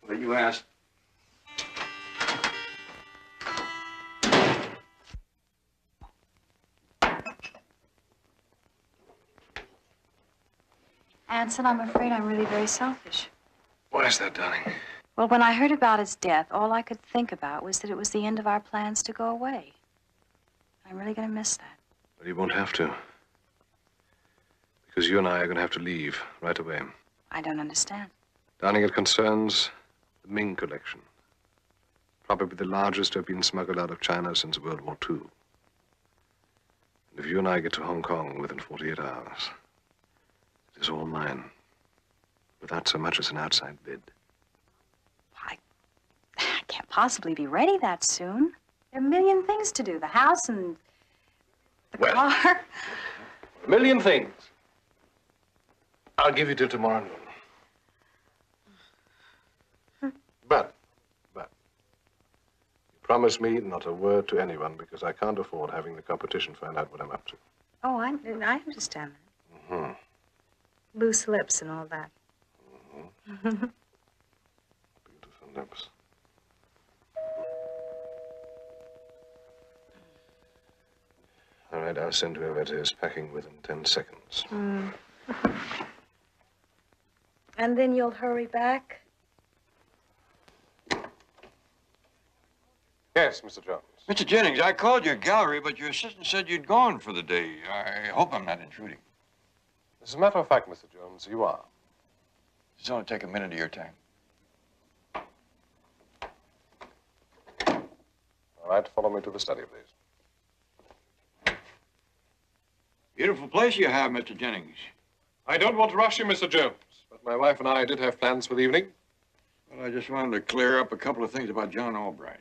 Speaker 6: Well, you asked.
Speaker 4: Anson, I'm afraid I'm really very selfish.
Speaker 11: Why is that, darling?
Speaker 4: Well, when I heard about his death, all I could think about was that it was the end of our plans to go away. I'm really going to miss that.
Speaker 11: Well, you won't have to. Because you and I are going to have to leave right away.
Speaker 4: I don't understand.
Speaker 11: Darling, it concerns the Ming collection. Probably the largest to have been smuggled out of China since World War II. And if you and I get to Hong Kong within 48 hours, it is all mine. Without so much as an outside bid.
Speaker 4: I can't possibly be ready that soon. There are a million things to do. The house and the car.
Speaker 11: A million things. I'll give you till tomorrow noon. But, you promise me not a word to anyone because I can't afford having the competition find out what I'm up to.
Speaker 4: Oh, I understand that.
Speaker 11: Mm-hmm.
Speaker 4: Loose lips and all that.
Speaker 11: Mm-hmm. Beautiful lips. All right, I'll send whoever it is packing within 10 seconds.
Speaker 4: Mm. And then you'll hurry back?
Speaker 11: Yes, Mr. Jones.
Speaker 6: Mr. Jennings, I called your gallery, but your assistant said you'd gone for the day. I hope I'm not intruding.
Speaker 11: As a matter of fact, Mr. Jones, you are.
Speaker 6: Just only take a minute of your time.
Speaker 11: All right, follow me to the study, please.
Speaker 6: Beautiful place you have, Mr. Jennings.
Speaker 11: I don't want to rush you, Mr. Jones, but my wife and I did have plans for the evening.
Speaker 6: Well, I just wanted to clear up a couple of things about John Albright.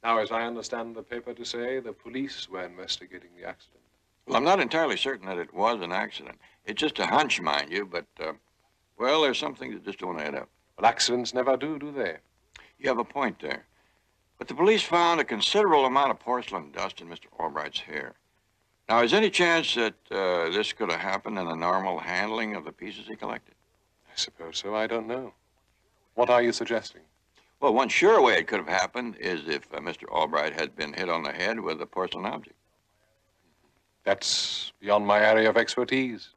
Speaker 11: Now, as I understand the paper to say, the police were investigating the accident.
Speaker 6: Well, I'm not entirely certain that it was an accident. It's just a hunch, mind you, but, well, there's some things that just don't add up.
Speaker 11: Well, accidents never do they?
Speaker 6: You have a point there. But the police found a considerable amount of porcelain dust in Mr. Albright's hair. Now, is there any chance that this could have happened in the normal handling of the pieces he collected?
Speaker 11: I suppose so. I don't know. What are you suggesting?
Speaker 6: Well, one sure way it could have happened is if Mr. Albright had been hit on the head with a porcelain object.
Speaker 11: That's beyond my area of expertise.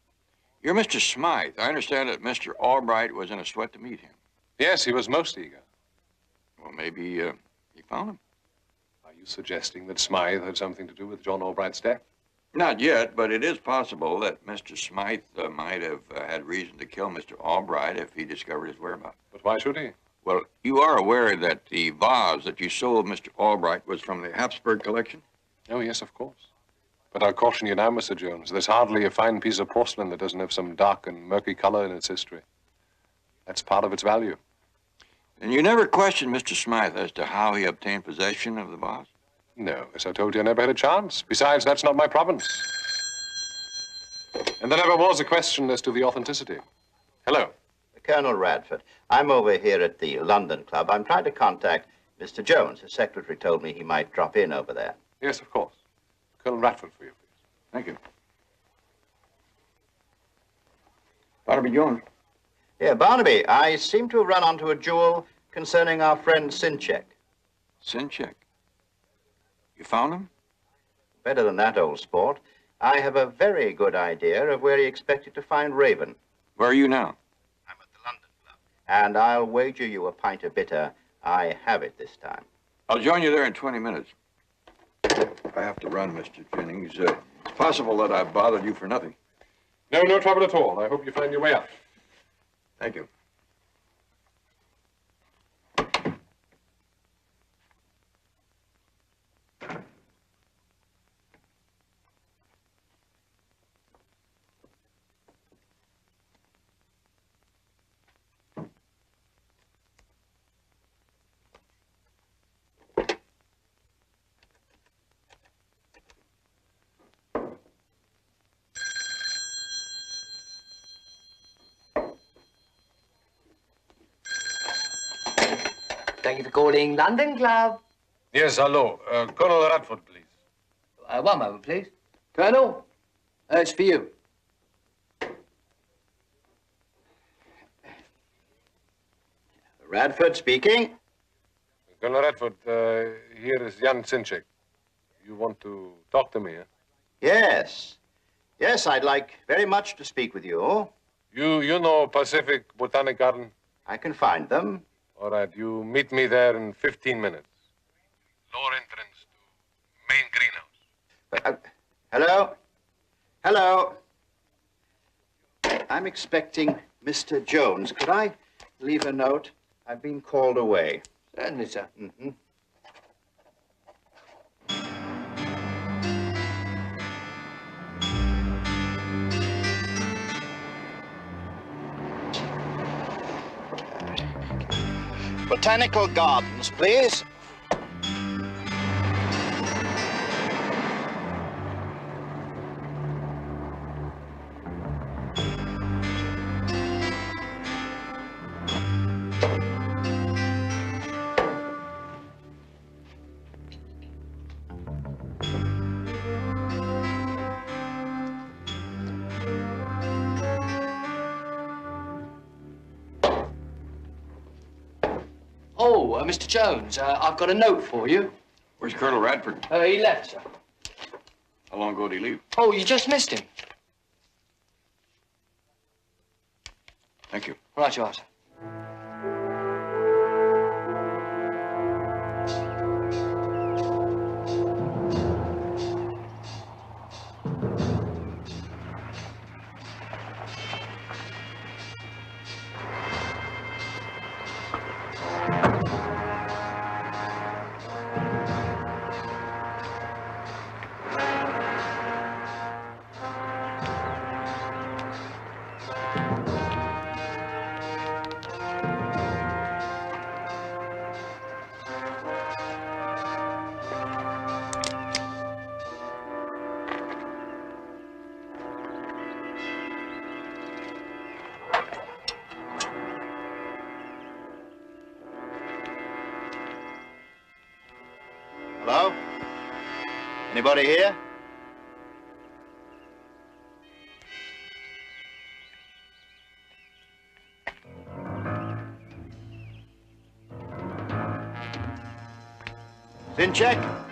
Speaker 6: You're Mr. Smythe. I understand that Mr. Albright was in a sweat to meet him.
Speaker 11: Yes, he was most eager.
Speaker 6: Well, maybe you found him.
Speaker 11: Are you suggesting that Smythe had something to do with John Albright's death?
Speaker 6: Not yet, but it is possible that Mr. Smythe might have had reason to kill Mr. Albright if he discovered his whereabouts.
Speaker 11: But why should he?
Speaker 6: Well, you are aware that the vase that you sold Mr. Albright was from the Habsburg collection?
Speaker 11: Oh, yes, of course. But I'll caution you now, Mr. Jones. There's hardly a fine piece of porcelain that doesn't have some dark and murky color in its history. That's part of its value.
Speaker 6: And you never questioned Mr. Smythe as to how he obtained possession of the vase?
Speaker 11: No, as I told you, I never had a chance. Besides, that's not my province. And there never was a question as to the authenticity. Hello.
Speaker 8: Colonel Radford, I'm over here at the London Club. I'm trying to contact Mr. Jones. His secretary told me he might drop in over there.
Speaker 11: Yes, of course. Colonel Radford for you, please.
Speaker 6: Thank you. Barnaby Jones.
Speaker 8: Yeah, Barnaby, I seem to have run onto a jewel concerning our friend Sinchek.
Speaker 6: Sinchek? You found him?
Speaker 8: Better than that, old sport. I have a very good idea of where he expected to find Raven.
Speaker 6: Where are you now?
Speaker 8: And I'll wager you a pint of bitter I have it this time.
Speaker 6: I'll join you there in 20 minutes. I have to run, Mr. Jennings. It's possible that I've bothered you for nothing.
Speaker 11: No, no trouble at all. I hope you find your way out.
Speaker 6: Thank you.
Speaker 23: Thank you for calling London Club.
Speaker 11: Yes, hello. Colonel Radford, please.
Speaker 23: One moment, please. Colonel, it's for you.
Speaker 8: Radford speaking.
Speaker 11: Colonel Radford, here is Jan Sinchek. You want to talk to me, eh?
Speaker 8: Yes. Yes, I'd like very much to speak with you.
Speaker 11: You know Pacific Botanic Garden?
Speaker 8: I can find them.
Speaker 11: All right, you meet me there in 15 minutes. Lower entrance to main greenhouse.
Speaker 8: Hello? Hello? I'm expecting Mr. Jones. Could I leave a note? I've been called away.
Speaker 23: Certainly, sir.
Speaker 8: Mm-hmm. Botanical Gardens, please.
Speaker 23: Mr. Jones, I've got a note for you.
Speaker 6: Where's Colonel Radford?
Speaker 23: He left, sir.
Speaker 6: How long ago did he leave?
Speaker 23: Oh, you just missed him.
Speaker 6: Thank you.
Speaker 23: Right you are, sir.
Speaker 8: Hello? Anybody here? Sinchek?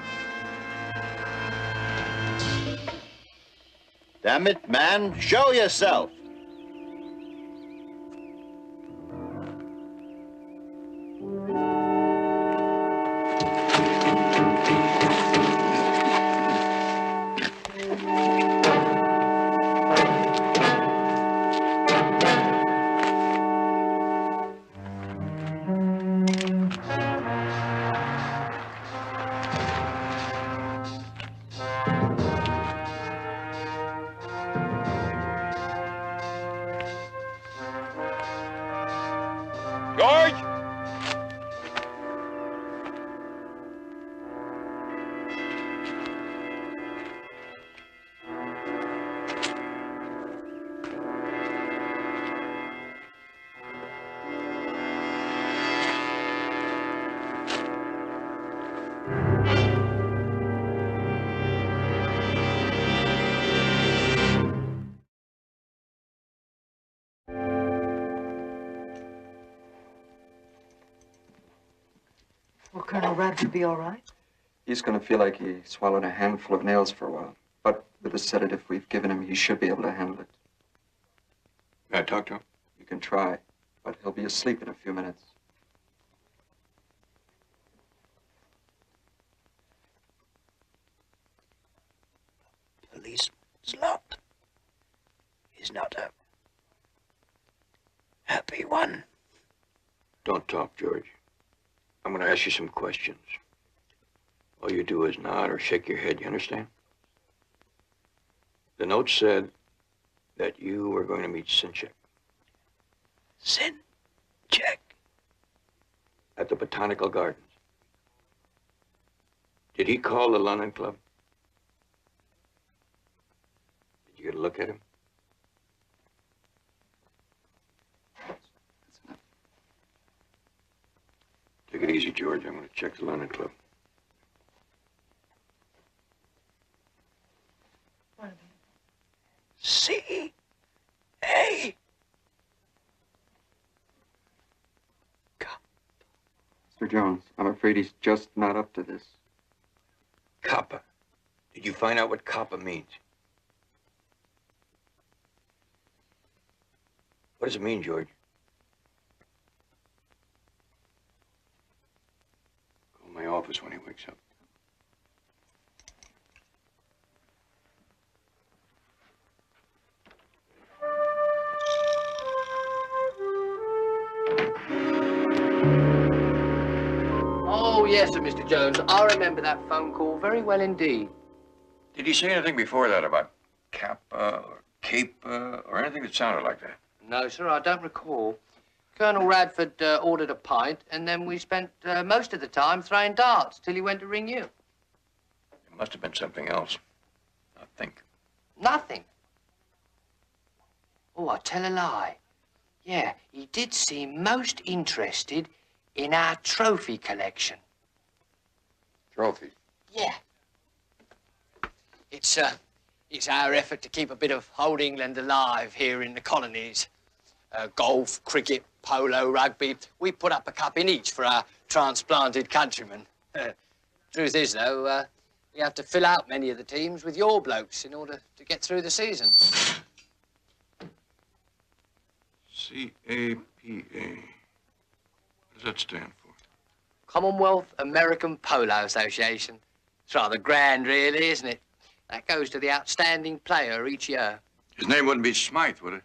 Speaker 8: Damn it, man, show yourself.
Speaker 6: George!
Speaker 23: Will Colonel Radford be all right?
Speaker 1: He's going to feel like he swallowed a handful of nails for a while. But with the sedative we've given him, he should be able to handle it.
Speaker 6: Can I talk to him?
Speaker 1: You can try, but he'll be asleep in a few minutes.
Speaker 13: Policeman's lot is not a happy one.
Speaker 12: Don't talk, George. I'm going to ask you some questions. All you do is nod or shake your head, you understand? The note said that you were going to meet Sinchek.
Speaker 13: Sinchek?
Speaker 12: At the Botanical Gardens. Did he call the London Club? Did you get a look at him? Take it easy, George. I'm going to check the London Club.
Speaker 13: C.A.
Speaker 1: Mr. Jones, I'm afraid he's just not up to this.
Speaker 12: Kappa. Did you find out what Kappa means? What does it mean, George? Call my office when he wakes up.
Speaker 23: Oh, yes, sir, Mr. Jones. I remember that phone call very well indeed.
Speaker 6: Did he say anything before that about Kappa or Cape or anything that sounded like that?
Speaker 23: No, sir, I don't recall. Colonel Radford ordered a pint, and then we spent most of the time throwing darts till he went to ring you.
Speaker 6: It must have been something else. I think.
Speaker 23: Nothing. Oh, I tell a lie. Yeah, he did seem most interested in our trophy collection.
Speaker 6: Trophy?
Speaker 23: Yeah. It's our effort to keep a bit of old England alive here in the colonies. Golf, cricket, polo, rugby. We put up a cup in each for our transplanted countryman. Truth is, though, we have to fill out many of the teams with your blokes in order to get through the season.
Speaker 6: C-A-P-A. What does that stand for?
Speaker 23: Commonwealth American Polo Association. It's rather grand, really, isn't it? That goes to the outstanding player each year.
Speaker 6: His name wouldn't be Smythe, would it?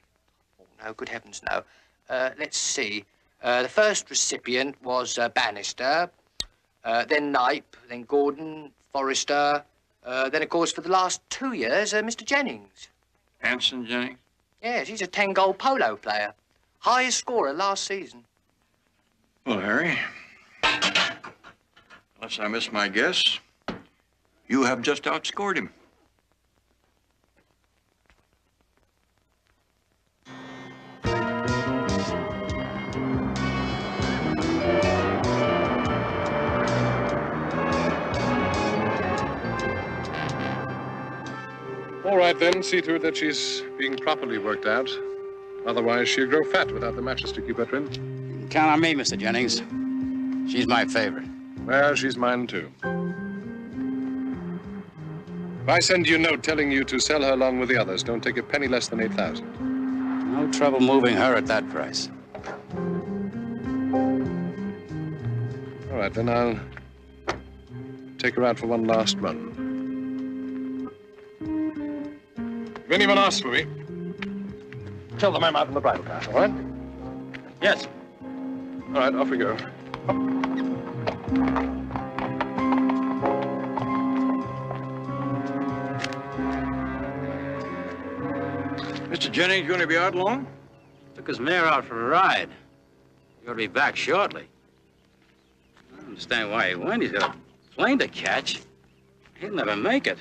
Speaker 23: Oh, no, good heavens, no. Let's see. The first recipient was Bannister, then Knipe, then Gordon, Forrester, then, of course, for the last 2 years, Mr. Jennings.
Speaker 6: Anson Jennings?
Speaker 23: Yes, he's a 10-goal polo player. Highest scorer last season.
Speaker 6: Well, Harry, unless I miss my guess, you have just outscored him.
Speaker 11: All right, then. See to it that she's being properly worked out. Otherwise, she'll grow fat without the matches to keep her trim.
Speaker 7: Count on me, Mr. Jennings. She's my favorite.
Speaker 11: Well, she's mine, too. If I send you a note telling you to sell her along with the others, don't take a penny less than 8,000.
Speaker 7: No trouble moving her at that price.
Speaker 11: All right, then I'll take her out for one last run. If anyone asks for me, tell them I'm out in the bridle path, all right?
Speaker 7: Yes.
Speaker 11: All right, off we go.
Speaker 6: Mr. Jennings going to be out long?
Speaker 7: Took his mare out for a ride. He ought to be back shortly. I don't understand why he went. He's got a plane to catch. He'll never make it.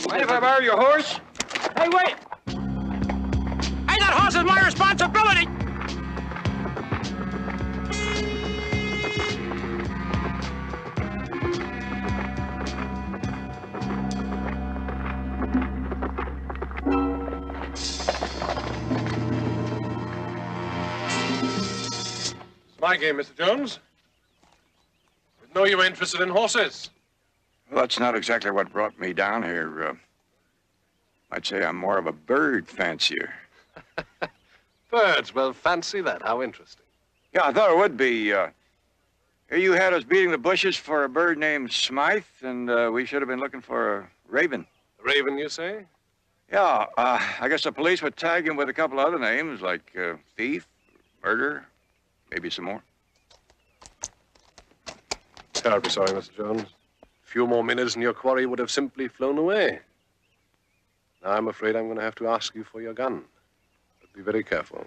Speaker 6: Mind if I borrow your horse?
Speaker 7: Hey, wait! Hey, that horse is my responsibility!
Speaker 11: It's my game, Mr. Jones. Didn't know you were interested in horses.
Speaker 6: Well, that's not exactly what brought me down here. I'd say I'm more of a bird fancier.
Speaker 11: Birds, well, fancy that. How interesting.
Speaker 6: Yeah, I thought it would be. Here you had us beating the bushes for a bird named Smythe, and we should have been looking for a raven.
Speaker 11: A raven, you say?
Speaker 6: Yeah, I guess the police would tag him with a couple other names, like thief, murder, maybe some more.
Speaker 11: Terribly sorry, Mr. Jones. A few more minutes and your quarry would have simply flown away. Now, I'm afraid I'm going to have to ask you for your gun. But be very careful.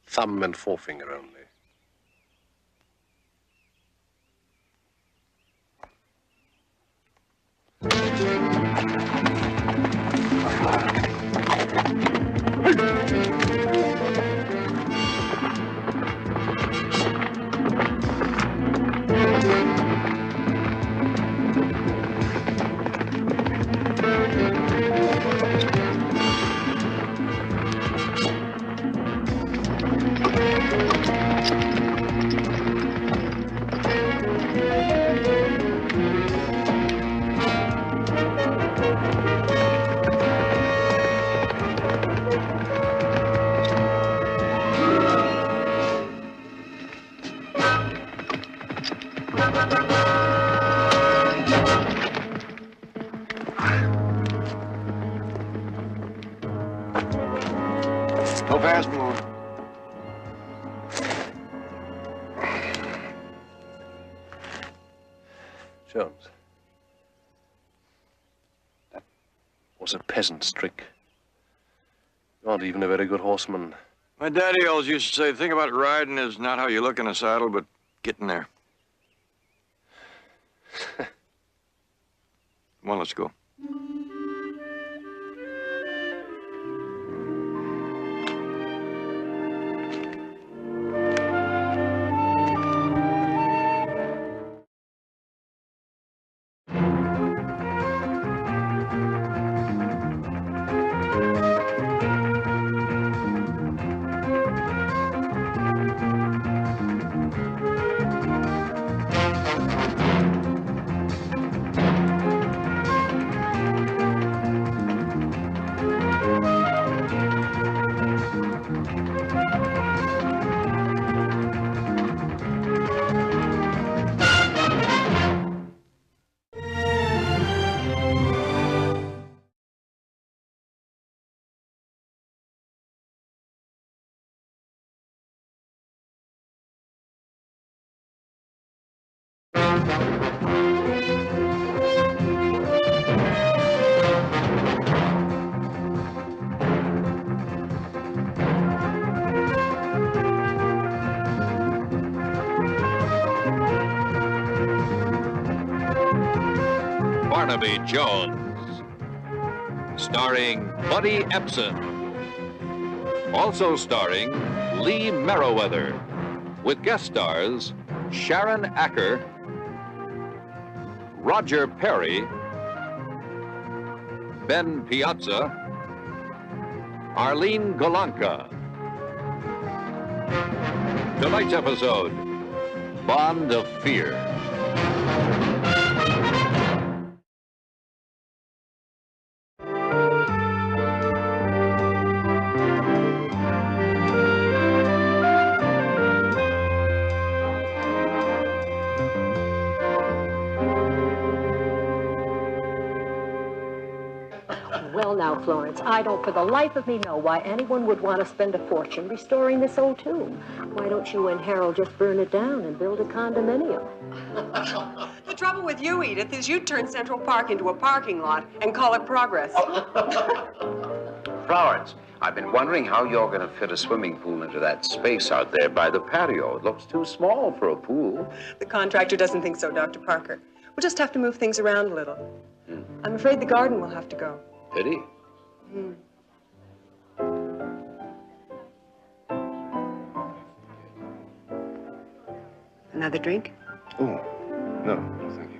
Speaker 11: Thumb and forefinger only.
Speaker 6: Go fast, Moore.
Speaker 11: Jones. That was a peasant's trick. You aren't even a very good horseman.
Speaker 6: My daddy always used to say, the thing about riding is not how you look in a saddle, but getting there. Come on, let's go.
Speaker 2: Barnaby Jones, starring Buddy Epson. Also starring Lee Merriweather, with guest stars Sharon Acker, Roger Perry, Ben Piazza, Arlene Golanka. Tonight's episode, Bond of Fear.
Speaker 15: Well, now, Florence, I don't for the life of me know why anyone would want to spend a fortune restoring this old tomb. Why don't you and Harold just burn it down and build a condominium?
Speaker 16: The trouble with you, Edith, is you'd turn Central Park into a parking lot and call it progress.
Speaker 18: Florence, I've been wondering how you're going to fit a swimming pool into that space out there by the patio. It looks too small for a pool.
Speaker 16: The contractor doesn't think so, Dr. Parker. We'll just have to move things around a little. I'm afraid the garden will have to go.
Speaker 18: Pity.
Speaker 16: Another drink?
Speaker 19: Oh, no, thank you.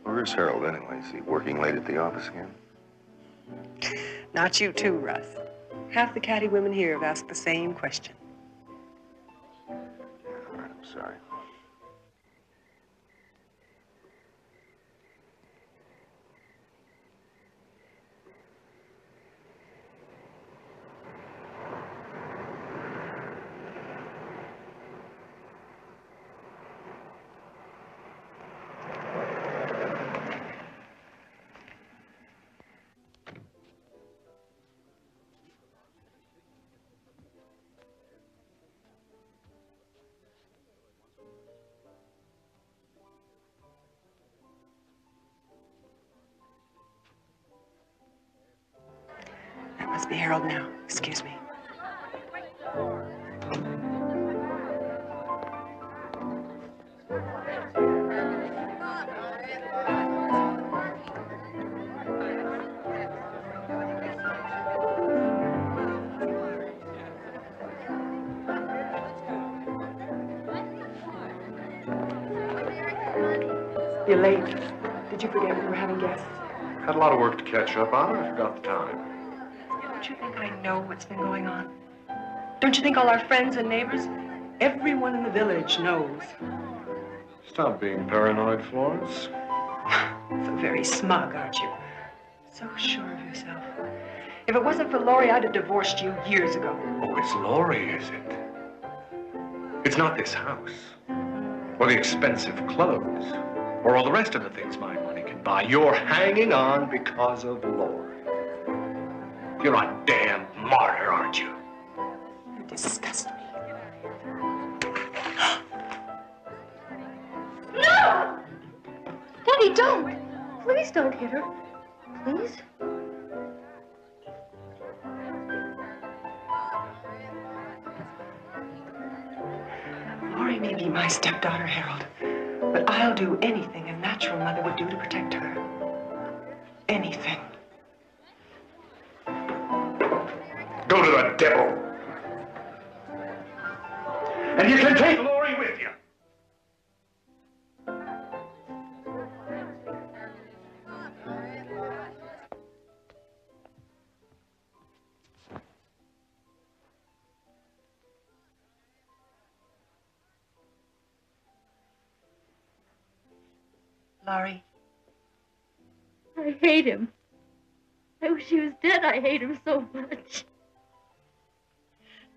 Speaker 19: Where's Harold anyway? Is he working late at the office again?
Speaker 16: Not you too, Russ. Half the catty women here have asked the same question.
Speaker 19: All right, I'm sorry.
Speaker 16: That must be Harold now. Excuse me. You're late. Did you forget we were having guests?
Speaker 11: Had a lot of work to catch up on. I forgot the time.
Speaker 16: Don't you think I know what's been going on? Don't you think all our friends and neighbors, everyone in the village knows?
Speaker 11: Stop being paranoid, Florence.
Speaker 16: So very smug, aren't you? So sure of yourself. If it wasn't for Laurie, I'd have divorced you years ago.
Speaker 11: Oh, it's Laurie, is it? It's not this house, or the expensive clothes, or all the rest of the things my money can buy. You're hanging on because of Laurie. You're a damn martyr, aren't you?
Speaker 16: You disgust me.
Speaker 10: No! Daddy, don't! Please don't hit her. Please?
Speaker 16: Laurie may be my stepdaughter, Harold, but I'll do anything a natural mother would do to protect her. Anything.
Speaker 11: Go to the devil. And you can take Laurie with you.
Speaker 16: Laurie.
Speaker 25: I hate him. I wish he was dead. I hate him so much.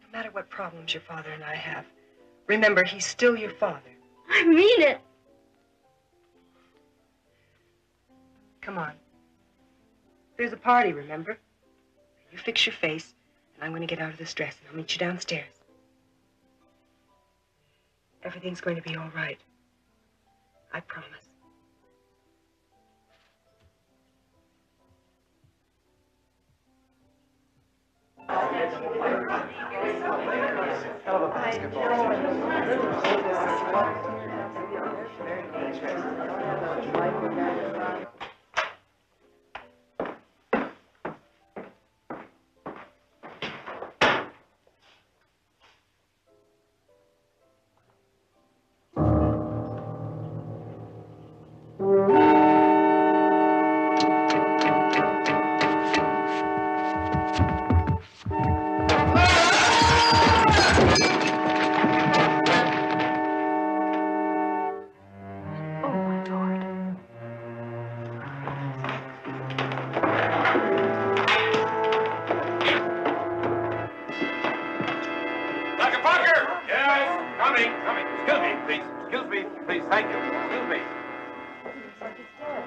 Speaker 16: No matter what problems your father and I have, remember, he's still your father.
Speaker 25: I mean it.
Speaker 16: Come on. There's a party, remember? You fix your face, and I'm going to get out of this dress, and I'll meet you downstairs. Everything's going to be all right. I promise.
Speaker 6: Barnaby.
Speaker 25: Looks like he's dead.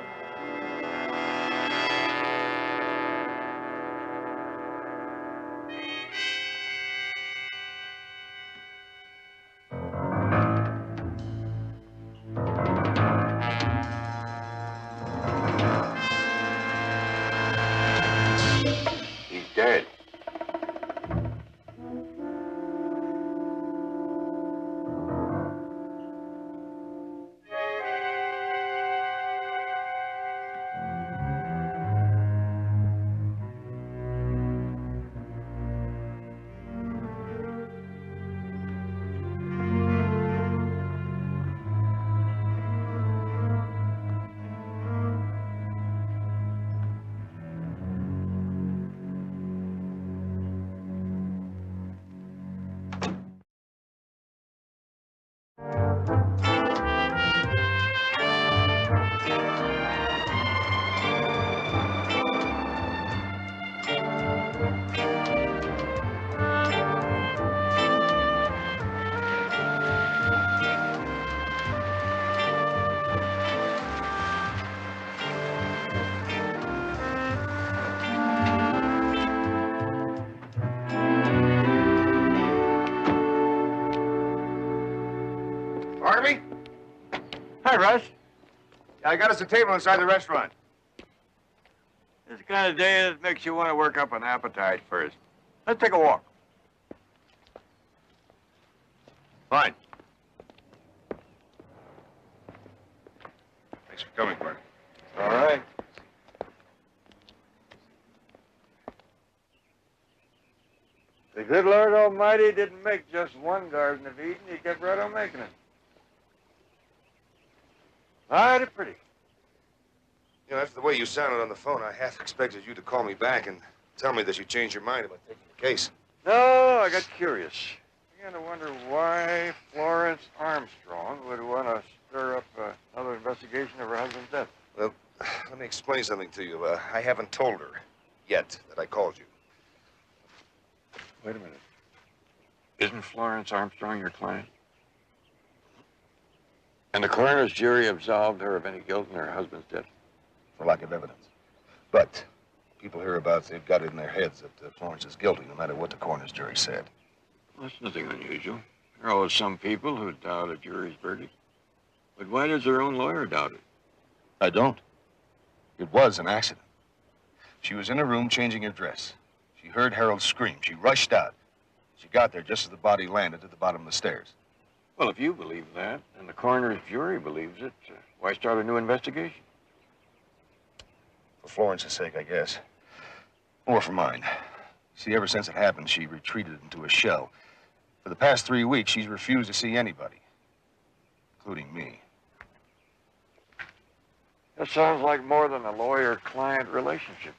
Speaker 6: He's dead.
Speaker 14: Barnaby?
Speaker 6: Hi, Russ.
Speaker 14: I got us a table inside the restaurant.
Speaker 6: This kind of day that makes you want to work up an appetite first. Let's take a walk.
Speaker 14: Fine. Thanks for coming, Barnaby.
Speaker 6: All right. The good Lord Almighty didn't make just one Garden of Eden. He kept right on making it. Mighty pretty.
Speaker 14: You know, after the way you sounded on the phone, I half expected you to call me back and tell me that you changed your mind about taking the case.
Speaker 6: No, I got curious. I began to wonder why Florence Armstrong would want to stir up another investigation of her husband's death.
Speaker 14: Well, let me explain something to you. I haven't told her yet that I called you.
Speaker 6: Wait a minute. Isn't Florence Armstrong your client? And the coroner's jury absolved her of any guilt in her husband's death?
Speaker 14: For lack of evidence. But people hereabouts, they've got it in their heads that Florence is guilty, no matter what the coroner's jury said.
Speaker 6: Well, that's nothing unusual. There are always some people who doubt a jury's verdict. But why does her own lawyer doubt it?
Speaker 14: I don't. It was an accident. She was in a room changing her dress. She heard Harold scream. She rushed out. She got there just as the body landed at the bottom of the stairs.
Speaker 6: Well, if you believe that, and the coroner's jury believes it, why start a new investigation?
Speaker 14: For Florence's sake, I guess. Or for mine. See, ever since it happened, she retreated into a shell. For the past 3 weeks, she's refused to see anybody, including me.
Speaker 6: That sounds like more than a lawyer-client relationship.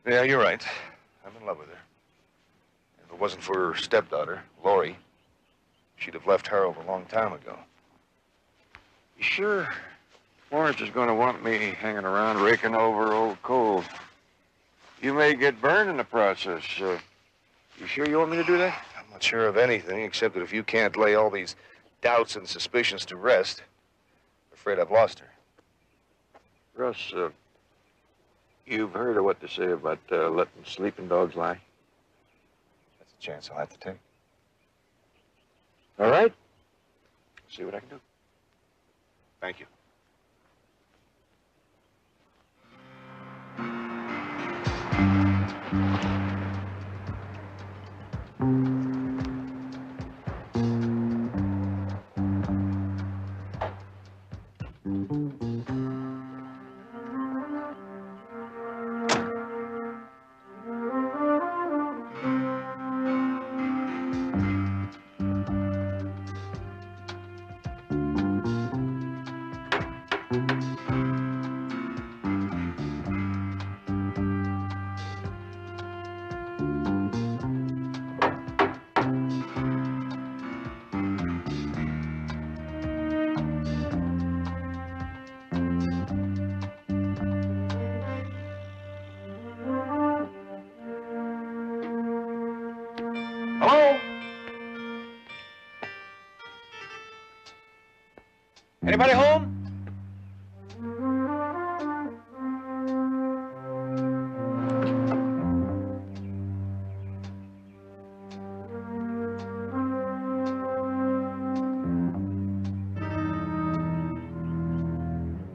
Speaker 14: Yeah, you're right. I'm in love with her. If it wasn't for her stepdaughter, Lori, she'd have left Harold a long time ago.
Speaker 6: You sure Florence is going to want me hanging around raking over old coal? You may get burned in the process. You sure you want me to do that?
Speaker 14: I'm not sure of anything, except that if you can't lay all these doubts and suspicions to rest, I'm afraid I've lost her.
Speaker 6: Russ, you've heard of what they say about letting sleeping dogs lie?
Speaker 14: That's a chance I'll have to take.
Speaker 6: All right. See what I can do.
Speaker 14: Thank you.
Speaker 6: Anybody home?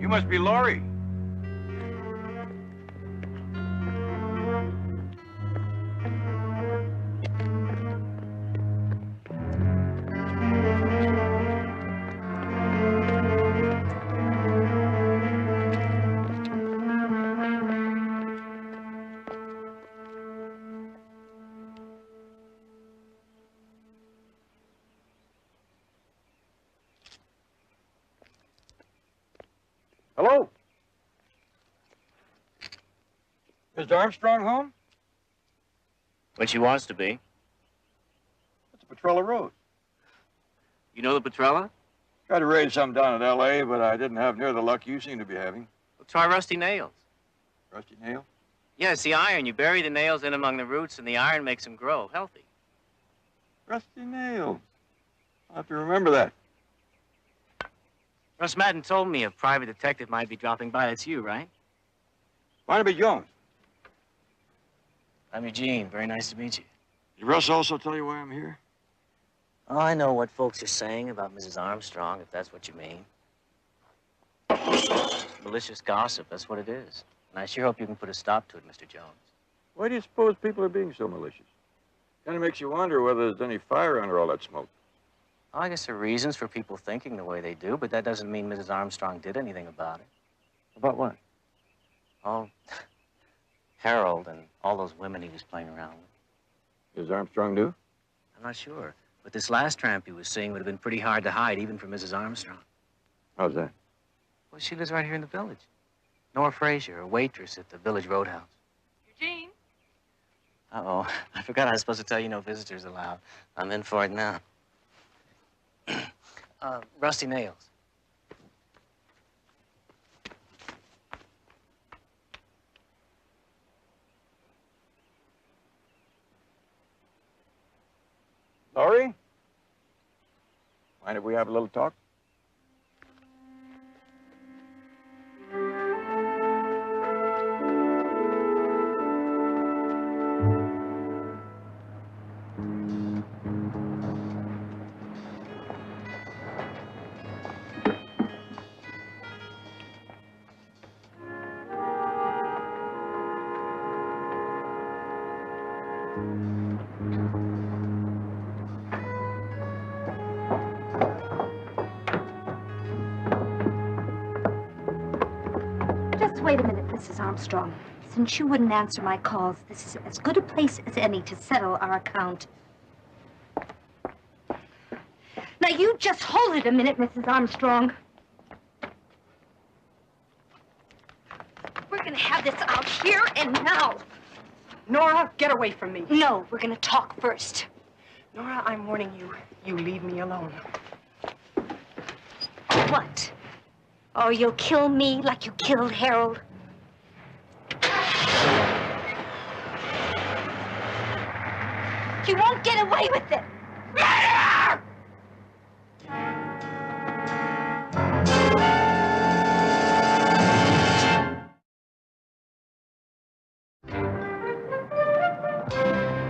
Speaker 6: You must be Laurie. Hello? Mr. Armstrong home?
Speaker 5: When she wants to be.
Speaker 6: It's Petrella Road.
Speaker 5: You know the Petrella?
Speaker 6: Tried to raise some down at L.A., but I didn't have near the luck you seem to be having.
Speaker 5: Well, try rusty nails.
Speaker 6: Rusty nail?
Speaker 5: Yeah, it's the iron. You bury the nails in among the roots, and the iron makes them grow healthy.
Speaker 6: Rusty nails. I'll have to remember that.
Speaker 5: Russ Madden told me a private detective might be dropping by. That's you, right?
Speaker 6: Barnaby Jones.
Speaker 5: I'm Eugene. Very nice to meet you.
Speaker 6: Did Russ also tell you why I'm here?
Speaker 5: Oh, I know what folks are saying about Mrs. Armstrong, if that's what you mean. Malicious gossip, that's what it is. And I sure hope you can put a stop to it, Mr. Jones.
Speaker 6: Why do you suppose people are being so malicious? Kind of makes you wonder whether there's any fire under all that smoke.
Speaker 5: Oh, I guess there are reasons for people thinking the way they do, but that doesn't mean Mrs. Armstrong did anything about it.
Speaker 6: About what?
Speaker 5: Oh, Harold and all those women he was playing around with.
Speaker 6: Is Armstrong new?
Speaker 5: I'm not sure. But this last tramp he was seeing would have been pretty hard to hide, even for Mrs. Armstrong.
Speaker 6: How's that?
Speaker 5: Well, she lives right here in the village. Nora Frazier, a waitress at the village roadhouse.
Speaker 16: Eugene?
Speaker 5: Uh-oh. I forgot I was supposed to tell you no visitors allowed. I'm in for it now. Rusty nails.
Speaker 6: Laurie? Mind if we have a little talk?
Speaker 17: Just wait a minute, Mrs. Armstrong. Since you wouldn't answer my calls, this is as good a place as any to settle our account. Now, you just hold it a minute, Mrs. Armstrong. We're gonna have this out here and now.
Speaker 16: Nora, get away from me.
Speaker 17: No, we're gonna talk first.
Speaker 16: Nora, I'm warning you. You leave me alone.
Speaker 17: What? Oh, you'll kill me like you killed Harold? You won't get away with it! Murderer!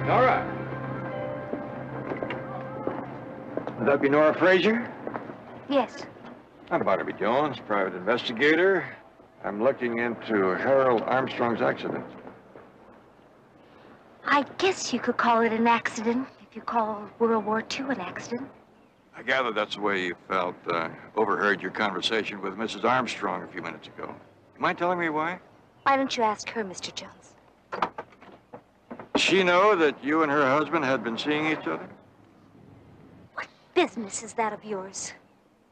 Speaker 6: Nora! Would that be Nora Frazier?
Speaker 17: Yes.
Speaker 6: I'm Barnaby Jones, private investigator. I'm looking into Harold Armstrong's accident.
Speaker 17: I guess you could call it an accident if you call World War II an accident.
Speaker 6: I gather that's the way you felt. Overheard your conversation with Mrs. Armstrong a few minutes ago. You mind telling me why?
Speaker 17: Why don't you ask her, Mr. Jones?
Speaker 6: Does she know that you and her husband had been seeing each other?
Speaker 17: What business is that of yours?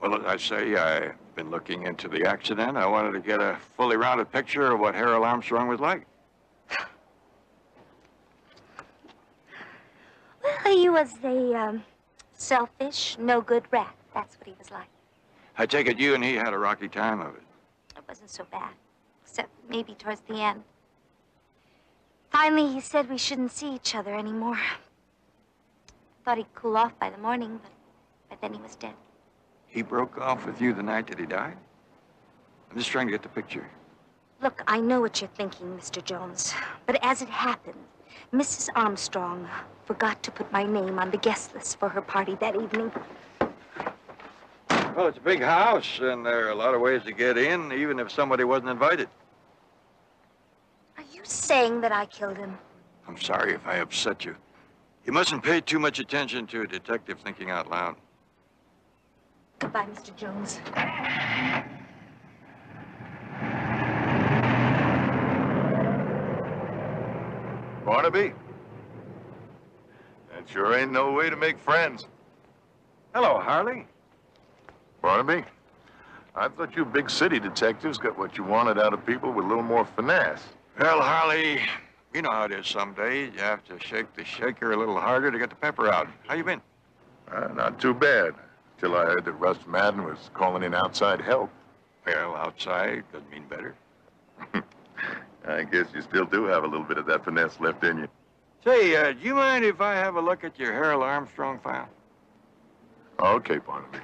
Speaker 6: Well, as I say, I've been looking into the accident. I wanted to get a fully rounded picture of what Harold Armstrong was like.
Speaker 17: Well, he was a selfish, no-good rat. That's what he was like.
Speaker 6: I take it you and he had a rocky time of it.
Speaker 17: It wasn't so bad, except maybe towards the end. Finally, he said we shouldn't see each other anymore. Thought he'd cool off by the morning, but then he was dead.
Speaker 6: He broke off with you the night that he died? I'm just trying to get the picture.
Speaker 17: Look, I know what you're thinking, Mr. Jones. But as it happened, Mrs. Armstrong forgot to put my name on the guest list for her party that evening.
Speaker 6: Well, it's a big house, and there are a lot of ways to get in, even if somebody wasn't invited.
Speaker 17: Are you saying that I killed him?
Speaker 6: I'm sorry if I upset you. You mustn't pay too much attention to a detective thinking out loud.
Speaker 17: Goodbye, Mr. Jones.
Speaker 14: Barnaby? That sure ain't no way to make friends.
Speaker 6: Hello, Harley.
Speaker 14: Barnaby, I thought you big city detectives got what you wanted out of people with a little more finesse.
Speaker 6: Well, Harley, you know how it is some days. You have to shake the shaker a little harder to get the pepper out. How you been?
Speaker 14: Not too bad, till I heard that Russ Madden was calling in outside help.
Speaker 6: Well, outside doesn't mean better.
Speaker 14: I guess you still do have a little bit of that finesse left in you.
Speaker 6: Say, do you mind if I have a look at your Harold Armstrong file?
Speaker 14: Okay, Barnaby.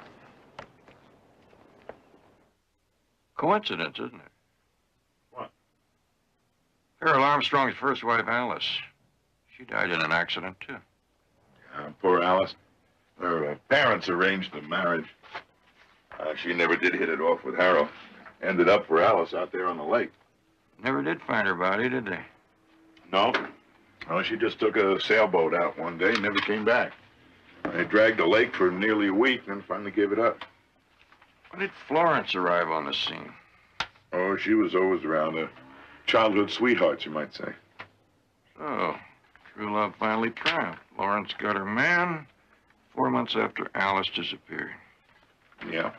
Speaker 6: Coincidence, isn't it?
Speaker 14: What?
Speaker 6: Harold Armstrong's first wife, Alice. She died in an accident, too.
Speaker 14: Poor Alice. Her parents arranged the marriage. She never did hit it off with Harold. Ended up for Alice out there on the lake.
Speaker 6: Never did find her body, did they?
Speaker 14: No. No, she just took a sailboat out one day and never came back. They dragged the lake for nearly a week, then finally gave it up.
Speaker 6: When did Florence arrive on the scene?
Speaker 14: Oh, she was always around. A childhood sweetheart, you might say.
Speaker 6: So, true love finally triumphed. Florence got her man 4 months after Alice disappeared.
Speaker 14: Yeah.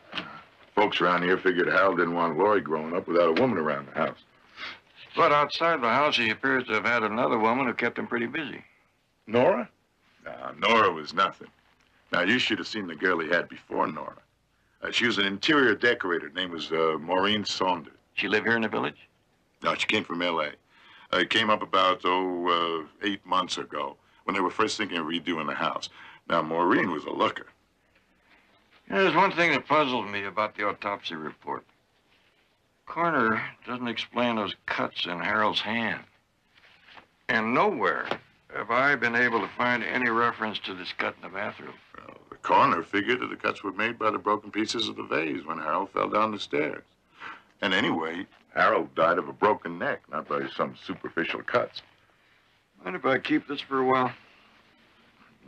Speaker 14: Folks around here figured Harold didn't want Laurie growing up without a woman around the house.
Speaker 6: But outside the house, he appears to have had another woman who kept him pretty busy.
Speaker 14: Nora? Nora was nothing. Now, you should have seen the girl he had before Nora. She was an interior decorator. Her name was Maureen Saunders.
Speaker 6: She live here in the village?
Speaker 14: No, she came from L.A. Came up about, 8 months ago when they were first thinking of redoing the house. Now, Maureen was a looker.
Speaker 6: Yeah, there's one thing that puzzles me about the autopsy report. Coroner doesn't explain those cuts in Harold's hand. And nowhere have I been able to find any reference to this cut in the bathroom.
Speaker 14: Well, the coroner figured that the cuts were made by the broken pieces of the vase when Harold fell down the stairs. And anyway, Harold died of a broken neck, not by some superficial cuts.
Speaker 6: Mind if I keep this for a while?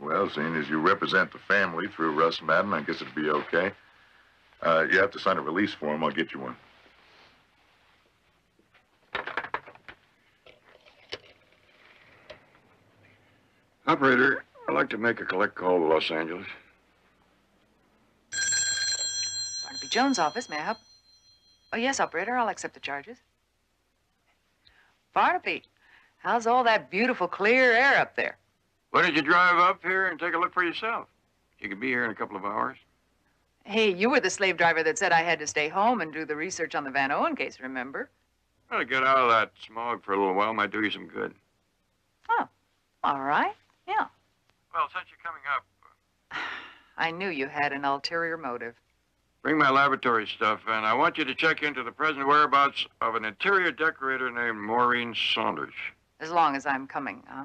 Speaker 14: Well, seeing as you represent the family through Russ Madden, I guess it'd be okay. You have to sign a release form. I'll get you one.
Speaker 6: Operator, I'd like to make a collect call to Los Angeles.
Speaker 9: Barnaby Jones' office, may I help? Oh, yes, operator, I'll accept the charges. Barnaby, how's all that beautiful clear air up there?
Speaker 6: Why don't you drive up here and take a look for yourself? You could be here in a couple of hours.
Speaker 9: Hey, you were the slave driver that said I had to stay home and do the research on the Van Owen case, remember?
Speaker 6: Well, to get out of that smog for a little while might do you some good.
Speaker 9: Oh, all right, yeah.
Speaker 6: Well, since you're coming up,
Speaker 9: I knew you had an ulterior motive.
Speaker 6: bring my laboratory stuff, and I want you to check into the present whereabouts of an interior decorator named Maureen Saunders.
Speaker 9: As long as I'm coming, huh?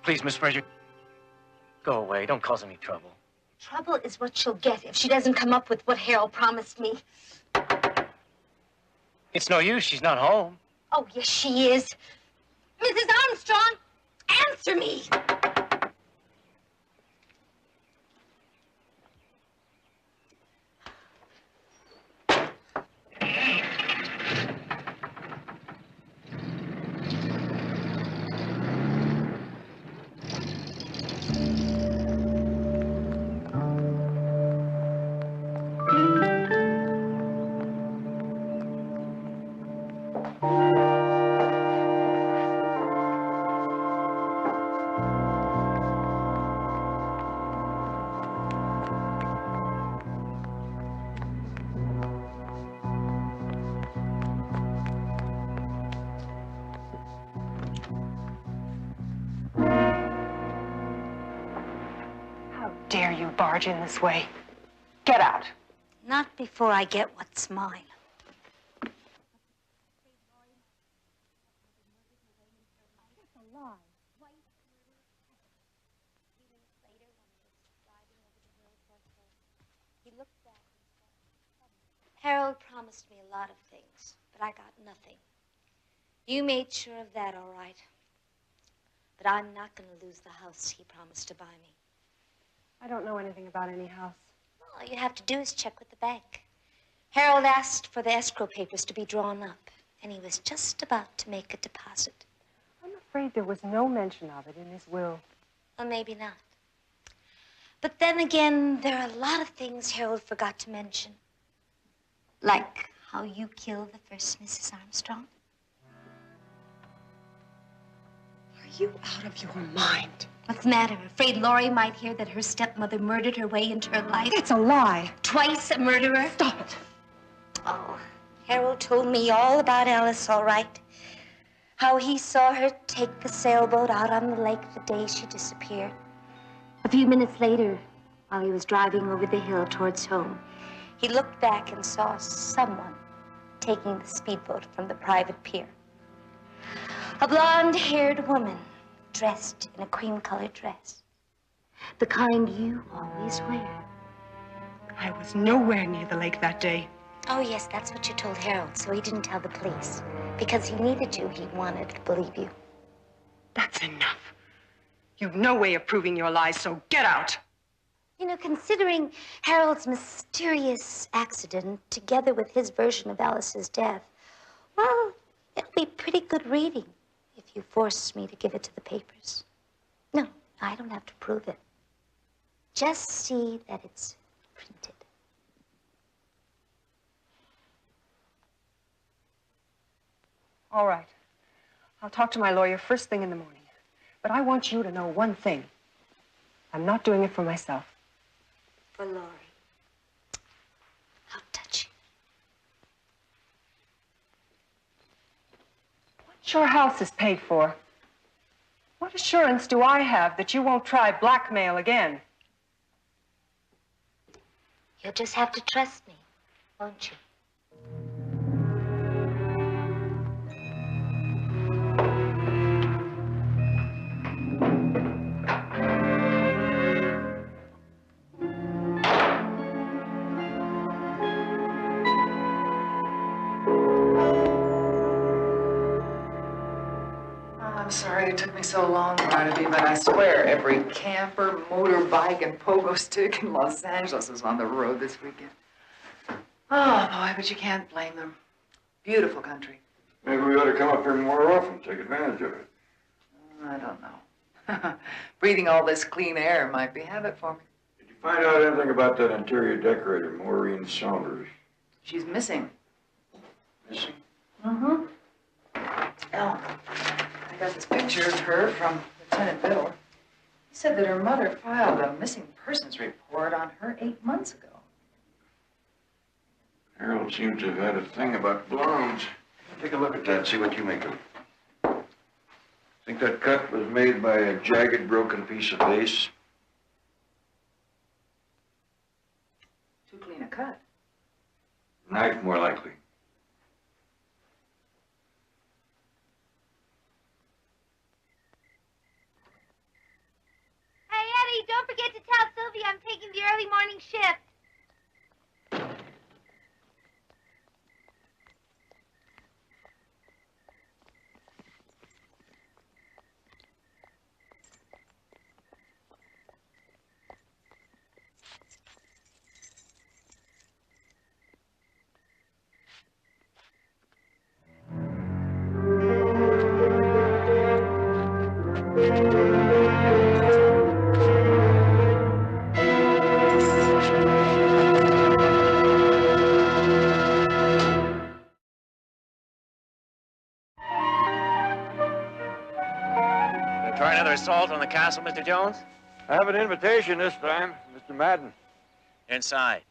Speaker 20: Please, Miss Fraser, go away. Don't cause any trouble.
Speaker 17: Trouble is what she'll get if she doesn't come up with what Harold promised me.
Speaker 20: It's no use. She's not home.
Speaker 17: Oh, yes, she is. Mrs. Armstrong, answer me.
Speaker 16: barge in this way. Get out.
Speaker 17: Not before I get what's mine. Harold promised me a lot of things, but I got nothing. You made sure of that, all right. But I'm not going to lose the house he promised to buy me.
Speaker 16: I don't know anything about any house.
Speaker 17: All you have to do is check with the bank. Harold asked for the escrow papers to be drawn up, and he was just about to make a deposit.
Speaker 16: I'm afraid there was no mention of it in his will.
Speaker 17: Well, maybe not. But then again, there are a lot of things Harold forgot to mention. Like how you killed the first Mrs. Armstrong.
Speaker 16: Are you out of your mind?
Speaker 17: What's the matter? Afraid Laurie might hear that her stepmother murdered her way into her life?
Speaker 16: It's a lie.
Speaker 17: Twice a murderer?
Speaker 16: Stop it.
Speaker 17: Oh, Harold told me all about Alice, all right. How he saw her take the sailboat out on the lake the day she disappeared. A few minutes later, while he was driving over the hill towards home, he looked back and saw someone taking the speedboat from the private pier. A blonde-haired woman dressed in a cream-colored dress. The kind you always wear.
Speaker 16: I was nowhere near the lake that day.
Speaker 17: Oh, yes, that's what you told Harold, so he didn't tell the police. Because he needed you, he wanted to believe you.
Speaker 16: That's enough. You've no way of proving your lies, so get out.
Speaker 17: You know, considering Harold's mysterious accident, together with his version of Alice's death, well, it'll be pretty good reading if you force me to give it to the papers. No, I don't have to prove it. Just see that it's printed.
Speaker 16: All right. I'll talk to my lawyer first thing in the morning. But I want you to know one thing. I'm not doing it for myself.
Speaker 17: For Laurie. How touching.
Speaker 16: Once your house is paid for, what assurance do I have that you won't try blackmail again?
Speaker 17: You'll just have to trust me, won't you?
Speaker 9: I'm sorry it took me so long, Barnaby, but I swear every camper, motorbike, and pogo stick in Los Angeles is on the road this weekend. Oh, boy, but you can't blame them. Beautiful country.
Speaker 6: Maybe we ought to come up here more often, take advantage of it.
Speaker 9: I don't know. Breathing all this clean air might be habit forming.
Speaker 6: Did you find out anything about that interior decorator, Maureen Saunders?
Speaker 9: She's missing.
Speaker 6: Missing?
Speaker 9: Mm-hmm. Oh, I got this picture of her from Lieutenant Biddle. He said that her mother filed a missing persons report on her 8 months ago.
Speaker 6: Harold seems to have had a thing about blondes. Take a look at that, see what you make of it. Think that cut was made by a jagged, broken piece of lace?
Speaker 9: Too clean a cut.
Speaker 6: Knife, more likely.
Speaker 3: Hey, Eddie, don't forget to tell Sylvia I'm taking the early morning shift.
Speaker 20: Try another assault on the castle, Mr. Jones?
Speaker 6: I have an invitation this time, Mr. Madden.
Speaker 20: Inside.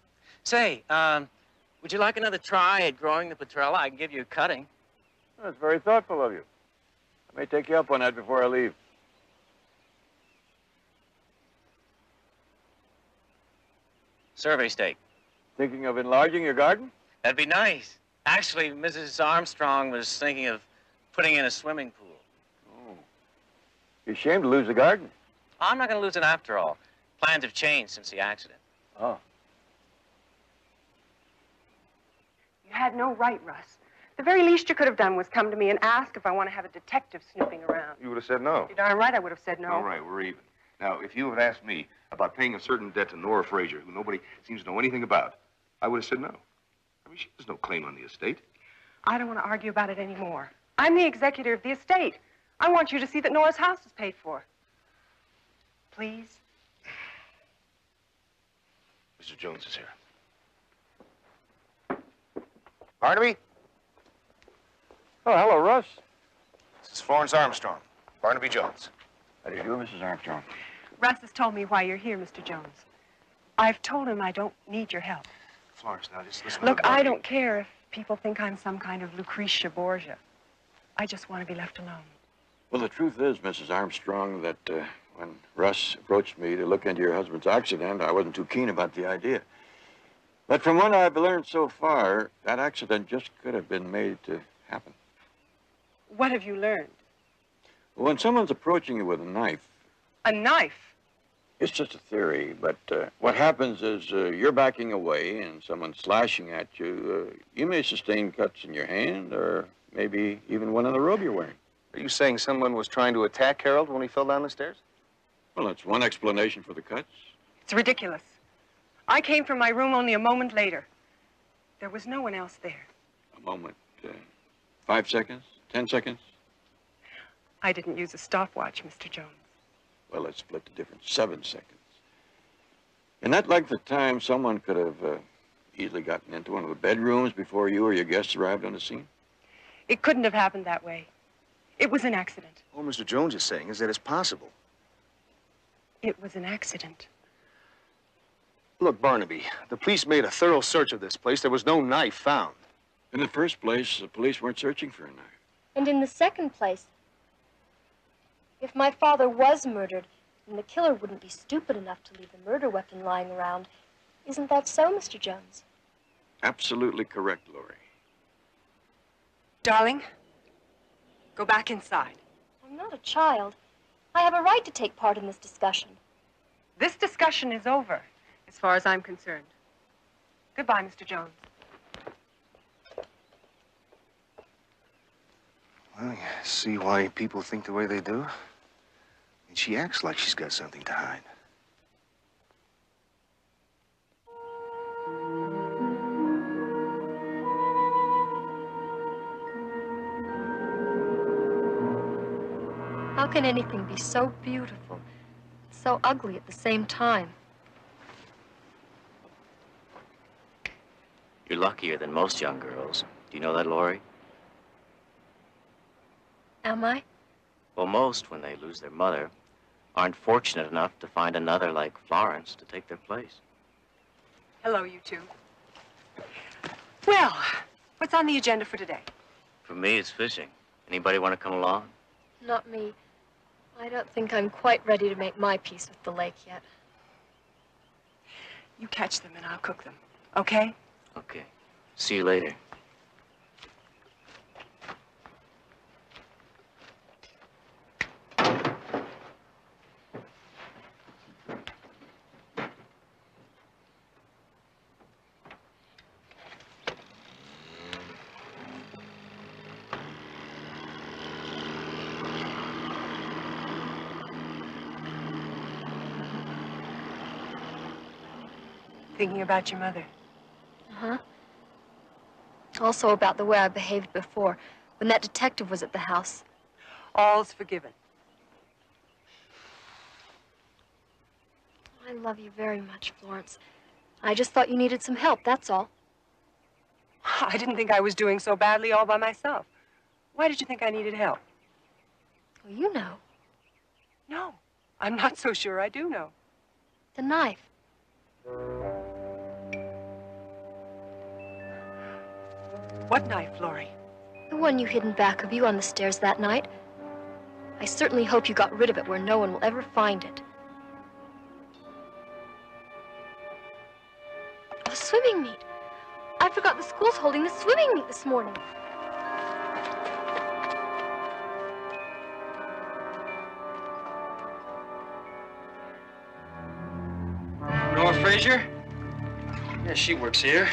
Speaker 20: Say, would you like another try at growing the Petrella? I can give you a cutting.
Speaker 6: That's very thoughtful of you. I may take you up on that before I leave.
Speaker 20: Survey stake.
Speaker 6: Thinking of enlarging your garden?
Speaker 20: That'd be nice. Actually, Mrs. Armstrong was thinking of putting in a swimming pool.
Speaker 6: Oh. You're ashamed to lose the garden.
Speaker 20: I'm not going to lose it after all. Plans have changed since the accident.
Speaker 6: Oh.
Speaker 16: You had no right, Russ. The very least you could have done was come to me and ask if I want to have a detective snooping around.
Speaker 14: You would have said no.
Speaker 16: You're darn right I would have said no.
Speaker 14: All right, we're even. Now, if you had asked me about paying a certain debt to Nora Fraser, who nobody seems to know anything about, I would have said no. I mean, she has no claim on the estate.
Speaker 16: I don't want to argue about it anymore. I'm the executor of the estate. I want you to see that Nora's house is paid for. Please?
Speaker 14: Mr. Jones is here. Barnaby?
Speaker 6: Oh, hello, Russ.
Speaker 14: This is Florence Armstrong. Barnaby Jones.
Speaker 6: How do you do, Mrs. Armstrong?
Speaker 16: Russ has told me why you're here, Mr. Jones. I've told him I don't need your help.
Speaker 14: Florence, now just listen.
Speaker 16: Look, I don't care if people think I'm some kind of Lucretia Borgia. I just want to be left alone.
Speaker 6: Well, the truth is, Mrs. Armstrong, that when Russ approached me to look into your husband's accident, I wasn't too keen about the idea. But from what I've learned so far, that accident just could have been made to happen.
Speaker 16: What have you learned?
Speaker 6: When someone's approaching you with a knife...
Speaker 16: A knife?
Speaker 6: It's just a theory, but what happens is you're backing away and someone's slashing at you. You may sustain cuts in your hand or maybe even one on the robe you're wearing.
Speaker 14: Are you saying someone was trying to attack Harold when he fell down the stairs?
Speaker 6: Well, that's one explanation for the cuts.
Speaker 16: It's ridiculous. I came from my room only a moment later. There was no one else there.
Speaker 6: A moment. 5 seconds? 10 seconds?
Speaker 16: I didn't use a stopwatch, Mr. Jones.
Speaker 6: Well, let's split the difference. 7 seconds. In that length of time, someone could have easily gotten into one of the bedrooms before you or your guests arrived on the scene.
Speaker 16: It couldn't have happened that way. It was an accident.
Speaker 14: All Mr. Jones is saying is that it's possible.
Speaker 16: It was an accident.
Speaker 14: Look, Barnaby, the police made a thorough search of this place. There was no knife found.
Speaker 6: In the first place, the police weren't searching for a knife.
Speaker 10: And in the second place, if my father was murdered, then the killer wouldn't be stupid enough to leave the murder weapon lying around. Isn't that so, Mr. Jones?
Speaker 6: Absolutely correct, Laurie.
Speaker 16: Darling, go back inside.
Speaker 10: I'm not a child. I have a right to take part in this discussion.
Speaker 16: This discussion is over, as far as I'm concerned. Goodbye, Mr. Jones.
Speaker 14: Well, you see why people think the way they do? And she acts like she's got something to hide.
Speaker 10: How can anything be so beautiful, so ugly at the same time?
Speaker 20: You're luckier than most young girls. Do you know that, Laurie?
Speaker 10: Am I?
Speaker 20: Well, most, when they lose their mother, aren't fortunate enough to find another like Florence to take their place.
Speaker 16: Hello, you two. Well, what's on the agenda for today?
Speaker 20: For me, it's fishing. Anybody want to come along?
Speaker 10: Not me. I don't think I'm quite ready to make my peace with the lake yet.
Speaker 16: You catch them and I'll cook them, okay?
Speaker 20: Okay. See you later.
Speaker 16: Thinking about your mother.
Speaker 10: Uh-huh. Also about the way I behaved before, when that detective was at the house.
Speaker 16: All's forgiven.
Speaker 10: I love you very much, Florence. I just thought you needed some help, that's all.
Speaker 16: I didn't think I was doing so badly all by myself. Why did you think I needed help?
Speaker 10: Well, you know.
Speaker 16: No, I'm not so sure I do know.
Speaker 10: The knife.
Speaker 16: What knife, Laurie?
Speaker 10: The one you hid in back of you on the stairs that night. I certainly hope you got rid of it where no one will ever find it.
Speaker 25: I forgot the school's holding the swimming meet this morning.
Speaker 4: Nora Frazier? Yeah, she works here.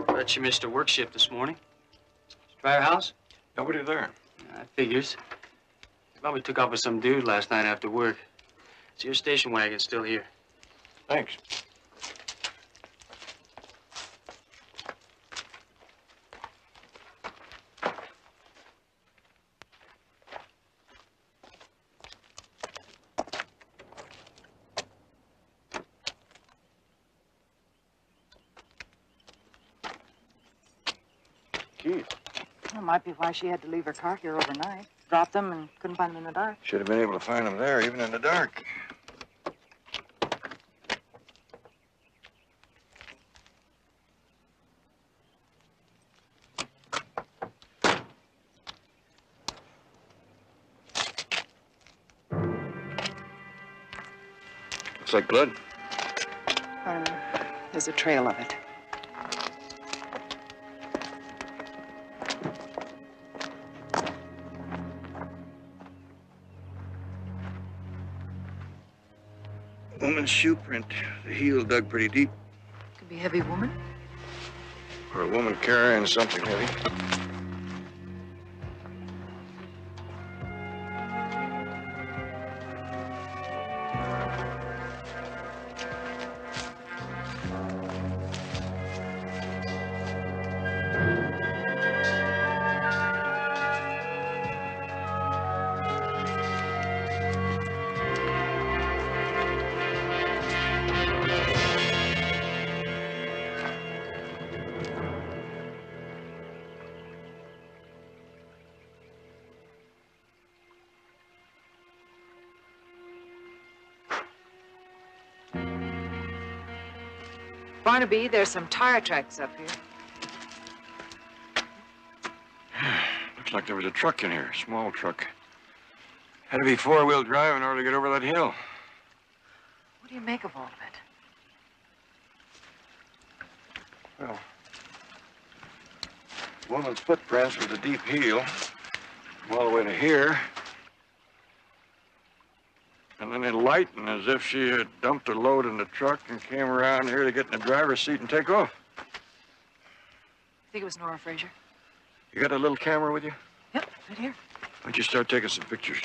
Speaker 4: Bet she missed her work shift this morning. Did you try her house?
Speaker 6: Nobody there.
Speaker 4: That figures. Probably took off with some dude last night after work. So your station wagon's still here.
Speaker 6: Thanks. Keys.
Speaker 9: That might be why she had to leave her car here overnight. Dropped them and couldn't find them in the dark.
Speaker 6: Should have been able to find them there, even in the dark. Looks like blood.
Speaker 9: There's a trail of it.
Speaker 6: Woman's shoe print. The heel dug pretty deep.
Speaker 9: Could be a heavy woman.
Speaker 6: Or a woman carrying something heavy.
Speaker 9: Barnaby, there's some tire tracks up here.
Speaker 6: Looks like there was a truck in here, a small truck. Had to be four-wheel drive in order to get over that hill.
Speaker 9: What do you make of all of it?
Speaker 6: Well, woman's footprints with a deep heel, from all the way to here. And then it lightened as if she had dumped a load in the truck and came around here to get in the driver's seat and take off.
Speaker 9: I think it was Nora Frazier.
Speaker 6: You got a little camera with you?
Speaker 9: Yep, right here.
Speaker 6: Why don't you start taking some pictures?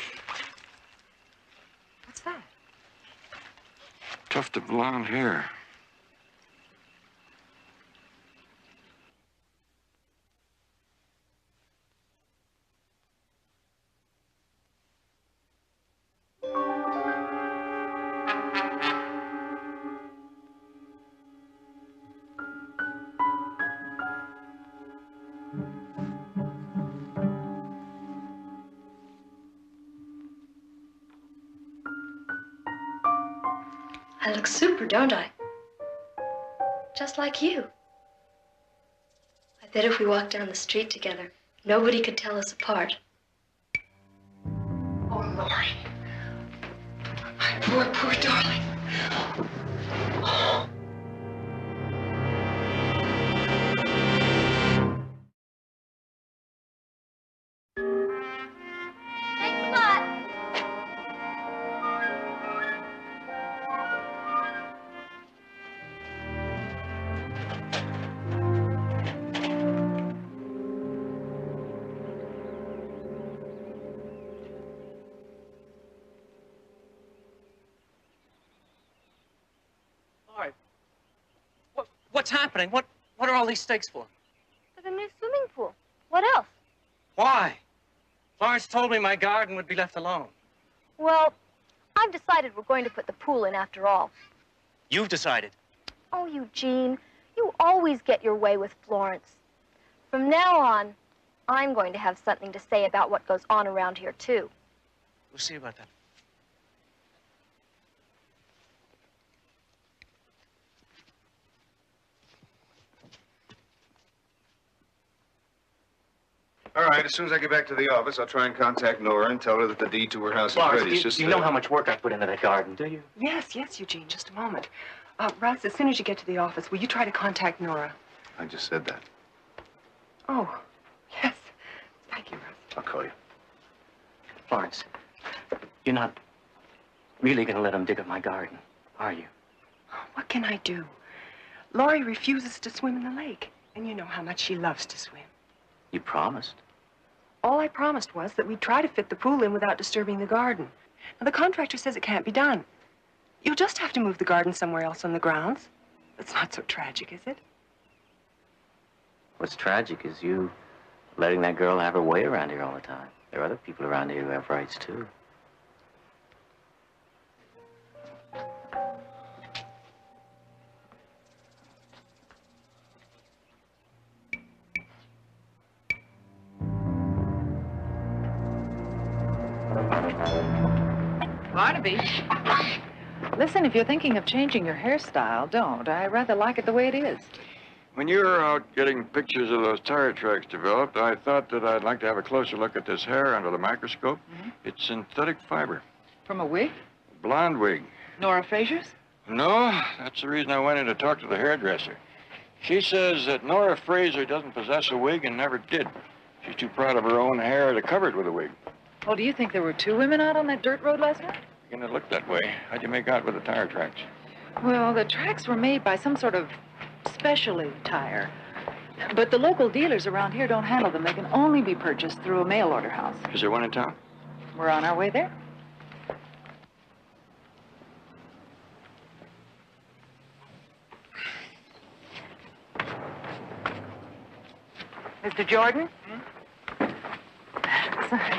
Speaker 9: What's that?
Speaker 6: Tuft of blonde hair.
Speaker 25: I look super, don't I? Just like you. I bet if we walked down the street together, nobody could tell us apart.
Speaker 9: Oh, Lori. My poor, poor darling. Oh.
Speaker 3: Thanks a lot.
Speaker 20: What's happening? What are all these stakes for?
Speaker 25: For the new swimming pool. What else?
Speaker 20: Why? Florence told me my garden would be left alone.
Speaker 25: Well, I've decided we're going to put the pool in after all.
Speaker 20: You've decided.
Speaker 25: Oh, Eugene, you always get your way with Florence. From now on, I'm going to have something to say about what goes on around here, too.
Speaker 20: We'll see about that.
Speaker 14: All right, as soon as I get back to the office, I'll try and contact Nora and tell her that the deed to her house is
Speaker 20: Florence,
Speaker 14: ready. It's just
Speaker 20: you know how much work I put into that garden, do you?
Speaker 16: Yes, Eugene, just a moment. Russ, as soon as you get to the office, will you try to contact Nora?
Speaker 14: I just said that.
Speaker 16: Oh, yes. Thank you, Russ.
Speaker 14: I'll call you.
Speaker 20: Florence, you're not really going to let him dig up my garden, are you?
Speaker 16: What can I do? Laurie refuses to swim in the lake, and you know how much she loves to swim.
Speaker 20: You promised.
Speaker 16: All I promised was that we'd try to fit the pool in without disturbing the garden. Now, the contractor says it can't be done. You'll just have to move the garden somewhere else on the grounds. It's not so tragic, is it?
Speaker 20: What's tragic is you letting that girl have her way around here all the time. There are other people around here who have rights, too.
Speaker 9: Barnaby. Listen, if you're thinking of changing your hairstyle, don't. I rather like it the way it is.
Speaker 6: When you were out getting pictures of those tire tracks developed, I thought that I'd like to have a closer look at this hair under the microscope. It's synthetic fiber.
Speaker 9: From a wig?
Speaker 6: Blonde wig.
Speaker 9: Nora Fraser's?
Speaker 6: No, that's the reason I went in to talk to the hairdresser. She says that Nora Fraser doesn't possess a wig and never did. She's too proud of her own hair to cover it with a wig.
Speaker 9: Well, do you think there were two women out on that dirt road last night?
Speaker 6: And it looked that way. How'd you make out with the tire tracks?
Speaker 9: Well, the tracks were made by some sort of specialty tire. But the local dealers around here don't handle them. They can only be purchased through a mail order house.
Speaker 6: Is there one in town?
Speaker 9: We're on our way there. Mr. Jordan?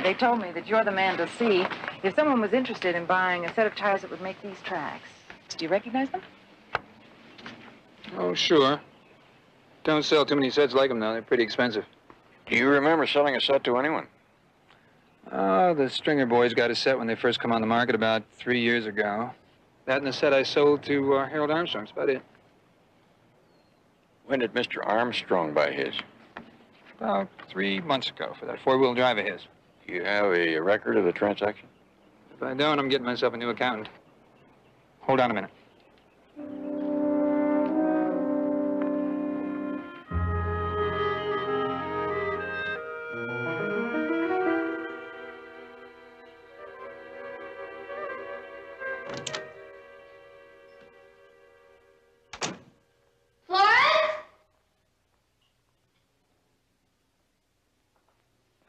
Speaker 9: They told me that you're the man to see if someone was interested in buying a set of tires that would make these tracks. Do you recognize them?
Speaker 8: Oh, sure. Don't sell too many sets like them, though. They're pretty expensive.
Speaker 6: Do you remember selling a set to anyone?
Speaker 8: Oh, the Stringer boys got a set when they first come on the market about 3 years ago. That and the set I sold to Harold Armstrong. That's about it.
Speaker 6: When did Mr. Armstrong buy his?
Speaker 8: About 3 months ago for that four-wheel drive of his.
Speaker 6: Do you have a record of the transaction?
Speaker 8: If I don't, I'm getting myself a new accountant. Hold on a minute.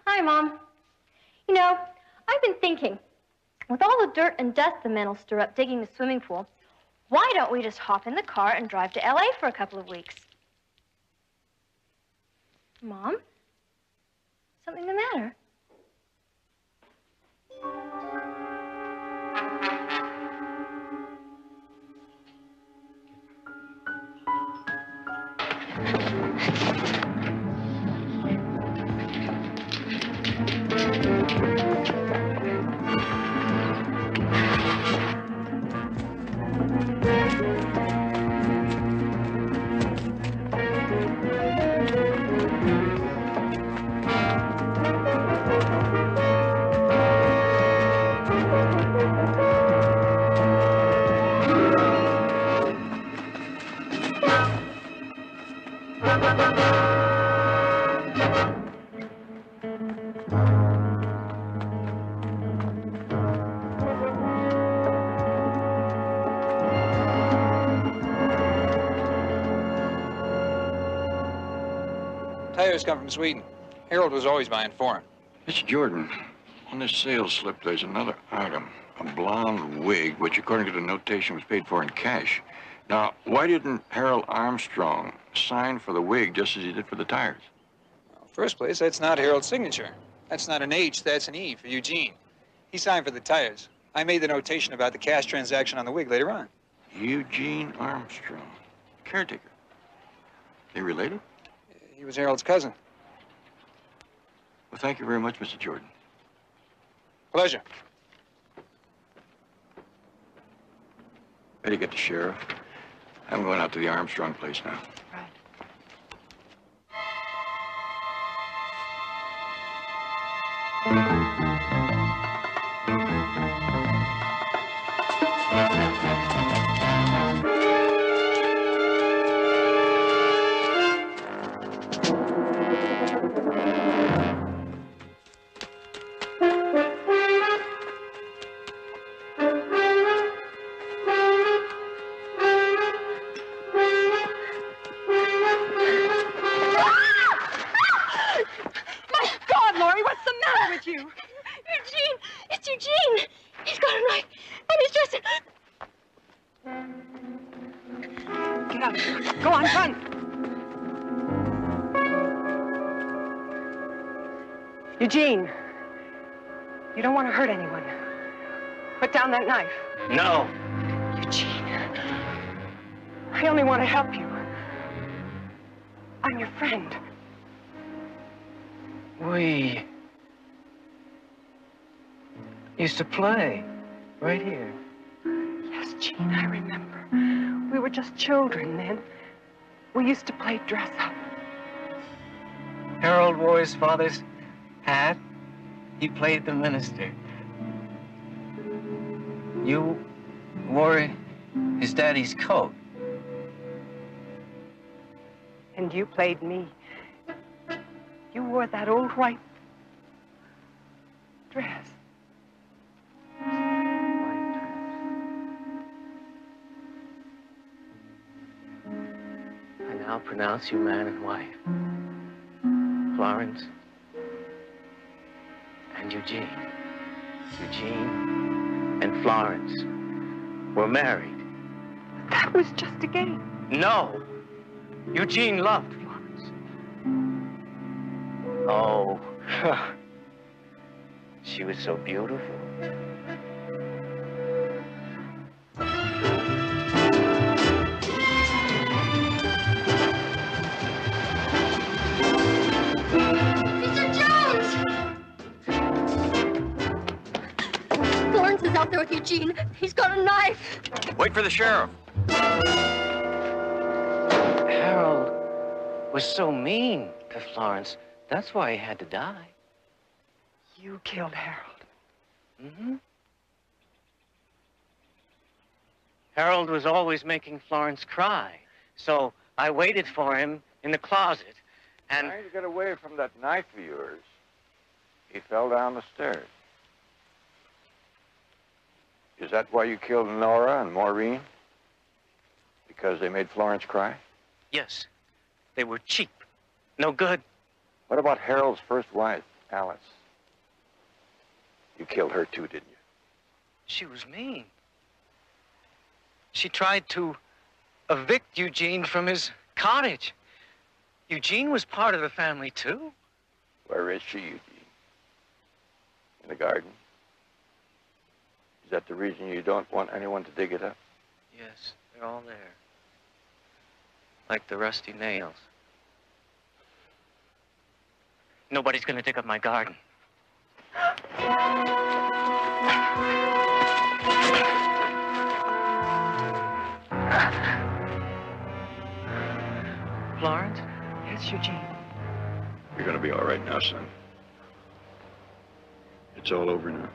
Speaker 3: Hi, Mom. You know, I've been thinking, with all the dirt and dust the men will stir up digging the swimming pool, why don't we just hop in the car and drive to L.A. for a couple of weeks? Mom? Something the matter?
Speaker 8: Tires come from Sweden. Harold was always buying foreign.
Speaker 6: Mr. Jordan, on this sales slip, there's another item, a blonde wig, which, according to the notation, was paid for in cash. Now, why didn't Harold Armstrong sign for the wig just as he did for the tires?
Speaker 8: Well, first place, that's not Harold's signature. That's not an H, that's an E for Eugene. He signed for the tires. I made the notation about the cash transaction on the wig later on.
Speaker 6: Eugene Armstrong, caretaker. They related?
Speaker 8: He was Harold's cousin.
Speaker 6: Well, thank you very much, Mr. Jordan.
Speaker 8: Pleasure.
Speaker 6: Better get the sheriff. I'm going out to the Armstrong place now.
Speaker 16: Eugene, you don't want to hurt anyone. Put down that knife.
Speaker 20: No.
Speaker 16: Eugene, I only want to help you. I'm your friend.
Speaker 20: We used to play right here.
Speaker 16: Yes, Gene, I remember. We were just children then. We used to play dress up.
Speaker 20: Harold wore his father's hat. He played the minister. You wore his daddy's coat.
Speaker 16: And you played me. You wore that old white dress.
Speaker 20: I now pronounce you man and wife. Florence and Eugene. Eugene and Florence were married.
Speaker 16: That was just a game.
Speaker 20: No. Eugene loved Florence. Oh, she was so beautiful.
Speaker 3: Florence is out there with Eugene. He's got a knife.
Speaker 2: Wait for the sheriff.
Speaker 20: Harold was so mean to Florence. That's why he had to die.
Speaker 16: You killed Harold.
Speaker 20: Mm-hmm. Harold was always making Florence cry. So I waited for him in the closet. And
Speaker 6: Trying to get away from that knife of yours, he fell down the stairs. Is that why you killed Nora and Maureen? Because they made Florence cry?
Speaker 20: yes, they were cheap. No good.
Speaker 6: What about Harold's first wife, Alice? You killed her too, didn't you?
Speaker 20: She was mean. She tried to evict Eugene from his cottage. Eugene was part of the family, too.
Speaker 6: Where is she, Eugene? In the garden? Is that the reason you don't want anyone to dig it up?
Speaker 20: Yes, they're all there. Like the rusty nails. Nobody's gonna dig up my garden. Florence?
Speaker 16: Yes, Eugene.
Speaker 6: You're gonna be all right now, son. It's all over now.